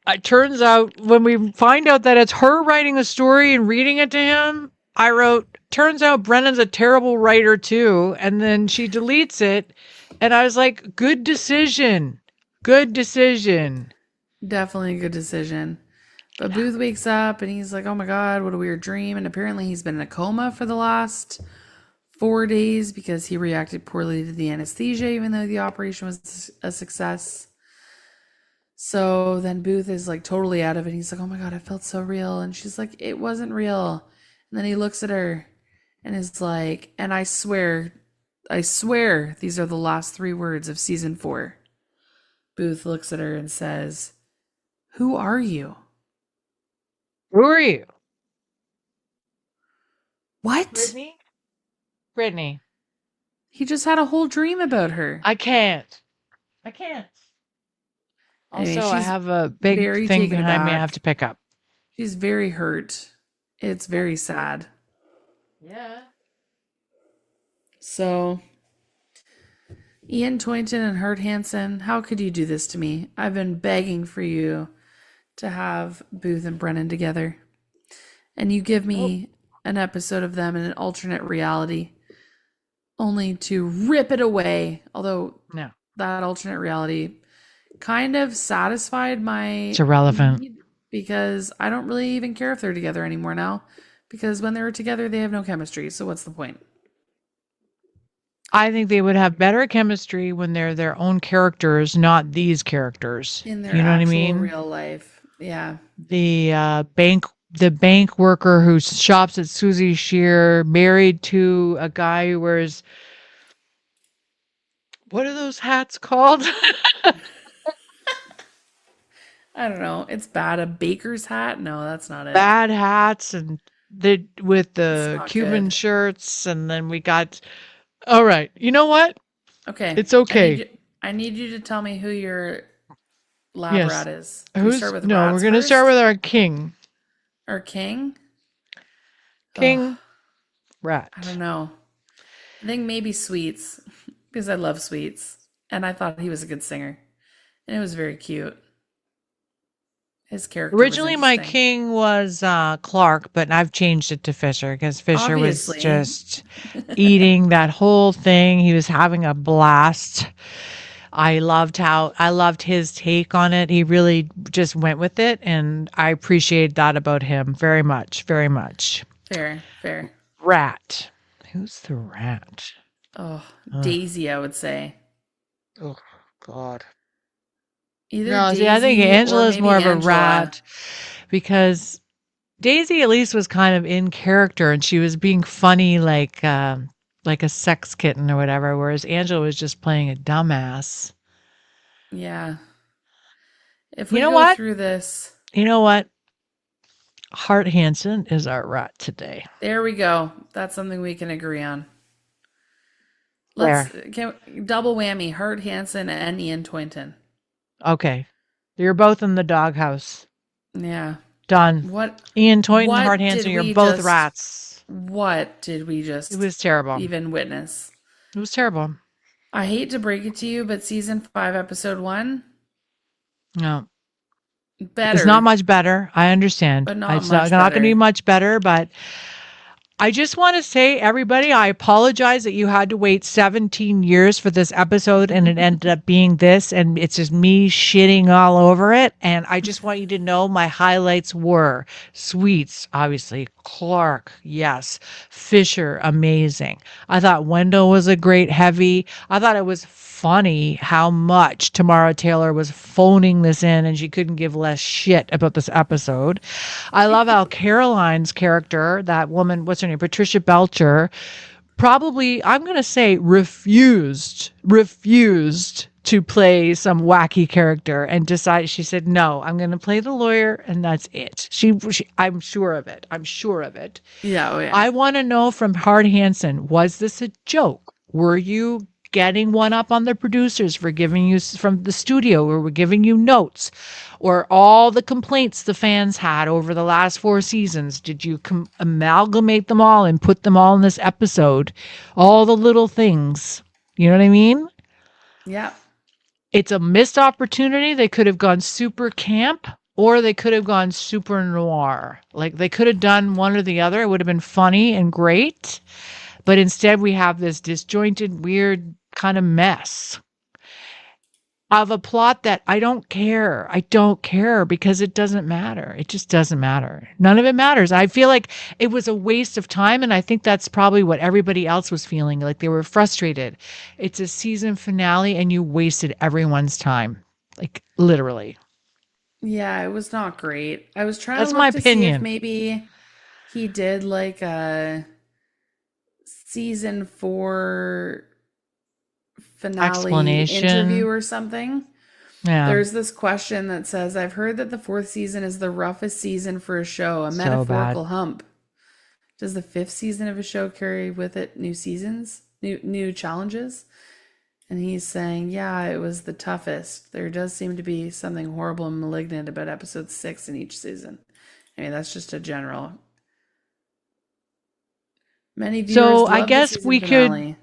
Speaker 2: it turns out when we find out that it's her writing the story and reading it to him, I wrote, turns out Brennan's a terrible writer too. And then she deletes it. And I was like, good decision. Good decision.
Speaker 3: Definitely a good decision. But Booth wakes up and he's like, "Oh my God, what a weird dream." And apparently he's been in a coma for the last 4 days because he reacted poorly to the anesthesia, even though the operation was a success. So then Booth is like totally out of it. He's like, "Oh my God, it felt so real." And she's like, "It wasn't real." And then he looks at her and is like, and I swear these are the last 3 words of season 4. Booth looks at her and says, "Who are you?"
Speaker 2: Who are you?
Speaker 3: What?
Speaker 2: Brittany.
Speaker 3: He just had a whole dream about her.
Speaker 2: I can't.
Speaker 3: Anyway,
Speaker 2: Also, I
Speaker 3: she's
Speaker 2: have a big
Speaker 3: very
Speaker 2: thing
Speaker 3: taken
Speaker 2: behind me I
Speaker 3: aback.
Speaker 2: have to pick up.
Speaker 3: She's very hurt. It's very sad.
Speaker 2: Yeah.
Speaker 3: So, Ian Toynton and Hart Hansen, how could you do this to me? I've been begging for you to have Booth and Brennan together. And you give me an episode of them in an alternate reality, only to rip it away. Although
Speaker 2: No.
Speaker 3: that alternate reality kind of satisfied my
Speaker 2: It's irrelevant.
Speaker 3: need, because I don't really even care if they're together anymore now, because when they were together they have no chemistry, so what's the point?
Speaker 2: I think they would have better chemistry when they're their own characters, not these characters.
Speaker 3: In their
Speaker 2: You know what I
Speaker 3: actual
Speaker 2: mean?
Speaker 3: real life. Yeah.
Speaker 2: The bank worker who shops at Susie Shear, married to a guy who wears, what are those hats called?
Speaker 3: I don't know. It's bad. A baker's hat? No, that's not it.
Speaker 2: Bad hats and with
Speaker 3: It's
Speaker 2: the
Speaker 3: not
Speaker 2: Cuban
Speaker 3: good.
Speaker 2: shirts, and then we got. All right, you know what?
Speaker 3: Okay.
Speaker 2: It's okay.
Speaker 3: I need you to tell me who your lab
Speaker 2: Yes.
Speaker 3: rat is. Can we start with
Speaker 2: No,
Speaker 3: rats
Speaker 2: we're going to
Speaker 3: first?
Speaker 2: start with our king.
Speaker 3: Our king?
Speaker 2: King
Speaker 3: Ugh,
Speaker 2: rat.
Speaker 3: I don't know. I think maybe Sweets, because I love Sweets. And I thought he was a good singer. And it was very cute. His character
Speaker 2: Originally,
Speaker 3: was
Speaker 2: my
Speaker 3: interesting.
Speaker 2: king was Clark, but I've changed it to Fisher because Fisher
Speaker 3: Obviously.
Speaker 2: was just eating that whole thing. He was having a blast. I loved his take on it. He really just went with it, and I appreciate that about him very much, very much.
Speaker 3: Fair.
Speaker 2: Rat. Who's the rat?
Speaker 3: Oh, Daisy, I would say.
Speaker 2: Oh, God.
Speaker 3: Either
Speaker 2: No,
Speaker 3: Daisy
Speaker 2: see, I think
Speaker 3: or
Speaker 2: Angela's
Speaker 3: maybe
Speaker 2: more of a
Speaker 3: Angela.
Speaker 2: rat because Daisy at least was kind of in character and she was being funny like a sex kitten or whatever, whereas Angela was just playing a dumbass.
Speaker 3: Yeah. If
Speaker 2: You
Speaker 3: we
Speaker 2: know
Speaker 3: go
Speaker 2: what?
Speaker 3: through this,
Speaker 2: You know what? Hart Hansen is our rat today.
Speaker 3: there we go. That's something we can agree on.
Speaker 2: Where?
Speaker 3: Double whammy, Hart Hansen and Ian Toynton.
Speaker 2: Okay. You're both in the doghouse.
Speaker 3: Yeah.
Speaker 2: Done.
Speaker 3: What
Speaker 2: Ian Toynton, Hart
Speaker 3: what did
Speaker 2: Hansen, you're
Speaker 3: we
Speaker 2: both
Speaker 3: just
Speaker 2: rats.
Speaker 3: what did we
Speaker 2: It
Speaker 3: just
Speaker 2: was terrible.
Speaker 3: even witness?
Speaker 2: It was terrible.
Speaker 3: I hate to break it to you, but season 5, episode 1,
Speaker 2: No.
Speaker 3: better.
Speaker 2: It's not much better. I understand.
Speaker 3: But not
Speaker 2: It's
Speaker 3: much
Speaker 2: not going to be
Speaker 3: better.
Speaker 2: much better, but I just want to say, everybody, I apologize that you had to wait 17 years for this episode and it ended up being this, and it's just me shitting all over it. And I just want you to know my highlights were Sweets, obviously, Clark, yes, Fischer, amazing. I thought Wendell was a great heavy. I thought it was funny how much Tamara Taylor was phoning this in and she couldn't give less shit about this episode. I love how Caroline's character, that woman, what's her name, Patricia Belcher, probably, I'm going to say, refused to play some wacky character and decided, she said, no, I'm going to play the lawyer and that's it. I'm sure of it.
Speaker 3: Yeah, oh yeah.
Speaker 2: I want to know from Hart Hansen, was this a joke? Were you getting one up on the producers for giving you from the studio, or were giving you notes, or all the complaints the fans had over the last 4 seasons? Did you amalgamate them all and put them all in this episode? All the little things. You know what I mean?
Speaker 3: Yeah.
Speaker 2: It's a missed opportunity. They could have gone super camp, or they could have gone super noir. Like, they could have done one or the other. It would have been funny and great. But instead, we have this disjointed, weird kind of mess of a plot that I don't care. I don't care because it doesn't matter. It just doesn't matter. None of it matters. I feel like it was a waste of time. And I think that's probably what everybody else was feeling. Like, they were frustrated. It's a season finale and you wasted everyone's time. Like, literally.
Speaker 3: Yeah, it was not great. I was trying
Speaker 2: That's
Speaker 3: to
Speaker 2: my
Speaker 3: look to see if
Speaker 2: opinion.
Speaker 3: maybe he did like a season 4 finale
Speaker 2: Explanation.
Speaker 3: interview or something.
Speaker 2: Yeah.
Speaker 3: There's this question that says, I've heard that the 4th season is the roughest season for a show, a
Speaker 2: So
Speaker 3: metaphorical
Speaker 2: bad.
Speaker 3: hump. Does the 5th season of a show carry with it new seasons, new challenges? And he's saying, yeah, it was the toughest. There does seem to be something horrible and malignant about episode 6 in each season. I mean, that's just a general. Many viewers
Speaker 2: So
Speaker 3: love
Speaker 2: I
Speaker 3: the
Speaker 2: guess
Speaker 3: season
Speaker 2: we
Speaker 3: finale.
Speaker 2: could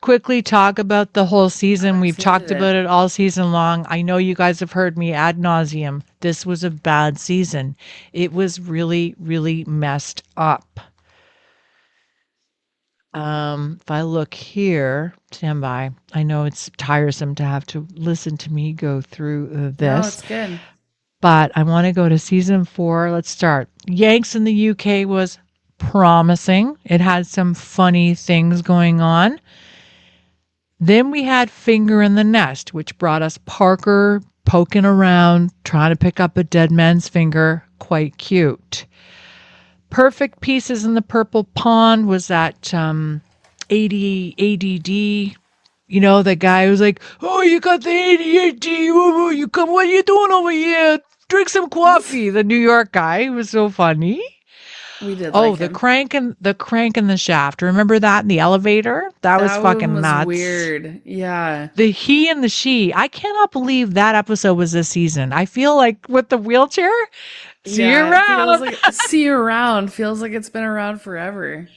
Speaker 2: quickly talk about the whole season. We've
Speaker 3: Let's
Speaker 2: talked
Speaker 3: hit
Speaker 2: about
Speaker 3: it.
Speaker 2: it all season long. I know you guys have heard me ad nauseum. This was a bad season. It was really, really messed up. If I look here, stand by. I know it's tiresome to have to listen to me go through
Speaker 3: No,
Speaker 2: this,
Speaker 3: it's good.
Speaker 2: but I want to go to season 4. Let's start. Yanks in the UK was promising. It had some funny things going on. Then we had Finger in the Nest, which brought us Parker poking around, trying to pick up a dead man's finger. Quite cute. Perfect Pieces in the Purple Pond was that ADD, you know, the guy who's like, oh, you got the ADHD, you come, what are you doing over here? Drink some coffee. The New York guy who was so funny.
Speaker 3: We did
Speaker 2: Oh,
Speaker 3: like
Speaker 2: the
Speaker 3: him.
Speaker 2: crank and the shaft. Remember that in the elevator? That was
Speaker 3: That
Speaker 2: fucking
Speaker 3: one was
Speaker 2: nuts.
Speaker 3: weird. Yeah.
Speaker 2: The he and the she. I cannot believe that episode was this season. I feel like with the wheelchair, see you
Speaker 3: Yeah, it feels
Speaker 2: around.
Speaker 3: like see you around. Feels like it's been around forever.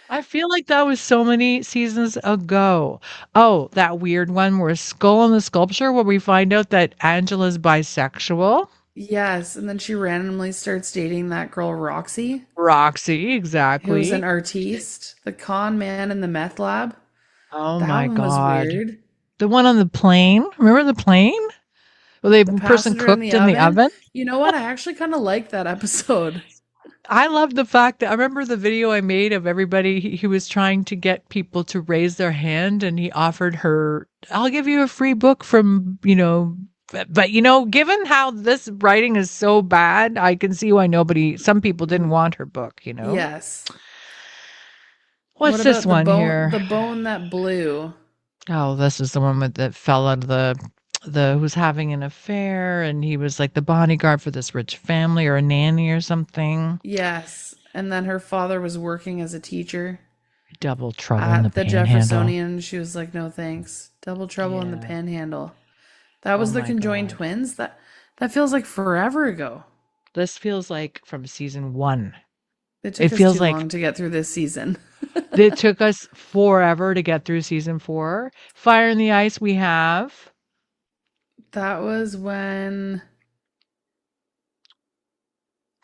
Speaker 2: I feel like that was so many seasons ago. Oh, that weird one where Skull and the Sculpture, where we find out that Angela's bisexual.
Speaker 3: Yes, and then she randomly starts dating that girl Roxy,
Speaker 2: Roxy,
Speaker 3: who's
Speaker 2: exactly.
Speaker 3: an artiste. The con man in the meth lab.
Speaker 2: Oh
Speaker 3: That
Speaker 2: my
Speaker 3: one was
Speaker 2: God.
Speaker 3: weird.
Speaker 2: The one on the plane. Remember the plane? Where the
Speaker 3: The
Speaker 2: person
Speaker 3: passenger in
Speaker 2: cooked
Speaker 3: the
Speaker 2: in the
Speaker 3: oven.
Speaker 2: oven?
Speaker 3: You know what? I actually kind of liked that episode.
Speaker 2: I love the fact that I remember the video I made of everybody. He was trying to get people to raise their hand and he offered her, I'll give you a free book from, but given how this writing is so bad, I can see why some people didn't want her book,
Speaker 3: Yes.
Speaker 2: What's
Speaker 3: What
Speaker 2: this
Speaker 3: about
Speaker 2: one here?
Speaker 3: The bone that blew.
Speaker 2: Oh, this is the one that fell out of the the who's having an affair, and he was like the bodyguard for this rich family or a nanny or something.
Speaker 3: Yes. And then her father was working as a teacher
Speaker 2: Double trouble in the
Speaker 3: at the
Speaker 2: Panhandle.
Speaker 3: Jeffersonian. She was like, no thanks. Double Trouble in the
Speaker 2: Yeah.
Speaker 3: Panhandle. That
Speaker 2: Oh
Speaker 3: was the
Speaker 2: my
Speaker 3: conjoined
Speaker 2: God.
Speaker 3: twins. That feels like forever ago.
Speaker 2: This feels like from season 1.
Speaker 3: It
Speaker 2: It
Speaker 3: took us
Speaker 2: feels
Speaker 3: too
Speaker 2: like
Speaker 3: long to get through this season.
Speaker 2: it took us forever to get through season 4. Fire in the Ice we have.
Speaker 3: That was when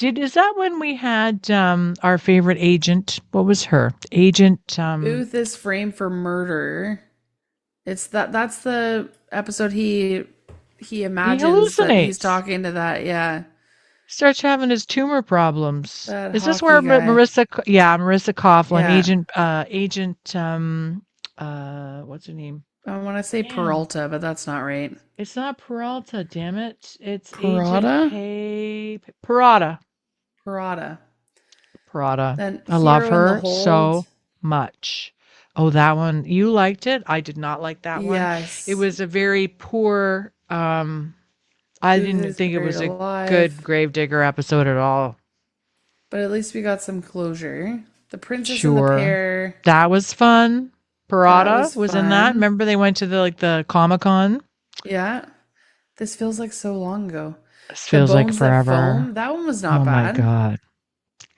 Speaker 2: Is that when we had our favorite agent? What was her? Agent
Speaker 3: Booth is framed for murder. That's the episode he
Speaker 2: he
Speaker 3: imagines that he's
Speaker 2: hallucinates.
Speaker 3: talking to that, yeah,
Speaker 2: Starts having his tumor problems.
Speaker 3: that
Speaker 2: Is this where
Speaker 3: hockey guy.
Speaker 2: Marissa Coughlin,
Speaker 3: Yeah.
Speaker 2: agent what's her name?
Speaker 3: I want to say
Speaker 2: Damn.
Speaker 3: Peralta, but that's not right.
Speaker 2: It's not Peralta, damn it. It's Agent
Speaker 3: Parada?
Speaker 2: Parada.
Speaker 3: Parada.
Speaker 2: Parada.
Speaker 3: Then
Speaker 2: I love
Speaker 3: Hero in the
Speaker 2: her so
Speaker 3: Hold.
Speaker 2: much. Oh, that one. You liked it? I did not like that one.
Speaker 3: Yes.
Speaker 2: It was a very poor I
Speaker 3: Booth
Speaker 2: didn't
Speaker 3: is
Speaker 2: think it
Speaker 3: buried
Speaker 2: was a
Speaker 3: alive.
Speaker 2: good Gravedigger episode at all.
Speaker 3: But at least we got some closure. The Princess and
Speaker 2: Sure.
Speaker 3: the Pear.
Speaker 2: That was fun. Parada was in that.
Speaker 3: fun.
Speaker 2: Remember they went to the Comic-Con?
Speaker 3: Yeah. This feels like so long ago.
Speaker 2: This
Speaker 3: The
Speaker 2: feels like
Speaker 3: Bones That
Speaker 2: forever.
Speaker 3: Foam, that one was not
Speaker 2: Oh my
Speaker 3: bad.
Speaker 2: God.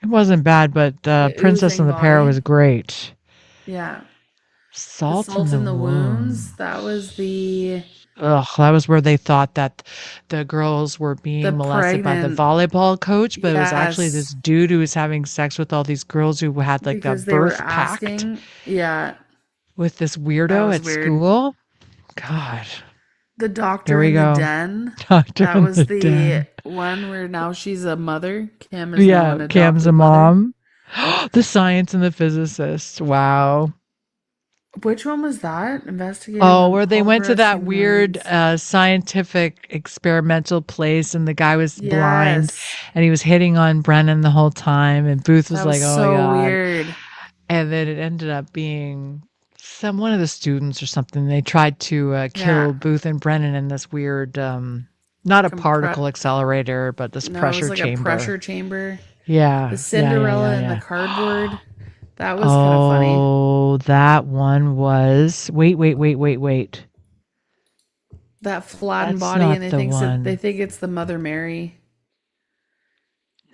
Speaker 2: It wasn't bad, but
Speaker 3: The
Speaker 2: Princess
Speaker 3: Oozing
Speaker 2: and the Pear
Speaker 3: Body.
Speaker 2: was great.
Speaker 3: Yeah.
Speaker 2: Salt,
Speaker 3: The Salt
Speaker 2: in the
Speaker 3: Wounds. That was the
Speaker 2: Ugh, that was where they thought that the girls were being molested by the
Speaker 3: pregnant.
Speaker 2: volleyball coach, but it was actually
Speaker 3: Yes.
Speaker 2: this dude who was having sex with all these girls who had like
Speaker 3: Because
Speaker 2: the
Speaker 3: they were
Speaker 2: birth pact
Speaker 3: asking. Yeah.
Speaker 2: with this
Speaker 3: That
Speaker 2: weirdo
Speaker 3: was
Speaker 2: at
Speaker 3: weird.
Speaker 2: school. God,
Speaker 3: The
Speaker 2: here
Speaker 3: Doctor
Speaker 2: we
Speaker 3: in the
Speaker 2: go.
Speaker 3: Den.
Speaker 2: Doctor
Speaker 3: That
Speaker 2: in
Speaker 3: was
Speaker 2: the
Speaker 3: the
Speaker 2: Den.
Speaker 3: one where now she's a mother. Cam is now
Speaker 2: Yeah,
Speaker 3: an
Speaker 2: Cam's a
Speaker 3: adopted mother.
Speaker 2: mom. The science and the physicist. Wow.
Speaker 3: Which one was that? Investigating
Speaker 2: Oh,
Speaker 3: the
Speaker 2: where they went to that
Speaker 3: pulverizing
Speaker 2: weird
Speaker 3: mines.
Speaker 2: scientific experimental place and the guy was blind
Speaker 3: Yes.
Speaker 2: and he was hitting on Brennan the whole time and Booth was
Speaker 3: That
Speaker 2: like,
Speaker 3: was
Speaker 2: "Oh my
Speaker 3: so
Speaker 2: God."
Speaker 3: weird.
Speaker 2: And then it ended up being one of the students or something. They tried to kill
Speaker 3: Yeah.
Speaker 2: Booth and Brennan in this weird not a particle
Speaker 3: Compre-
Speaker 2: accelerator, but this
Speaker 3: no, it was
Speaker 2: pressure
Speaker 3: like a
Speaker 2: chamber.
Speaker 3: pressure chamber. The
Speaker 2: Yeah.
Speaker 3: Cinderella and the cardboard. That was kind of funny.
Speaker 2: Oh, that one was wait.
Speaker 3: That flattened
Speaker 2: That's
Speaker 3: body,
Speaker 2: not
Speaker 3: and
Speaker 2: the
Speaker 3: they
Speaker 2: one.
Speaker 3: think it's the Mother Mary.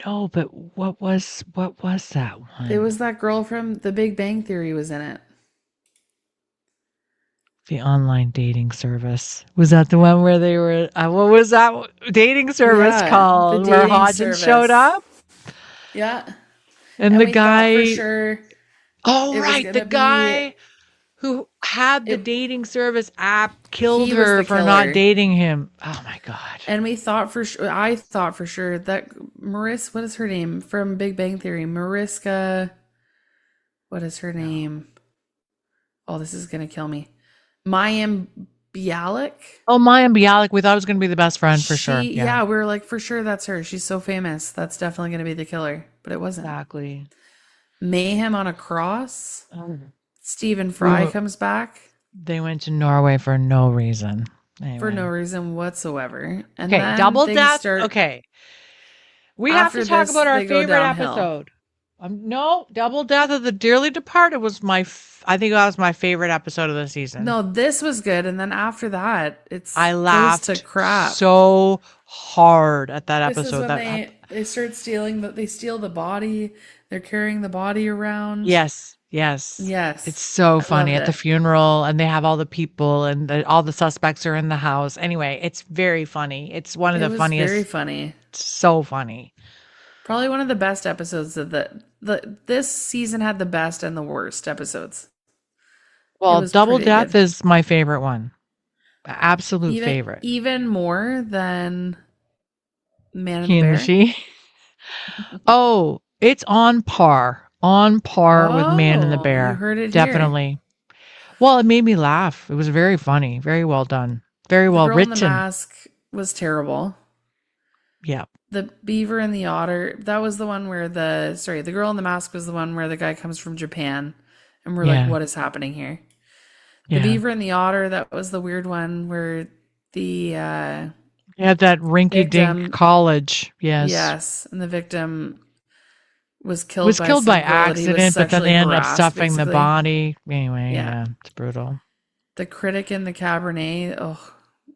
Speaker 2: No, but what was that one?
Speaker 3: It was that girl from The Big Bang Theory was in it.
Speaker 2: The online dating service. Was that the one where they were what was that dating service
Speaker 3: Yeah,
Speaker 2: called?
Speaker 3: the
Speaker 2: Where
Speaker 3: dating
Speaker 2: Hodgins showed
Speaker 3: service.
Speaker 2: up?
Speaker 3: Yeah.
Speaker 2: And
Speaker 3: And
Speaker 2: the
Speaker 3: we
Speaker 2: guy
Speaker 3: thought for sure
Speaker 2: Oh
Speaker 3: it was
Speaker 2: right, the
Speaker 3: gonna be
Speaker 2: guy who had the
Speaker 3: it.
Speaker 2: dating service app killed
Speaker 3: He was
Speaker 2: her
Speaker 3: the
Speaker 2: for not
Speaker 3: killer.
Speaker 2: dating him. Oh my God.
Speaker 3: And we thought for sure, I thought for sure that Marissa, what is her name from Big Bang Theory? Mariska, what is her name? Oh, this is going to kill me. Mayim Bialik?
Speaker 2: Oh, Maya Bialik, we thought it was going to be the best friend for sure.
Speaker 3: Yeah, we were like, for sure that's her. She's so famous. That's definitely going to be the killer. But it wasn't.
Speaker 2: Exactly.
Speaker 3: Mayhem on a Cross.
Speaker 2: Oh.
Speaker 3: Stephen Fry
Speaker 2: Well,
Speaker 3: comes back
Speaker 2: They went to Norway for no reason. Anyway.
Speaker 3: for no reason whatsoever. And
Speaker 2: Okay,
Speaker 3: then
Speaker 2: double
Speaker 3: things
Speaker 2: death.
Speaker 3: start.
Speaker 2: Okay. We have
Speaker 3: After
Speaker 2: to talk
Speaker 3: this,
Speaker 2: about our
Speaker 3: they go
Speaker 2: favorite
Speaker 3: downhill.
Speaker 2: episode. No, Double Death of the Dearly Departed was I think that was my favorite episode of the season.
Speaker 3: No, this was good. And then after that,
Speaker 2: I
Speaker 3: goes
Speaker 2: laughed
Speaker 3: to crap.
Speaker 2: so hard at that
Speaker 3: This is
Speaker 2: episode.
Speaker 3: when they start stealing, they steal the body. They're carrying the body around.
Speaker 2: Yes. It's so funny at the funeral, and they have all the people, and all the suspects are in the house. Anyway, it's very funny. It's one of the funniest.
Speaker 3: Very funny.
Speaker 2: So funny.
Speaker 3: Probably one of the best episodes of this season had the best and the worst episodes.
Speaker 2: Well, Double Death
Speaker 3: good.
Speaker 2: is my favorite one. Absolute favorite.
Speaker 3: Even more than Man
Speaker 2: He
Speaker 3: and
Speaker 2: and
Speaker 3: the
Speaker 2: the She. Oh, it's on par. On par with Man and the Bear.
Speaker 3: You heard it
Speaker 2: Definitely.
Speaker 3: here.
Speaker 2: Well, it made me laugh. It was very funny. Very well done. Very well written.
Speaker 3: The Mask was terrible.
Speaker 2: Yeah.
Speaker 3: The Beaver and the Otter, that was the one where the Girl in the Mask was the one where the guy comes from Japan and we're like, what is happening here? The Beaver and the Otter, that was the weird one where the
Speaker 2: Had that rinky-dink
Speaker 3: victim-
Speaker 2: college. Yes.
Speaker 3: yes, and the victim was killed
Speaker 2: Was
Speaker 3: by
Speaker 2: killed by
Speaker 3: some girl that he was
Speaker 2: accident, but then
Speaker 3: sexually
Speaker 2: they end up
Speaker 3: harassed,
Speaker 2: stuffing the
Speaker 3: basically.
Speaker 2: body. Anyway,
Speaker 3: Yeah.
Speaker 2: yeah, it's brutal.
Speaker 3: The critic in the Cabernet.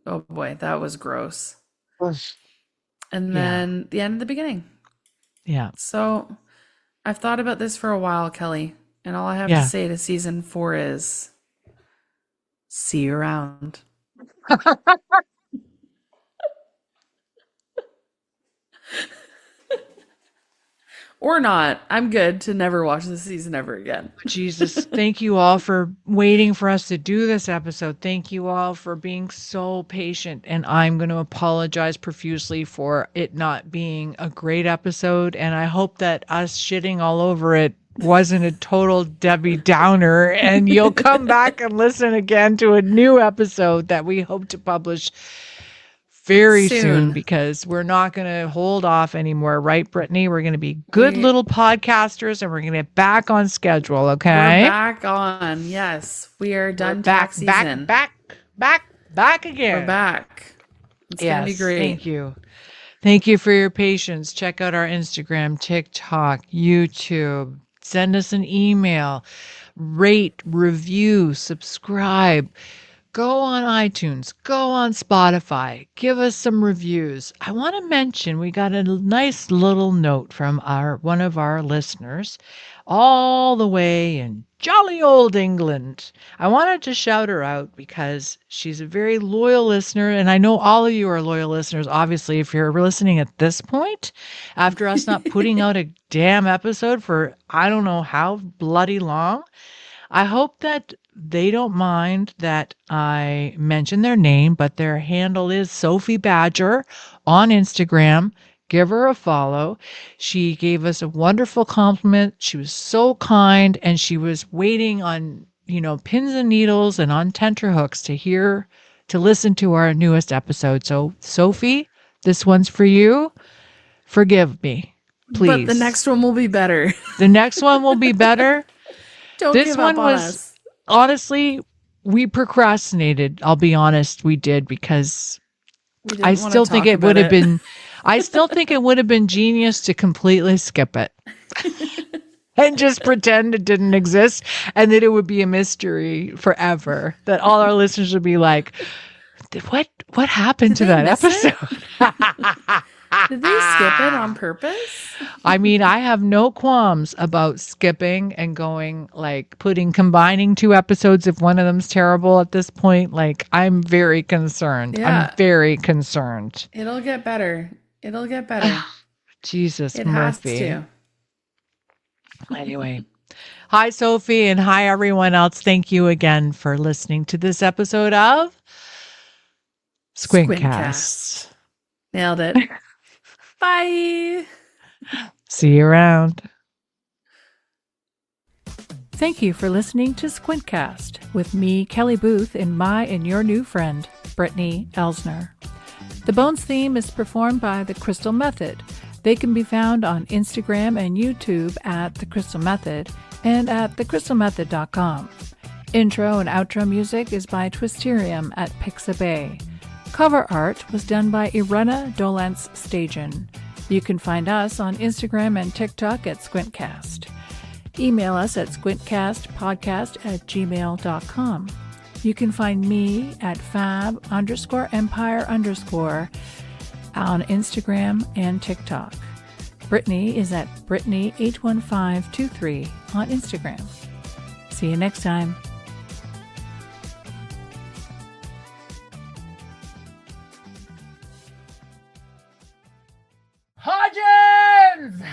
Speaker 3: Oh boy, that was gross. And then the end of the beginning.
Speaker 2: Yeah.
Speaker 3: So I've thought about this for a while, Kelly, and all I have to say to season 4 is see you around. Or not. I'm good to never watch this season ever again.
Speaker 2: Jesus, thank you all for waiting for us to do this episode. Thank you all for being so patient. And I'm going to apologize profusely for it not being a great episode. And I hope that us shitting all over it wasn't a total Debbie Downer. And you'll come back and listen again to a new episode that we hope to publish very soon, because we're not going to hold off anymore, right, Brittany? We're going to be good little podcasters, and we're going to get back on schedule, okay?
Speaker 3: We're back on. Yes, we are done tax season.
Speaker 2: Back again.
Speaker 3: We're back. It's going to be great.
Speaker 2: Thank you. Thank you for your patience. Check out our Instagram, TikTok, YouTube. Send us an email. Rate, review, subscribe. Go on iTunes, go on Spotify, give us some reviews. I want to mention we got a nice little note from one of our listeners all the way in jolly old England. I wanted to shout her out because she's a very loyal listener, and I know all of you are loyal listeners, obviously, if you're listening at this point, after us not putting out a damn episode for I don't know how bloody long. I hope that they don't mind that I mention their name, but their handle is Sophie Badger on Instagram. Give her a follow. She gave us a wonderful compliment. She was so kind, and she was waiting on, pins and needles and on tenterhooks to listen to our newest episode. So, Sophie, this one's for you. Forgive me, please.
Speaker 3: But the next one will be better.
Speaker 2: The next one will be better.
Speaker 3: Don't
Speaker 2: this
Speaker 3: give
Speaker 2: one
Speaker 3: up on
Speaker 2: was
Speaker 3: us.
Speaker 2: Honestly, we procrastinated. I'll be honest, we did, because I still think it would have been genius to completely skip it and just pretend it didn't exist, and that it would be a mystery forever, that all our listeners would be like, what happened to that episode?
Speaker 3: Did they skip it on purpose?
Speaker 2: I mean, I have no qualms about skipping and going, combining 2 episodes if one of them's terrible at this point. I'm very concerned.
Speaker 3: Yeah.
Speaker 2: I'm very concerned.
Speaker 3: It'll get better.
Speaker 2: Jesus,
Speaker 3: it
Speaker 2: Murphy.
Speaker 3: Has to.
Speaker 2: Anyway. Hi, Sophie, and hi, everyone else. Thank you again for listening to this episode of Squintcast.
Speaker 3: Nailed it. Bye.
Speaker 2: See you around.
Speaker 4: Thank you for listening to Squintcast with me, Kelly Booth, and your new friend, Brittany Elsner. The Bones theme is performed by The Crystal Method. They can be found on Instagram and YouTube at The Crystal Method and at thecrystalmethod.com. Intro and outro music is by Twisterium at Pixabay. Cover art was done by Irena Dolence-Stajan. You can find us on Instagram and TikTok at Squintcast. Email us at squintcastpodcast@gmail.com. You can find me at fab_empire_ on Instagram and TikTok. Brittany is at Brittany81523 on Instagram. See you next time.
Speaker 2: HODGINS!